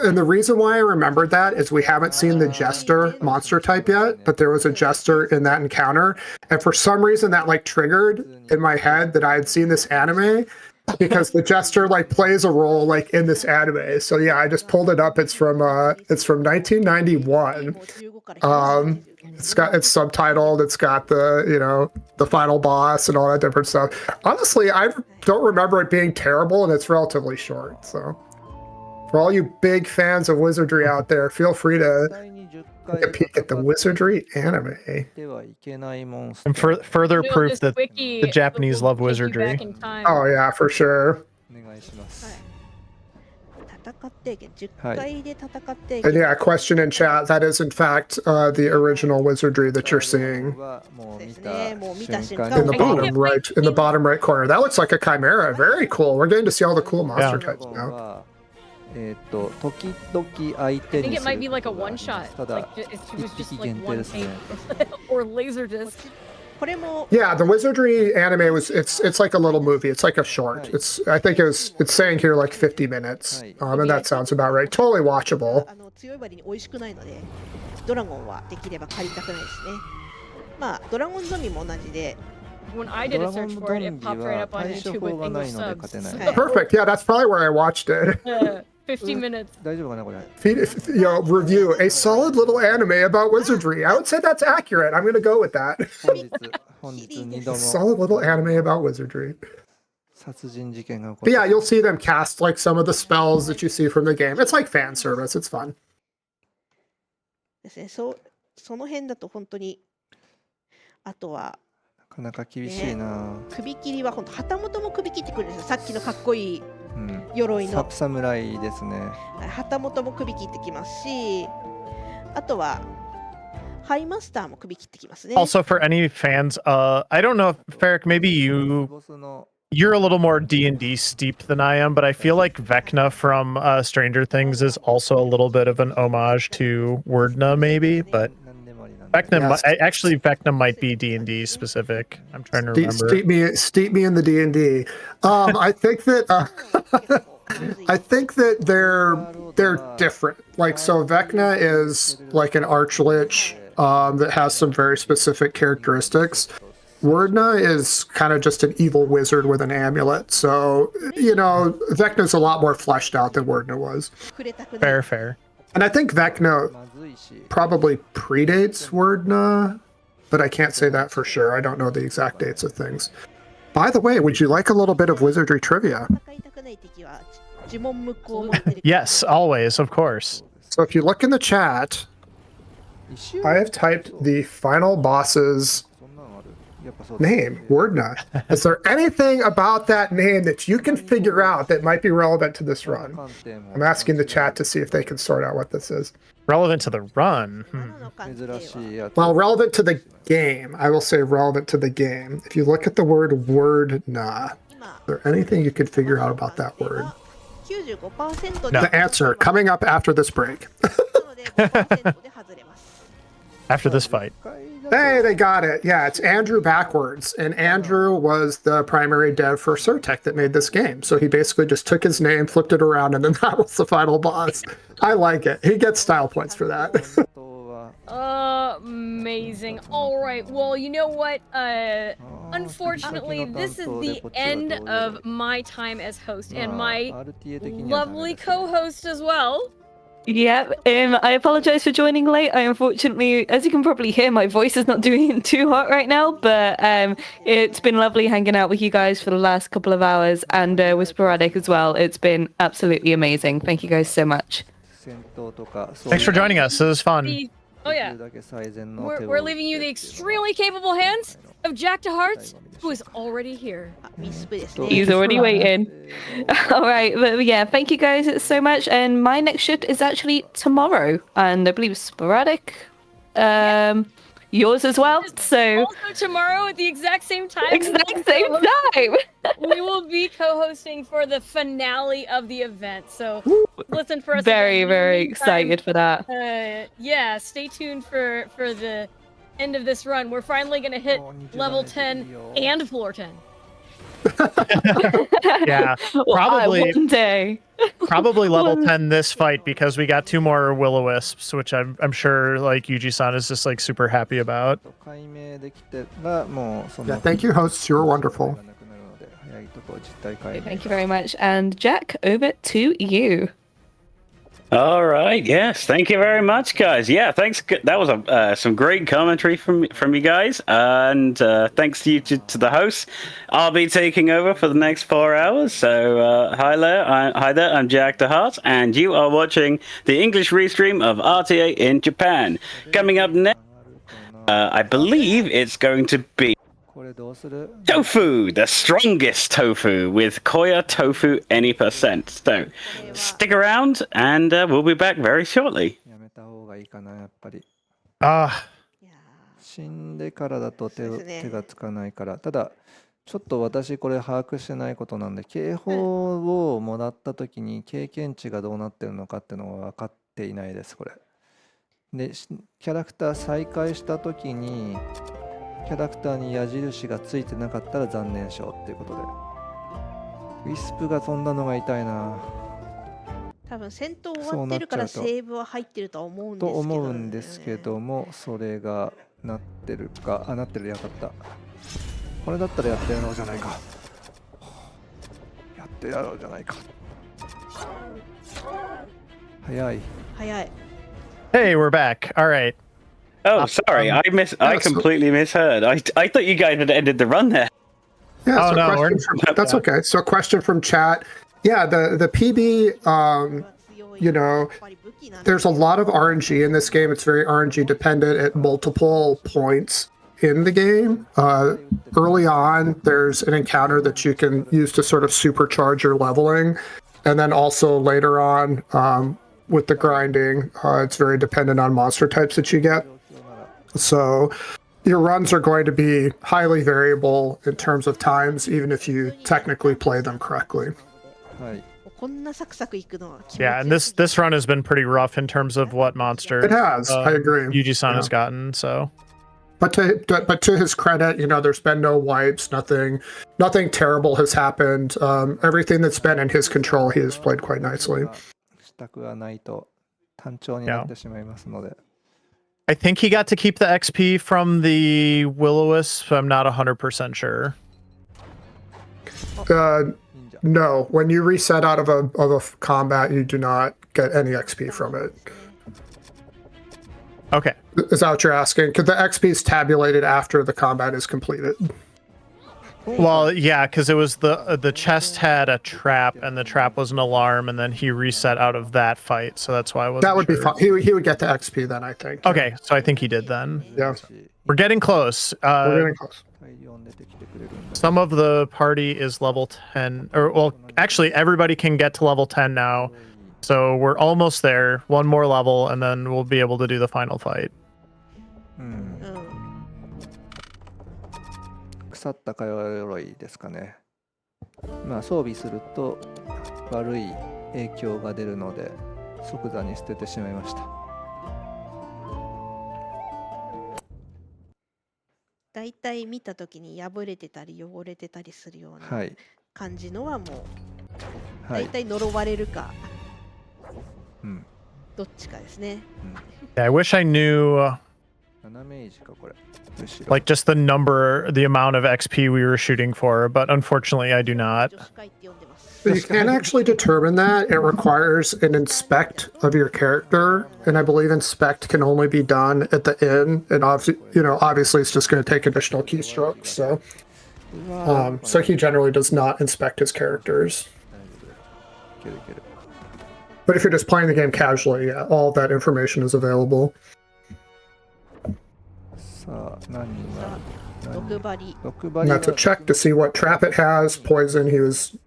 And the reason why I remembered that is we haven't seen the Jester monster type yet, but there was a Jester in that encounter. And for some reason that like triggered in my head that I had seen this anime because the Jester like plays a role like in this anime. So yeah, I just pulled it up. It's from 1991. 15から90 It's subtitled. It's got the, you know, the final boss and all that different stuff. Honestly, I don't remember it being terrible, and it's relatively short. So, for all you big fans of Wizardry out there, feel free to 第20 take a peek at the Wizardry anime. ではいけないモンス And ター further Bill, proof this that wiki the Japanese will love take you back Wizardry. in time. Oh yeah, for sure. お願いします戦って10はい回で戦って And yeah, question in chat. That is in fact the original Wizardry that you're seeing はもう見そうですねもう見たた瞬間 瞬 in the I think bottom it right, might in the be- bottom right corner. That looks like a chimera. Very cool. We're getting to see all the cool monster Yeah. types now. は時々相手 I think に it す might る be こ like a とがあ one りま shot. すただ Like it was just like 一匹限定 one ですね tape or laser disc. これも Yeah, the Wizardry anime was it's like a little movie. It's like a short. It's I think it's saying here like 50 minutes. And that sounds about right. Totally watchable. 強い割に美味しくないのでドラゴンはできれば借りたくないですねまあドラゴンゾンビも同じで When I did a search for it, it popped right up on 対処 YouTube 法 with がない English ので subs. 勝てない Yeah. Perfect. Yeah, that's probably where I watched it. 50 minutes. 大丈夫かなこれ You know, review a solid little anime about Wizardry. I would say that's accurate. I'm gonna go with that. 本日2度 A も solid little anime about Wizardry. 殺人事件が起こ But っ yeah, た you'll see them cast like some of the spells that you see from the game. It's like fan service. It's fun. ですねその辺だと本当にあとはなかなか厳しいな。首切りは本当旗本も首切ってくるんですよ。さっきのかっこいいうん。鎧の侍ですね。旗本も首切ってきますし、あとはハイマスターも首切ってきますね。 Also, for any fans, I don't know if Ferric, maybe ボスの you're a little more D&D steeped than I am, but I feel like Vecna from Stranger Things is also a little bit of an homage to Wordna, maybe. But 何でもありなんで。 Vecna, Yes. actually, Vecna might be D&D specific. I'm trying to remember. Steep me in the D&D. I think that I think that they're different. Like, so Vecna is like an archlich that has some very specific characteristics. Wordna is kind of just an evil wizard with an amulet. So, you know, Vecna's a lot more fleshed out than Wordna was. Fair, fair. And I think Vecna まずいし。 probably predates Wordna, but I can't say that for sure. I don't know the exact dates of things. By the way, would you like a little bit of Wizardry trivia? Yes, always, of course. So if you look in the chat, 一周 I have typed the final boss's そんなのある。やっぱそうだ。 name, Wordna. Is there anything about that name that you can figure out that might be relevant to this run? 観点も I'm asking the chat to see if they can sort out what this is. Relevant to the run. 珍しいやつ。 Well, relevant to the game. I will say relevant to the game. If you look at the word Wordna, is there anything you could figure out about that word? 95% No. The answer coming up after this break. なので5%で外れます。 After this fight. Hey, they got it. Yeah, it's Andrew backwards. And Andrew was the primary dev for Surtech that made this game. So he basically just took his name, flipped it around, and then that was the final boss. I like it. He gets style points for that. あとは Amazing. All right. Well, you know what? Unfortunately, this is the end of my time as host and my RTA 的にはダメ lovely ですね。 co-host as well. Yep. I apologize for joining late. I unfortunately, as you can probably hear, my voice is not doing it too hot right now. But it's been lovely hanging out with you guys for the last couple of hours, and with Sporadic as well. It's been absolutely amazing. Thank you guys so much. 戦闘とかそういう Thanks for joining us. It was fun. Oh でき yeah. るだけ最善の We're, 手を we're leaving you the extremely capable hands of Jack to Hearts, who is already here. あウィスプですね。 He's already waiting. All right, but yeah, thank you guys so much. And my next shift is actually tomorrow, and I believe Sporadic, yours as well. So Also tomorrow at the exact same time. exact same time. We will be co-hosting for the finale of the event. So listen for us. Very, again. very Meantime, excited for that. Yeah, stay tuned for the end of this run. We're finally gonna hit level 10 and floor 10. Yeah, Well, probably one day. probably level One- 10 this fight because we got 2 more will-o-wisps, which I'm sure like Yuji-san is just like super happy about. 解明できてらもうそ Yeah, の thank you, hosts. You're wonderful. がなくなるので早いところ実態解明 Thank you very much. And Jack, over to you. All right. Yes. Thank you very much, guys. Yeah. Thanks. That was some great commentary from you guys, and thanks to you to the hosts. I'll be taking over for the next 4 hours. So hi there. I'm Jack the Heart, and you are watching the English restream of RTA in Japan. Coming up next, I believe it's going to be これどうする tofu, the strongest tofu with Koya tofu any percent. So stick around, and we'll be back very shortly. やめた方がいいかなやっぱり Ah, いや死んでからだとそうですね手がつかないからただちょっと私これ把握してないことなんで警報をもらった時に経験値がどうなってるのかっていうのは分かっていないですこれでキャラクター再開した時にキャラクターに矢印がついてなかったら残念賞っていうことでウィスプが飛んだのが痛いな多分戦闘終わってるからセーブは入ってるとは思うんですけど、と思うんですけどもそれがなってるかなってるやかったこれだったらやってやろうじゃないかやってやろうじゃないか早い早い。 hey, we're back. All right. Oh, sorry, I completely misheard. I thought you guys had ended the run there. Yeah, Oh, so no, question from, that's okay. So, a question from chat. Yeah, the PB, you know, there's a lot of RNG in this game. It's very RNG dependent at multiple points. in the game. Early on, there's an encounter that you can use to sort of supercharge your leveling. And then also later on, with the grinding, it's very dependent on monster types that you get. So your runs are going to be highly variable in terms of times, even if you technically play them correctly. はい。 こんなサクサクいくのは気持ち Yeah, よ and す this run has been pretty rough in terms of what monster It has, I agree. Yuji-san Yeah. has gotten. So But to his credit, you know, there's been no wipes, nothing terrible has happened. Everything that's been in his control, he has played quite nicely. したくはないと単調になってしまいますので。 I think he got to keep the XP from the Will-O-Wisp, but I'm not 100% sure. No, when you reset out of a combat, you do not get any XP from it. Okay. Is that what you're asking? Because the XP is tabulated after the combat is completed. Well, yeah, because it was the chest had a trap, and the trap was an alarm, and then he reset out of that fight, so that's why I wasn't That would be sure. fine. He would get the XP then, I think. Okay, so I think he did then. Yeah. We're getting close. We're getting close. 大量に出てきてくれるんで。 Some of the party is level 10, or well, actually everybody can get to level 10 now, so we're almost there. One more level, and then we'll be able to do the final fight. うん。うん、腐ったか鎧ですかね。まあ装備すると悪い影響が出るので即座に捨ててしまいました。だいたい見た時に破れてたり汚れてたりするようなはい。感じのはもうはい。だいたい呪われるかうん。どっちかですね。 Yeah, I wish I knew 斜め維持かこれ。後ろ。 like just the amount of XP we were shooting for, but unfortunately I do not. 女子会って呼んでます。 So you can actually determine that. It requires an inspect of your character, and I believe inspect can only be done at the end. And obviously it's just going to take additional keystrokes. So he generally does not inspect his characters. いけるいける。 But if you're just playing the game casually, yeah, all of that information is available. さあ何が毒針。毒 And 針 that's a check to see what trap it has. Poison, he was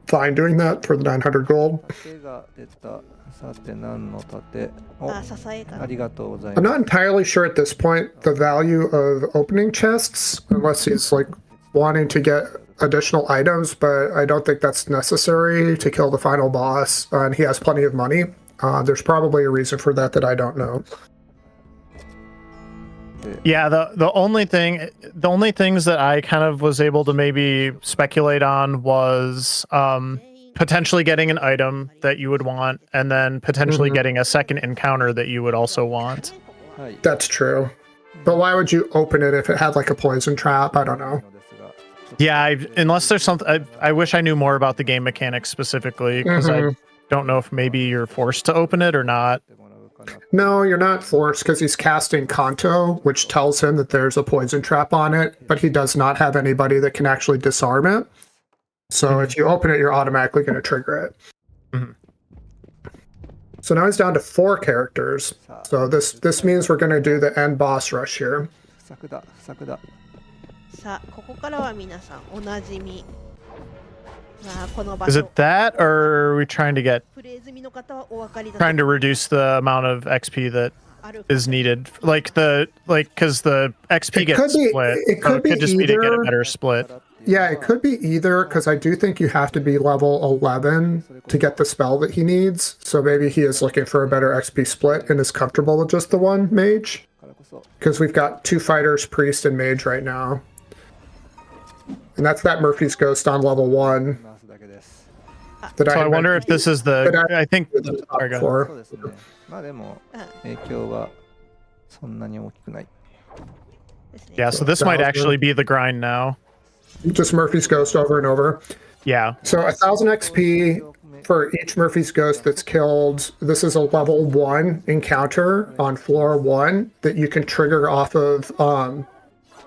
fine doing that for the 900 gold. 盾が出た。さて何の盾。おあ、支えかあな。りがとうござい I'm ます。 not entirely sure at this point the value of opening chests, unless he's like wanting to get additional items, but I don't think that's necessary to kill the final boss, and he has plenty of money. There's probably a reason for that I don't know. Yeah, the only things that I kind of was able to maybe speculate on was potentially getting an item that you would want, and then potentially getting a second encounter that you would also want. はい。 That's true. But why would you open it if it had like a poison trap? I don't know. のですが。 Yeah, unless there's something, I wish I knew more about the game mechanics specifically, because I don't know if maybe you're forced to open it or not. てもらうかな。 No, you're not forced because he's casting Kanto, which tells him that there's a poison trap on it, but he does not have anybody that can actually disarm it. So if you open it, you're automatically going to trigger it. Mhm. So now he's down to 4 characters. So this means we're going to do the end boss rush here. 不作だ不作だ。さあ、ここからは皆さんおなじみ。まあ、この場 Is 所 it。that, or are we trying to get プレイ済みの方はお分かりだ trying to reduce the amount of XP that ある is needed? Because the XP It gets could be- split. it So could it could be just be to get a either- better split. Yeah, it could be either, because I do think you have to be level 11 to get the spell that he needs. So maybe he is looking for a better XP split and is comfortable with just the one mage. からこそ。 Because we've got 2 fighters, priest, and mage right now. And that's that Murphy's Ghost on level 1. 回すだけです。 That So I had wonder if this is the. But I think. mentioned at the top Sorry, go ahead. 4. そうですね。まあでもうん影響はそんなに大きくない。ですね。 Yeah, so this might actually be the grind now. Just Murphy's Ghost over and over. Yeah. So 1,000 XP for each Murphy's Ghost that's killed. This is a level 1 encounter on floor 1 that you can trigger off of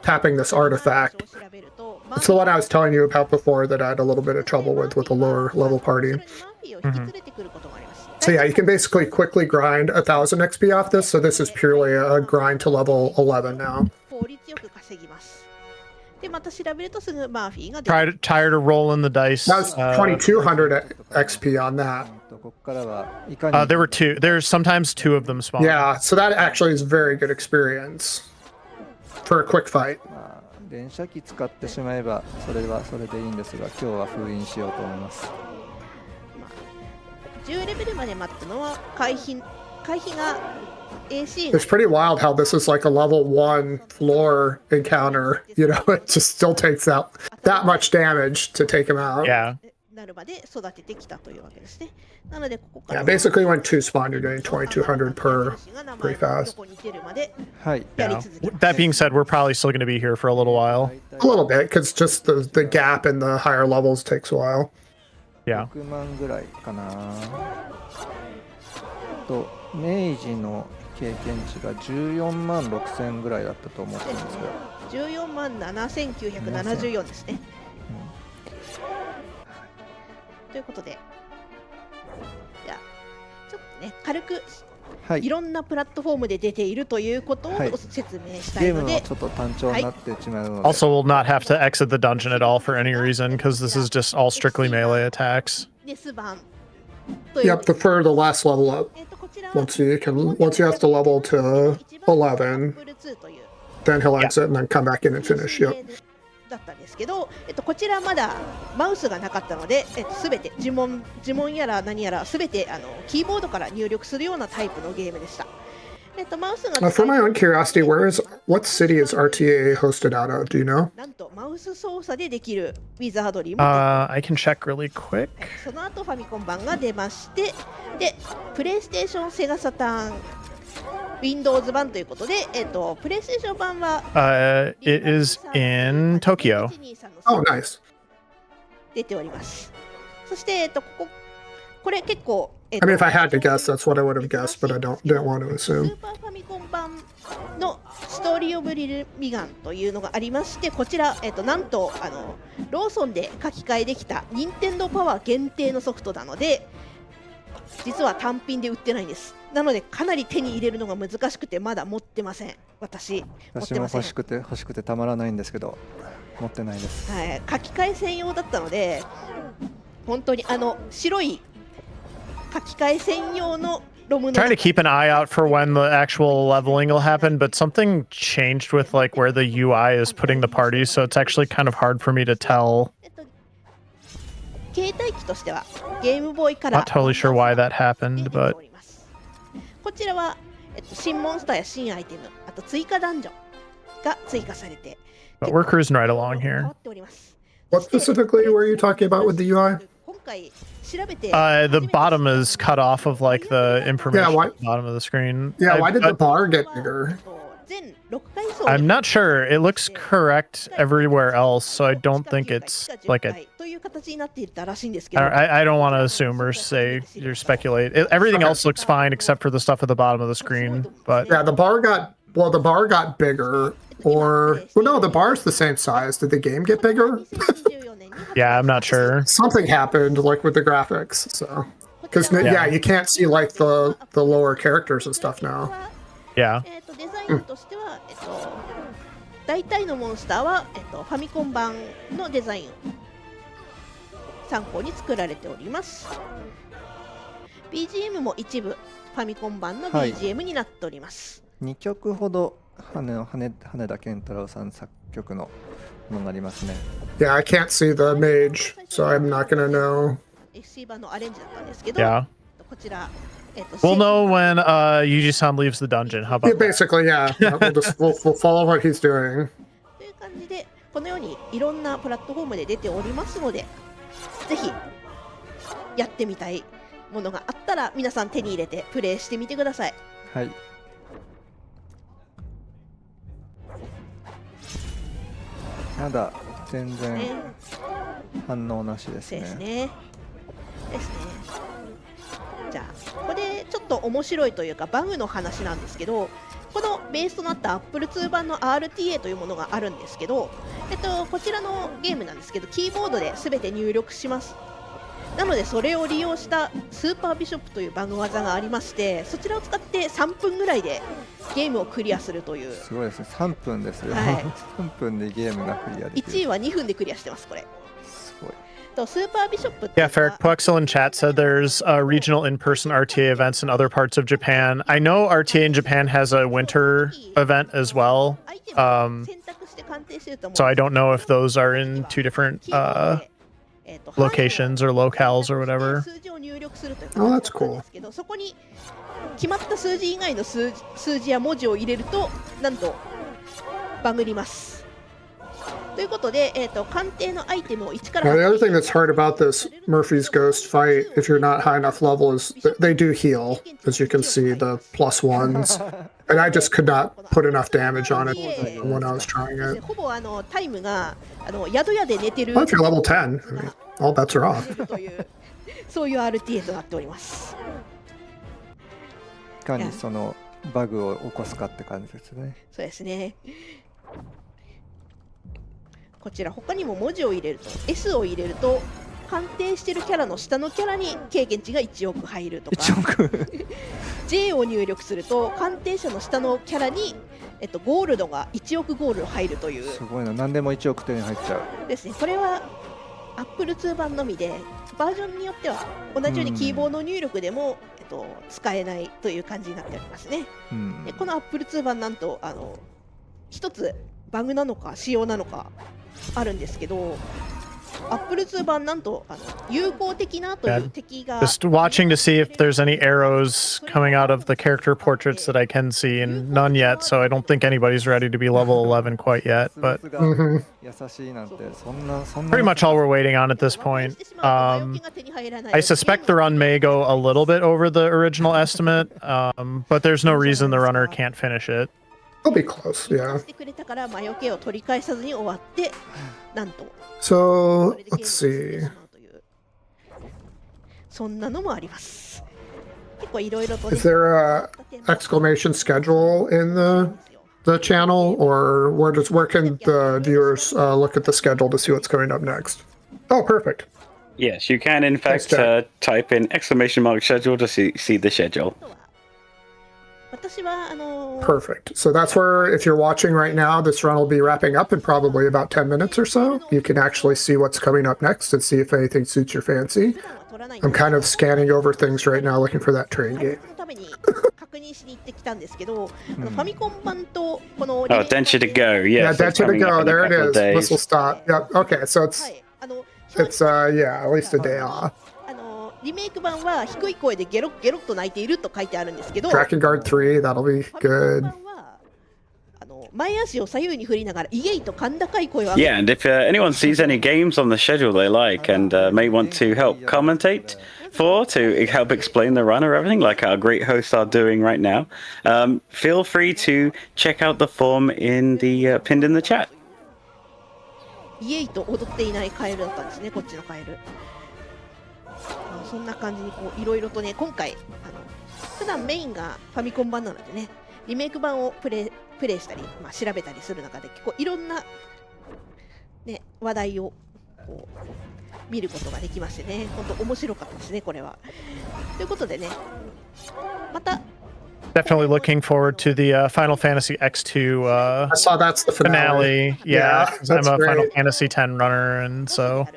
tapping this artifact. 調べると It's the one I was telling you about before that I had a little bit of trouble with a lower level party. それでマーフィーを引き連れてくることがあります。 So yeah, you can basically quickly grind 1,000 XP off this. So this is purely a grind to level 11 now. ポー効率よく稼ぎます。で、また調べるとすぐマーフィーが出る。Tired of rolling the dice. That was 2200 XP on that. ここからはいかに There were two. There's sometimes two of them spawn. Yeah, so that actually is very good experience for a quick fight. まあ連射機使ってしまえばそれはそれでいいんですが、今日は封印しようと思います。10レベルまで待ったのは回避が AC が It's pretty wild how this is like a level 1 floor encounter. You know, it just still takes out that much damage to take him out. Yeah. なるまで育ててきたというわけですね。なのでここか Yeah, ら basically when 2 spawn, you're getting 2200 per pretty fast. ここに出るまではい。やり Yeah. 続けます。 That being said, we're probably still going to be here for a little while. A little bit, because just the gap in the higher levels takes a while. Yeah. 6万ぐらいかな。と明治の経験値が14万6千ぐらいだったと思ってるんですけど。 14万7974ですね。ということで、じゃあちょっとね軽くはいい。ろんなプラットフォームで出ているということをはい説明したゲーいので、ムのちょっと単調になってしまうので。 Also, we'll not have to exit the dungeon at all for any reason because this is just all strictly melee attacks. デス版という Yep, for the last level up. こちらは Once you have to level to 11, という then he'll exit and then come back in and finish. Yep. だったんですけど、こちらまだマウスがなかったので、すべて呪文やら何やらすべてキーボードから入力するようなタイプのゲームでした。マウスが For my own curiosity, what city is RTA hosted out of? Do you know? なんとマウス操作でできるウィザードリーも I can check really quick. その後ファミコン版が出まして、でプレイステーション、セガサターン、Windows 版ということで、プレイステーション版は It is in Tokyo. Oh, nice. 出ております。そしてこれ結構、I mean, if I had to guess, that's what I would have guessed, but I didn't want to ス assume. ーパーファミコン版のストーリーオブリルミガンというのがありまして、こちら、なんとローソンで書き換えできた任天堂パワー限定のソフトなので、実は単品で売ってないんです。なのでかなり手に入れるのが難しくてまだ持ってません。私持っ私もてません。欲しくてたまらないんですけど、持ってないです。はい、書き換え専用だったので、本当に白い書き換え専用のロムの Trying to keep an eye out for when the actual leveling will happen, but something changed with like where the UI is putting the parties, so it's actually kind of hard for me to tell. 携帯機としてはゲームボーイから Not totally sure why that happened, but こちらは、新モンスターや新アイテム、あと追加ダンジョンが追加されて、 but we're cruising right along 変 here. わっております。 What specifically were you talking about with the UI? 今回調べて The bottom is cut off of like the information Yeah, why- at the bottom of the screen. Yeah, why did the but bar get bigger? 全6回走 I'm not sure. It looks correct everywhere else, so I don't think it's like a. という形になっていたらしいんですけど、 I don't want to assume or say or speculate. Everything else looks fine except for the stuff at the bottom of the screen. But Yeah, the bar got bigger. Or, well, no, the bar's the same size. Did the game get bigger? 2014年に yeah, I'm not sure. Something happened, like with the graphics. So, because yeah, you can't see like the lower characters and stuff now. Yeah. デザインとしては、大体のモンスターは、ファミコン版のデザインを参考に作られております。BGM も一部ファミコン版の BGM になっております。2曲ほど羽田健太郎さん作曲のものがありますね。 Yeah, I can't see the mage, so I'm not gonna know. FC 版のアレンジだったんですけど、 Yeah. こちら、We'll know when Yuji-san leaves the dungeon. How about Yeah, that? basically, yeah. We'll follow what he's doing. という感じで、このようにいろんなプラットフォームで出ておりますので、ぜひやってみたいものがあったら皆さん手に入れてプレイしてみてください。はい。まだ全然ね、反応なしですですね。ね。ですね。じゃあここでちょっと面白いというかバグの話なんですけど、このベースとなった Apple II 版の RTA というものがあるんですけど、こちらのゲームなんですけど、キーボードで全て入力します。なのでそれを利用したスーパービショップというバグ技がありまして、そちらを使って3分ぐらいでゲームをクリアするという。すごいですね。3分ですよ。はい、3分でゲームがクリアできる。1位は2分でクリアしてます、これ。すごい。とスーパービショップ Yeah, Ferric Puxel in chat said there's regional in-person RTA events in other parts of Japan. I know RTA in Japan has a winter event as well. So I don't know if those are in two different locations or locales or whatever. Oh, that's cool. そこに決まった数字以外の数字や文字を入れるとなんとバグります。ということで、鑑定のアイテムを1から The other thing that's hard about this Murphy's Ghost fight, if you're not high enough level, is they do heal, as you can see, the +1s. And I just could not put enough damage on it when I was trying it. ほぼタイムが宿屋で寝てる Well, if you're level 10, I mean, all bets are off. というそういう RTA となっております。いかにそのバグを起こすかって感じですね。そうですね。こちら他にも文字を入れると S を入れると鑑定してるキャラの下のキャラに経験値が1億入るとか1億J を入力すると鑑定者の下のキャラに、ゴールドが1億ゴールド入るというすごいな。何でも1億手に入っちゃうですね。これは Apple 2版のみでバージョンによっては同じようにキーボード入力でも、使えないという感じになっておりますね。でこの Apple 2版なんと一つバグなのか仕様なのかあるんですけど、Apple 2版なんと有効的なという敵が Just watching to see if there's any arrows coming out of the character portraits that I can see, and none yet, so I don't think anybody's ready to be level 11 quite yet, but pretty much all we're waiting on at this point. I suspect the run may go a little bit over the original estimate, but there's no reason the runner can't finish it. I'll be close, yeah. してくれたから魔除けを取り返さずに終わってなんと So, let's see. そんなのもあります。結構いろいろと Is there a exclamation schedule in the channel, or where can the viewers look at the schedule to see what's coming up next? Oh, perfect. Yes, you can in fact type in exclamation mark schedule to see the schedule. Perfect. So that's where, if you're watching right now, this run will be wrapping up in probably about 10 minutes or so. You can actually see what's coming up next and see if anything suits your fancy. I'm kind of scanning over things right now, looking for that train game. Oh, Denture to go. Yes, yeah, Denture to go. There it is. Whistle stop. Yep. Okay, so it's yeah, at least a day off. リメイク版は低い声でゲロッゲロッと泣いていると書いてあるんですけど、 Tracking Guard 3, that'll be good. 前足を左右に振りながらイエイと甲高い声を上げ Yeah, and if anyone sees any games on the schedule they like and may want to help commentate to help explain the run or everything, like our great hosts are doing right now, feel free to check out the form in the pinned in the chat. イエイと踊っていないカエルだったんですね、こっちのカエル。そんな感じにこういろいろとね、今回普段メインがファミコン版なのでね、リメイク版をプレイしたり、調べたりする中で結構いろんな、ね、話題をこう見ることができましてね、本当面白かったですね、これは。ということでね、また Definitely looking forward to the Final Fantasy X2 I saw that's the finale. Yeah, I'm a great. Final Fantasy X runner, and so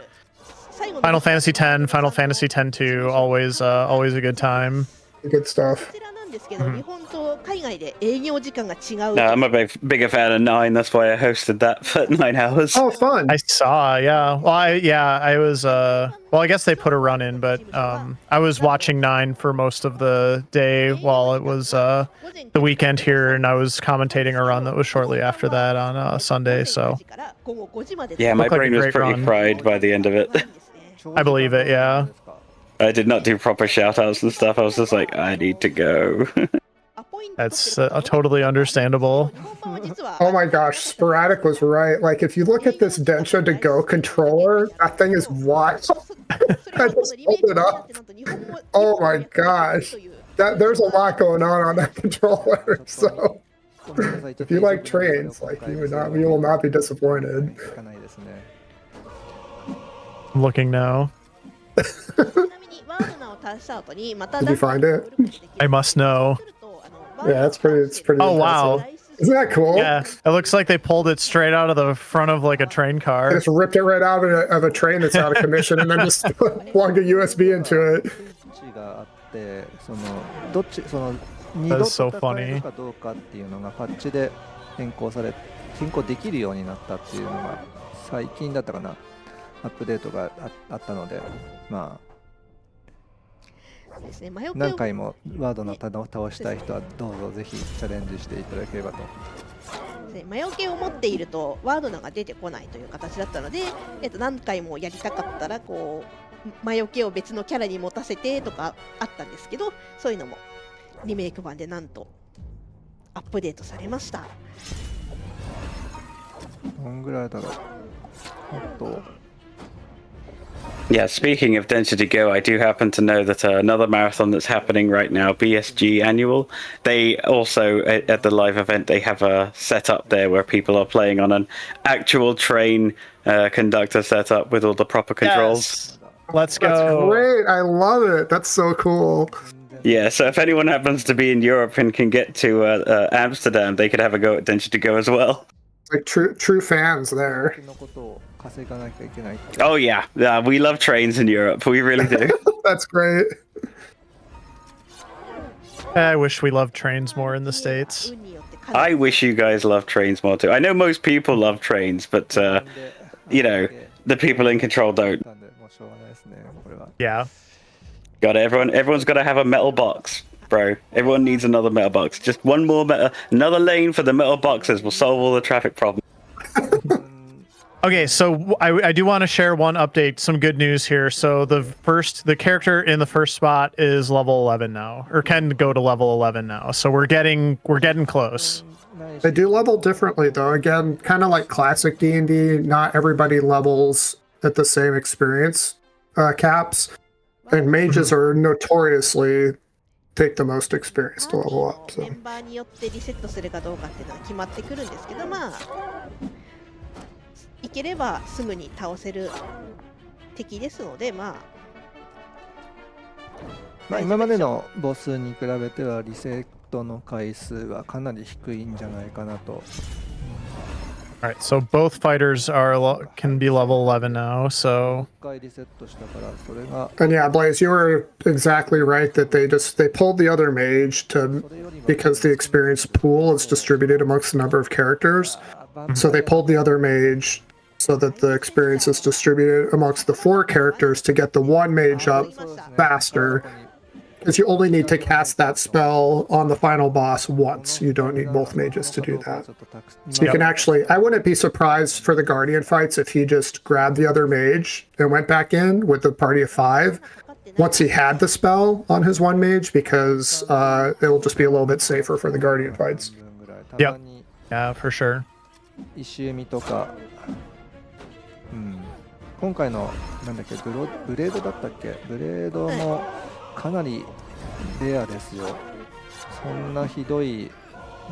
Final Fantasy X, Final Fantasy X-2, always a good time. Good stuff. こちらなんですけど、日本と海外で営業時間が違う。 No, I'm a bigger fan of 9. That's why I hosted that for 9 hours. Oh, fun. I saw, yeah. Well, I was, well, I guess they put a run in, but I was watching 9 for most of the day while it was the weekend here, and I was commentating a run that was shortly after that on Sunday, so. Yeah, my Looked like brain a was great pretty run. fried by the end of it. I believe it, yeah. I did not do proper shoutouts and stuff. I was just like, I need to go. That's totally understandable. Oh my gosh, Sporadic was right. Like, if you look at this Densha to Go controller, that thing is wild. I just pulled it up. Oh my gosh. There's a lot going on that controller. So, if you like trains, like, you will not be disappointed. I'm looking now. Did you find it? I must know. Yeah, it's pretty. Oh, wow. impressive. Isn't that cool? Yeah, it looks like they pulled it straight out of the front of like a train They car. just ripped it right out of a train that's out of commission and then just plugged a USB into it. があってどっち二 That 度 is so と戦え funny. るかどうかっていうのがパッチで変更できるようになったっていうのが最近だったかな、アップデートがあったので、まですね、魔除あけを何回もワードの棚を倒したい人はどうぞぜひチャレンジしていただければと。魔除けを持っているとワードナが出てこないという形だったので、何回もやりたかったらこう魔除けを別のキャラに持たせてとかあったんですけど、そういうのもリメイク版でなんとアップデートされました。どんぐらいだろう。あと Yeah, speaking of Density Go, I do happen to know that another marathon that's happening right now, BSG Annual, they also, at the live event, they have a setup there where people are playing on an actual train conductor setup with all the proper controls. Yes. Let's That's go. great. I love it. That's so cool. Yeah, so if anyone happens to be in Europe and can get to Amsterdam, they could have a go at Density Go as well. Like true fans there. のことを稼がなきゃいけない。 Oh yeah, we love trains in Europe. We really do. That's great. I wish we loved trains more in the States. 運によってかな I り wish you guys love trains more too. I know most people love trains, but you know, the people in control don't. なんでもうしょうがないですね、これは。 Yeah. Got it. Everyone's got to have a metal box, bro. Everyone needs another metal box. Just one more another lane for the metal boxes will solve all the traffic problems. Okay, so I do want to share one update, some good news here. So the character in the first spot is level 11 now, or can go to level 11 now. So we're getting close. They do level differently though. Again, kind of like classic D&D, not everybody levels at the same experience caps. And mages are notoriously take the most experience to level up. メ So ンバーによってリセットするかどうかっていうのは決まってくるんですけど、まあいければすぐに倒せる敵ですので、まあ今までのボスに比べてはリセットの回数はかなり低いんじゃないかなと。 All right, so both fighters can be level 11 now. So 1回リセットしたからそれが and yeah, Blaze, you were exactly right that they pulled the other mage to because the experience pool is distributed amongst a number of characters. So they pulled the other mage so that the experience is distributed amongst the 4 characters to get the one mage up faster. Because you only need to cast that spell on the final boss once. You don't need both mages to do that. So you can actually, I wouldn't be surprised for the Guardian fights if he just grabbed the other mage and went back in with the party of 5 once he had the spell on his one mage, because it will just be a little bit safer for the Guardian fights. 分ぐらいた Yep. まに yeah, for sure. 石弓とか、今回のなんだっけブレードだったっけ、ブレードもかなりレアですよ。そんなひどい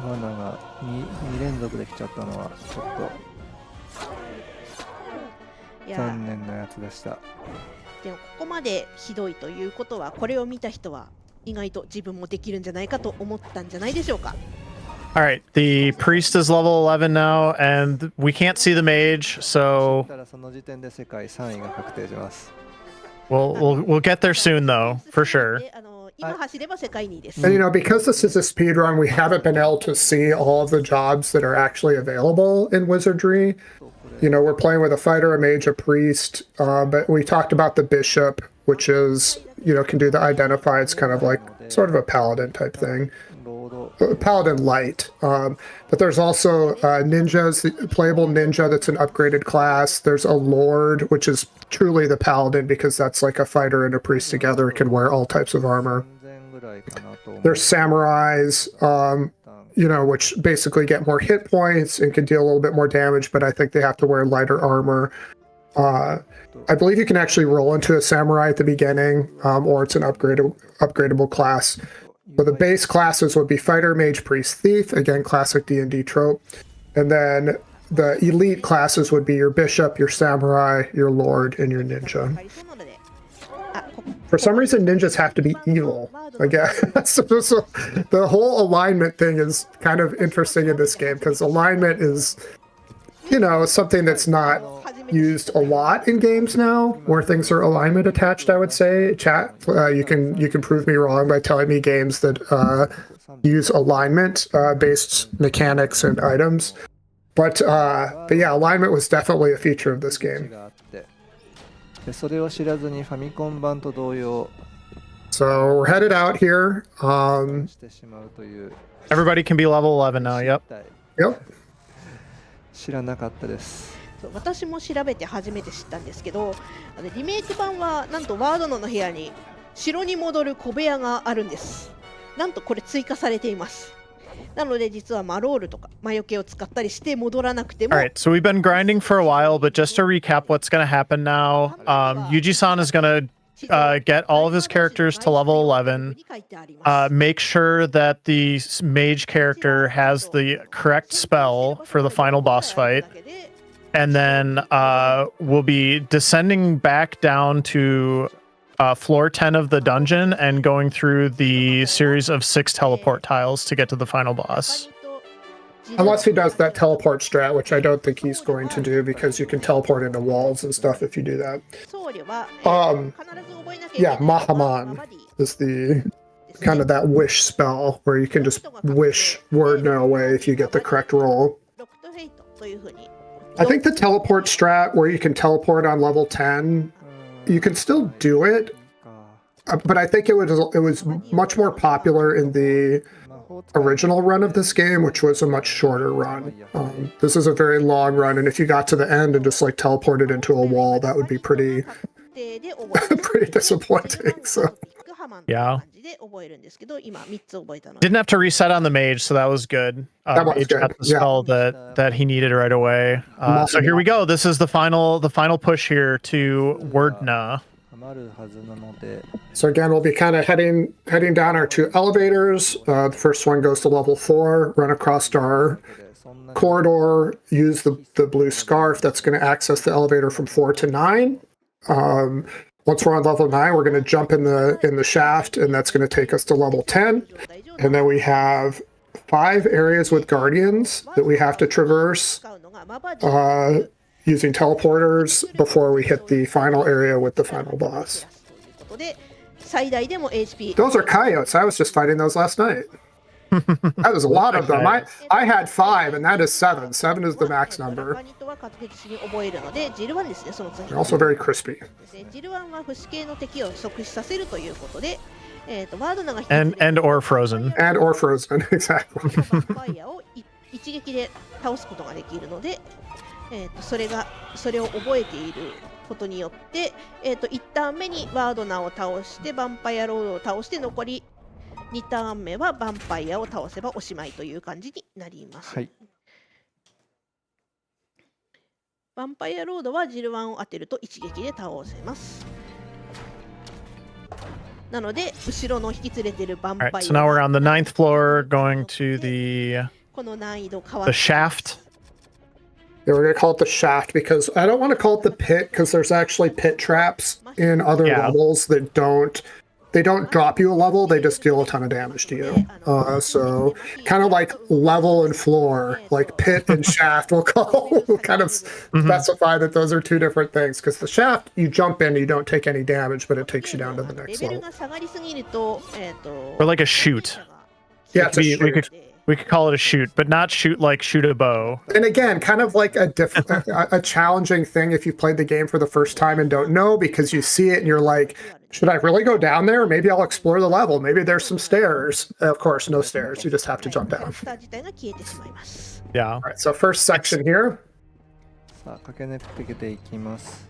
罠が 2連続できちゃったのはちょっいやと残念なやつでした。でもここまでひどいということは、これを見た人は意外と自分もできるんじゃないかと思ったんじゃないでしょうか。All right, the priest is level 11 now, and we can't see the mage, 知 so ったらその時点で世界3位が確定します。 we'll get there soon, though, for sure. で今走れば世界2位です。 And you know, because this is a speed run, we haven't been able to see all of the jobs that are actually available in Wizardry. You know, we're playing with a fighter, a mage, a priest, but we talked about the bishop, which is, you know, can do the identify. It's kind of like sort of a paladin type thing. ロード Paladin light, but there's also ninjas, the playable ninja that's an upgraded class. There's a lord, which is truly the paladin because that's like a fighter and a priest together. It can wear all types of armor. 3000ぐらいかなと思う。 There's samurais, you know, which basically get more hit points and can deal a little bit more damage, but I think they have to wear lighter armor. I believe you can actually roll into a samurai at the beginning, or it's an upgradable class. So the base classes would be fighter, mage, priest, thief, again, classic D&D trope. And then the elite classes would be your bishop, your samurai, your lord, and your ninja. ありそうなので、あ、For some reason, ninjas have to be evil. I guess. so the whole alignment thing is kind of interesting in this game because alignment is, you know, something that's not used a lot in games now, where things are alignment attached. I would say, chat. You can prove me wrong by telling me games that use alignment based mechanics and items. But yeah, alignment was definitely a feature of this game. でそれを知らずにファミコン版と同様 So we're headed out here. してしまうという Everybody can be level 11 now. Yep. Yep. 知らなかったです。私も調べて初めて知ったんですけど、リメイク版はなんとワードノの部屋に城に戻る小部屋があるんです。なんとこれ追加されています。なので実はマロールとか魔除けを使ったりして戻らなくても。All right, so we've been grinding for a while, but just to recap what's going to happen now, Yuji-san is going to get all of his characters to level 11. Make sure that the mage character has the correct spell for the final boss fight. And then we'll be descending back down to floor 10 of the dungeon and going through the series of 6 teleport tiles to get to the final boss. Unless he does that teleport strat, which I don't think he's going to do because you can teleport into walls and stuff if you do that. Yeah, Mahaman is the kind of that wish spell where you can just wish word no away if you get the correct roll. I think the teleport strat where you can teleport on level 10, you can still do it, but I think it was much more popular in the original run of this game, which was a much shorter run. This is a very long run, and if you got to the end and just like teleported into a wall, that would be pretty pretty disappointing. So yeah, didn't have to reset on the mage, so that was good. That was mage good. got the spell that he needed right away. So here we go. This is the final push here to Wordna. So again, we'll be kind of heading down our 2 elevators. The first one goes to level 4, run across our corridor, use the blue scarf that's going to access the elevator from 4 to 9. Once we're on level 9, we're going to jump in the shaft, and that's going to take us to level 10. And then we have 5 areas with guardians that we have to traverse using teleporters before we hit the final area with the final boss. Those are coyotes. I was just fighting those last night. That was a lot of them. I had 5, and that is 7. 7 is the max number. They're also very crispy. And or frozen. And or frozen, exactly. それを覚えていることによって、1ターン目にワードナーを倒してヴァンパイアロードを倒して残り2ターン目はヴァンパイアを倒せばおしまいという感じになります。はい、ヴァンパイアロードはジルワンを当てると一撃で倒せます。なので後ろの引き連れているヴァンパイア。Alright, so now we're on the 9th floor going to the shaft. Yeah, we're going to call it the shaft because I don't want to call it the pit because there's actually pit traps in other levels that don't drop you a level, they just deal a ton of damage to you. So kind of like level and floor, like pit and shaft, we'll kind of specify that those are 2 different things because the shaft, you jump in, you don't take any damage, but it takes you down to the next level. Or like a shoot. Yeah, it's a shoot. We could call it a shoot, but not shoot like shoot a bow. And again, kind of like a challenging thing if you played the game for the first time and don't know because you see it and you're like, should I really go down there? Maybe I'll explore the level. Maybe there's some stairs. Of course, no stairs. You just have to jump down. Yeah. All right, so first section here. さあ駆け抜けていきます。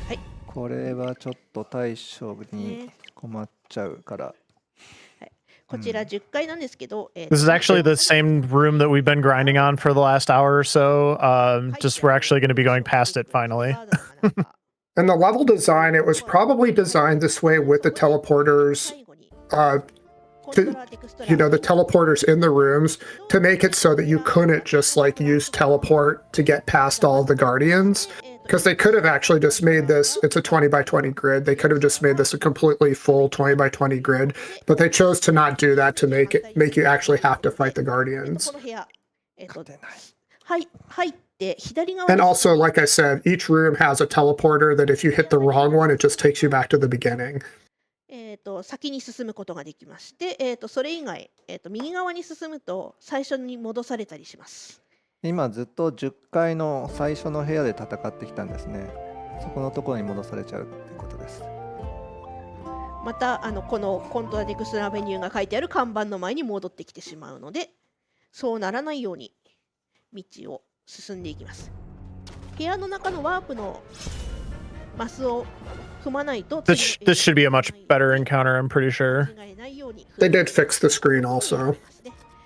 はい。これはちょっと対処に困っちゃうから。こちら10階なんですけど、This is actually the same room that we've been grinding on for the last hour or so. Just we're actually going to be going past it finally. And the level design, it was probably designed this way with the teleporters, the teleporters in the rooms to make it so that you couldn't just like use teleport to get past all of the guardians. Because they could have actually just made this, it's a 20 by 20 grid. They could have just made this a completely full 20 by 20 grid, but they chose to not do that to make you actually have to fight the Guardians. この部屋、入って左側に And also, like I said, each room has a teleporter that if you hit the wrong one, it just takes you back to the beginning. 先に進むことができまして、それ以外、右側に進むと最初に戻されたりします。今ずっと10階の最初の部屋で戦ってきたんですね。そこのところに戻されちゃうってことです。またこのコントラディクスアベニューが書いてある看板の前に戻ってきてしまうので、そうならないように道を進んでいきます。部屋の中のワープのマスを踏まないと This should be a much better encounter, I'm pretty sure. They did fix the screen also.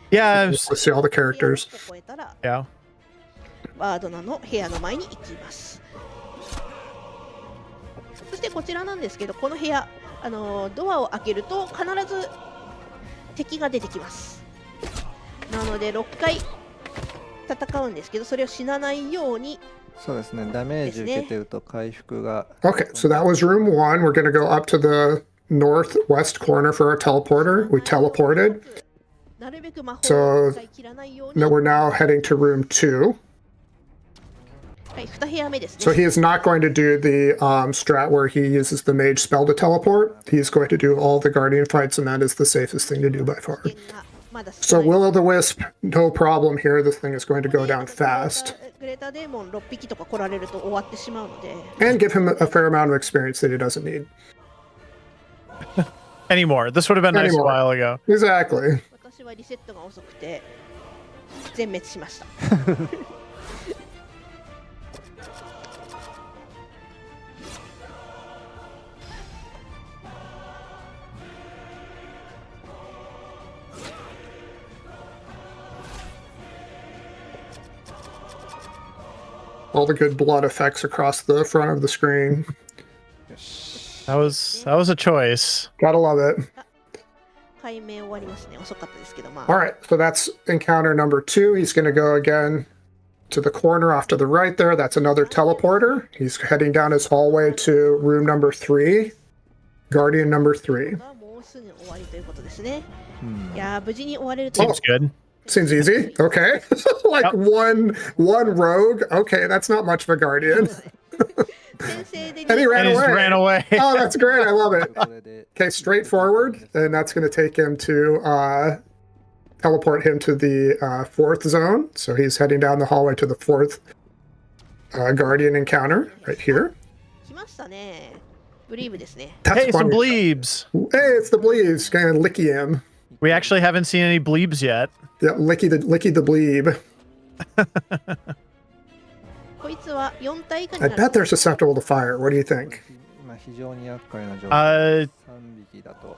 Yeah, Let's see all the characters. yeah. ワードナの部屋の前に行きます。そしてこちらなんですけど、この部屋ドアを開けると必ず敵が出てきます。なので6回戦うんですけど、それを死なないように。そうですね、ダメージ受けてると回復が。Okay, so that was room 1. We're going to go up to the northwest corner for our teleporter. We teleported. なるべく魔法 So を使い切らないように。 now we're now heading to room 2. はい、2部屋目ですね。 So he is not going to do the strat where he uses the mage spell to teleport. He's going to do all the guardian fights, and that is the safest thing to do by far. 危険がまだ So 少ない Will-o'-the-Wisp, no problem here. This thing is going to go down fast. グレーターデーモン6匹とか来られると終わってしまうので。 And give him a fair amount of experience that he doesn't need. Anymore. This would have been nice a Anymore. while ago. Exactly. 私はリセットが遅くて全滅しました。All the good blood effects across the front of the screen. That was a choice. Gotta love it. 解明終わりますね。遅かったですけど、ま All あ。 right, so that's encounter number 2. He's going to go again to the corner off to the right there. That's another teleporter. He's heading down his hallway to room number 3. Guardian number 3. もうすぐ終わりということですね。いやー、無事に終われると。 Seems good. Seems easy. Okay. Like Yep. one rogue. Okay, that's not much of a guardian. 先生で And he ran And he just away. ran away. Oh, that's great. I love it. それで Okay, straightforward. And that's going to take him to teleport him to the 4th zone. So he's heading down the hallway to the 4th guardian encounter right here. 来ましたね。ブリーブですね。 That's Hey, some funny. bleebs. Hey, it's the bleebs. Gonna licky him. We actually haven't seen any bleebs yet. Yeah, licky the bleeb. こいつは4体以下に I なる bet they're susceptible to fire. What do you think? 今非常に厄介な状況。 Uh, 3匹だと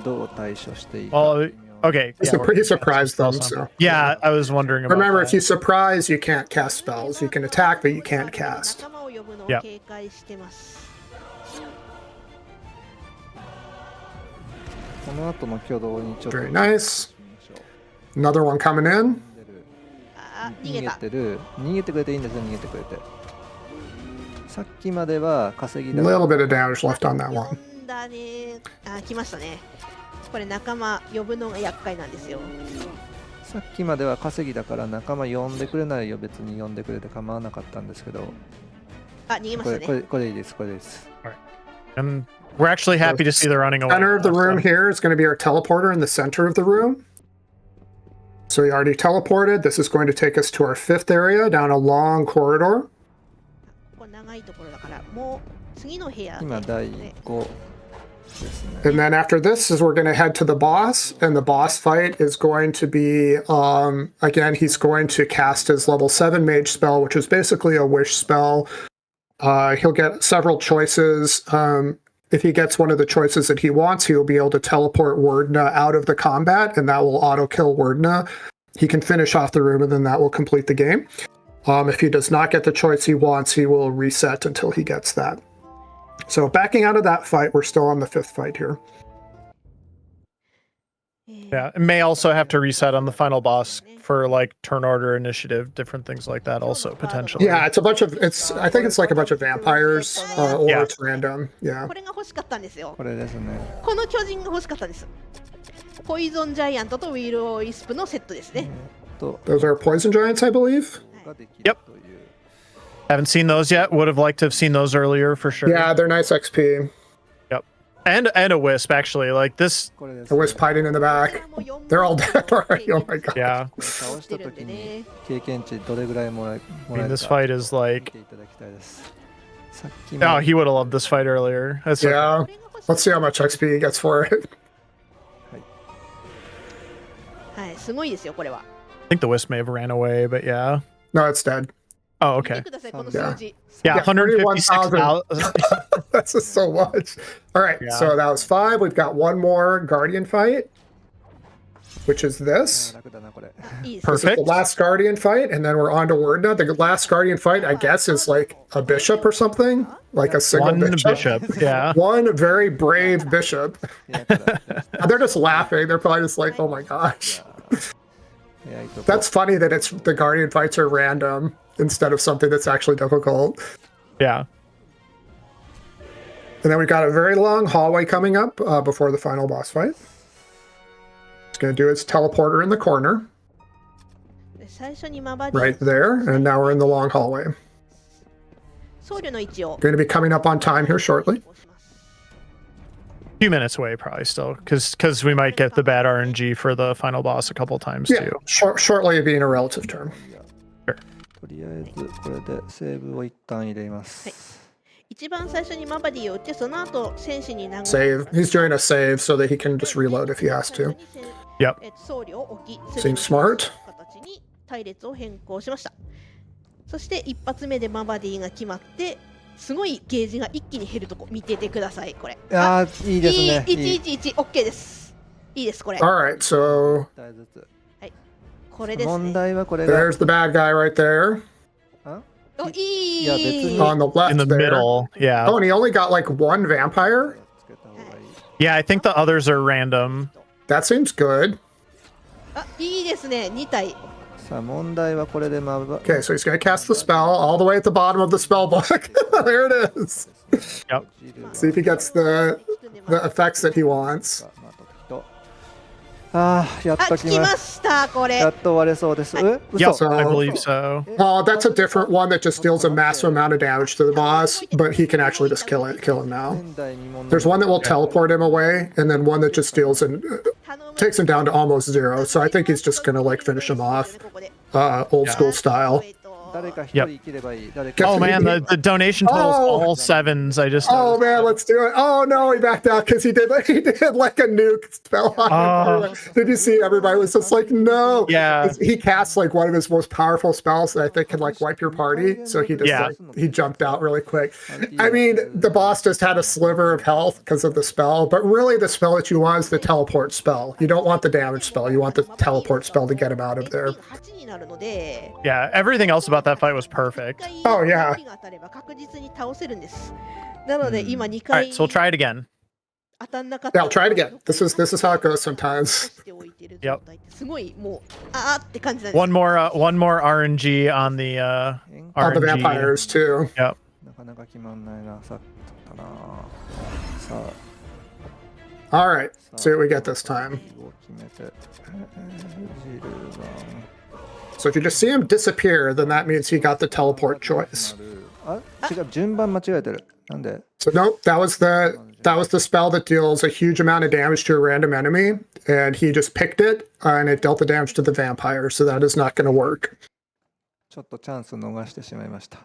どう対処していいか well, 微妙。 okay. He, yeah, we're- he surprised them. So Yeah, I was wondering about remember, that. if you surprise, you can't cast spells. You can attack, but you can't cast. 仲間を呼ぶのを Yep. 警戒してます。この後の挙動にちょっと Very nice. Another one coming in. あー、逃げ逃げた。てる。逃げてくれていいんですよ、逃げてくれて。さっきまでは稼ぎ A だ little bit of damage left on that 呼 one. んだね。あ、来ましたね。これ仲間呼ぶのが厄介なんですよ。さっきまでは稼ぎだから仲間呼んでくれないよ、別に呼んでくれて構わなかったんですけど、あ、逃げましたね。これいいです、これいいです。 And we're actually happy to see they're running away. Center of the room here is going to be our teleporter in the center of the room. So he already teleported. This is going to take us to our 5th area down a long corridor. ここ長いところだから、もう次の部屋で、今第ね、 5ですね。 And then after this is we're going to head to the boss, and the boss fight is going to be again, he's going to cast his level 7 mage spell, which is basically a wish spell. He'll get several choices. If he gets one of the choices that he wants, he'll be able to teleport Wordna out of the combat, and that will auto kill Wordna. He can finish off the room, and then that will complete the game. If he does not get the choice he wants, he will reset until he gets that. So backing out of that fight, we're still on the 5th fight here. Yeah, it may also have to reset on the final boss for like turn order initiative, different things like that also potentially. Yeah, it's a bunch of I think it's like a bunch of vampires or Yeah. it's random. Yeah. これが欲しかったんですよ。これですね。この巨人が欲しかったんです。ポイゾンジャイアントとウィル・オイスプのセットですね。と Those are poison giants, I believe. ができるという Haven't seen those yet. Would have liked to have seen those earlier for sure. Yeah, they're nice XP. Yep. And a wisp actually. Like this. これです The wisp hiding in the back. They're all dead already. Oh my god. Yeah. 倒した時に経験値どれぐらいもらえ I mean, る this か fight is 見 like. ていただきたいです。さっき Oh, の he would have loved this fight earlier. That's okay. Yeah. Let's see how much XP he gets for it. はい、すごいですよこれは。 I think the wisp may have ran away, but yeah. No, it's dead. Oh, 見て okay. くださいこの数字。 Yeah, Yeah, 156,000. That's just so much. All right, Yeah. so that was 5. We've got one more Guardian fight, which is あ this. ー楽だなこれ。いいですね。 This is the Perfect. last Guardian fight, and then we're on to Wordna. The last Guardian fight, I guess, is like a bishop or something, like a single One bishop. Yeah. One very brave bishop. 部屋から And they're just laughing. They're probably just like, "Oh my gosh." 早いとこ That's funny that it's the Guardian fights are random instead of something that's actually difficult. Yeah. And then we got a very long hallway coming up before the final boss fight. It's going to do its teleporter in the corner, で最初にマバディ right there. And now we're in the long hallway. 僧侶の位置を Going to be coming up on time here shortly. Few minutes away probably still, because we might get the bad RNG for the final boss a couple times Yeah, too. shortly being a relative term. とりあえずこれでセーブを一旦入れます。一番最初にマバディを打ってその後戦士に流れ Save. He's doing a save so that he can just reload if he has to. Yep. 僧侶を置き Seems smart. 形に隊列を変更しました。そして一発目でマバディが決まってすごいゲージが一気に減るとこ見ててくださいこれ。あーいいですね。いい111 OK です。いいですこれ。 All right, so 一体ずつこれです問ね。題はこれが there's the bad guy right there おいい。いや別に on the left In the there. middle. Yeah. Oh, and he only got like one vampire? つけた方がいい。 Yeah, I think the others are random. That seems good. あいいですね2体。さあ問題はこれでまば Okay, so he's going to cast the spell all the way at the bottom of the spell book. There it is. Yep. See if he gets the effects that he wants. ああやっあと来ま来ますしたこれ。やっと終われそうです。え Yep, 嘘 I believe so. Oh, that's a different one that just deals a massive amount of damage to the boss, but he can actually just kill him now. 前代未聞の There's one that will teleport him away, and then one that just deals and 頼む takes him down to almost zero. So I think he's just gonna like finish him off, ここで old school style. 誰か一人生きればいい。誰 Yep. Oh か man, the donation totals Oh. all sevens. I just Oh noticed. man, let's do it! Oh no, he backed out because he did like a nuke spell on him. Did you see? Everybody was just like, no. Yeah. He casts like one of his most powerful spells that I think can like wipe your party. So he just Yeah. like, he jumped out really quick. I mean, the boss just had a sliver of health because of the spell, but really the spell that you want is the teleport spell. You don't want the damage spell. You want the teleport spell to get him out of there. 8になるので Yeah, everything else about that fight was perfect. 1回 Oh, yeah. が当たれば確実に倒せるんです。なので今2 All 回 right, so we'll try it again. 当たんなかった。 Yeah, I'll try it again. This is how it goes sometimes. しておいてる状態ってすごいもうあーって感じなんです。 One more RNG on the On the RNG. vampires too. Yep. なかなか決まんないな。さっきだな。さ All right, see what we get this あ、 time. を決めて。ジルバン So if you just see him disappear, then that means he got the teleport choice. あ、違う、順番間違えてる。なんで So nope, that was the spell that deals a huge amount of damage to a random enemy, and he just picked it, and it dealt the damage to the vampire. So that is not going to work. ちょっとチャンスを逃してしまいました。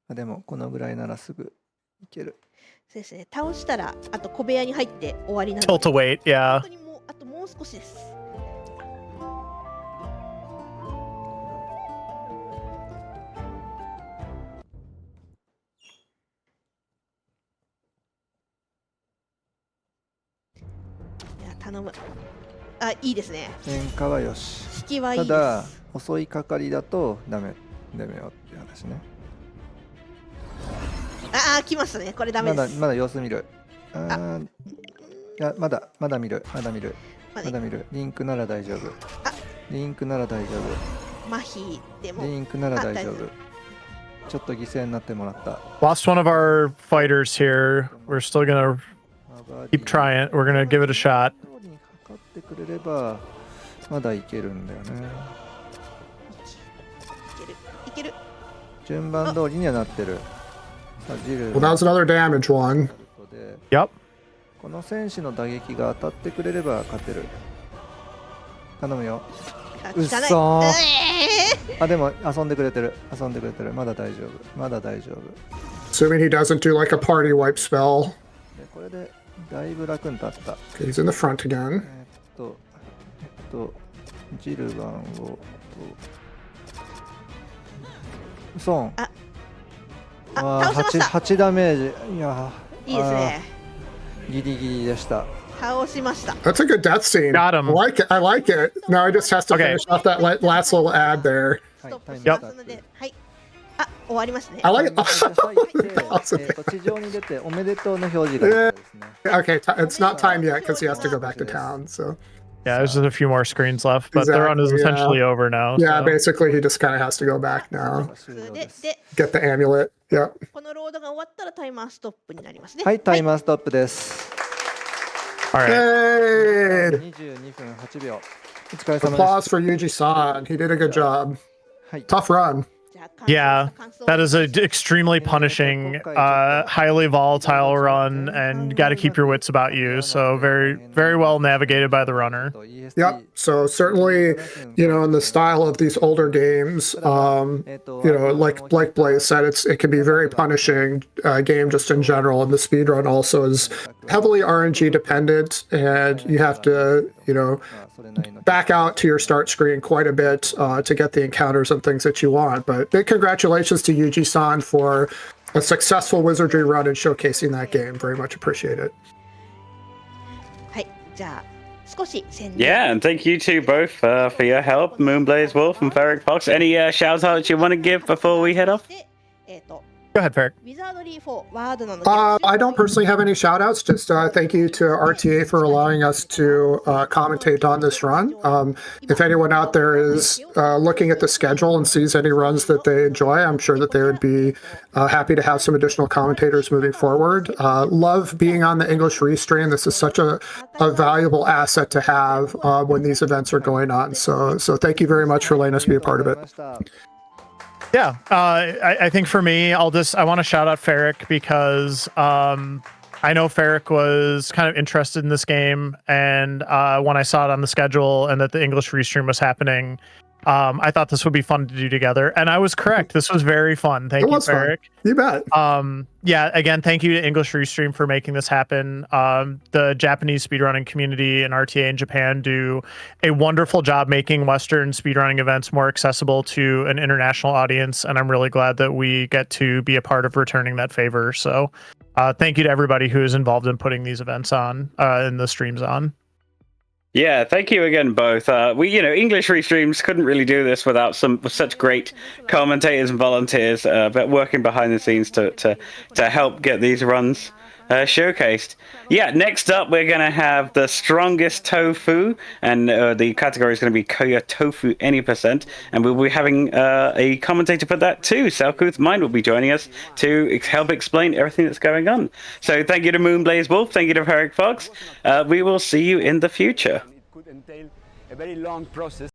あでも、このぐらいならすぐいける。そうですね。倒したらあと小部屋に入って終わりなので。 Tilt to wait. Yeah. 本当にもうあともう少しです。いや頼む。あいいですね。変化はよし。引きはいいです。ただ、遅いかかりだとダメよっていう話ね。ああ来ましたね。これダメです。まだ様子見る。あーや、まだ見る。まだ見る。リンクなら大丈夫。リンクなら大丈夫。麻痺でも。リンクなら大丈夫。ちょっと犠牲になってもらった。Lost one of our fighters here. We're still gonna keep trying. We're gonna give it a shot. かかってくれればまだいけるんだよね。いける。順番通りにはなってる。さあ、ジル。Well, that was another damage one. Yep. この戦士の打撃が当たってくれれば勝てる。頼むよ。うっそー。あ、でも遊んでくれてる。まだ大丈夫。Assuming he doesn't do like a party wipe spell. でこれでだいぶ楽に立った。Okay, he's in the front again. ジルバンをソン。倒しました。8ダメージ。いやいいですね。ギリギリでした。倒しました。That's a good death scene. Got him. I like it. Now he just has to Okay. finish off that last little ad there. ストップしますので、はい。終わりますね。 I like it. 地上に出ておめでとうの表示が出てですね。Okay, it's not time yet because he has to go back to town. So Yeah, there's just a few more screens left, but the run is Exactly, essentially over now. yeah, so. basically he just kind of has to go back now. で、 Get the amulet. Yep. このロードが終わったらタイマーストップになりますね。はい、タイマーストップです。All right. Yay! 22分8秒。お疲れ様です。 Applause for Yuji-san. He did a good job. はい。 Tough run. Yeah, that is an extremely punishing, highly volatile run, and got to keep your wits about you. So very, very well navigated by the runner. Yep. So certainly, in the style of these older games, like Blaze said, it can be very punishing game just in general, and the speedrun also is heavily RNG dependent, and you have to, back out to your start screen quite a bit to get the encounters and things that you want. But big congratulations to Yuji-san for a successful Wizardry run and showcasing that game. Very much appreciate it. はい、じゃあ少し宣伝。 Yeah, and thank you to both for your help, moonblazewolf and Ferric Fox. Any shout outs you want to give before we head off? で、Go ahead, Ferric. Wizardry 4ワードなの I don't personally have any shout outs. Just thank you to RTA for allowing us to commentate on this run. If anyone out there is looking at the schedule and sees any runs that they enjoy, I'm sure that they would be happy to have some additional commentators moving forward. Love being on the English Restream. This is such a valuable asset to have when these events are going on. So thank you very much for letting us be a part of it. Yeah, I think for me, I want to shout out Ferric because I know Ferric was kind of interested in this game, and when I saw it on the schedule and that the English Restream was happening, I thought this would be fun to do together, and I was correct. This was very fun. Thank you, Ferric. You bet. Yeah, again, thank you to English Restream for making this happen. The Japanese speedrunning community and RTA in Japan do a wonderful job making Western speedrunning events more accessible to an international audience, and I'm really glad that we get to be a part of returning that favor. So thank you to everybody who is involved in putting these events on and the streams on. Yeah, thank you again, both. English Restreams couldn't really do this without such great commentators and volunteers, but working behind the scenes to help get these runs showcased. Yeah, next up we're going to have the strongest tofu, and the category is going to be Koya Tofu any percent, and we'll be having a commentator for that too. Salkuth Mind will be joining us to help explain everything that's going on. So thank you to moonblazewolf, thank you to Ferric Fox. We will see you in the future. It could entail a very long process.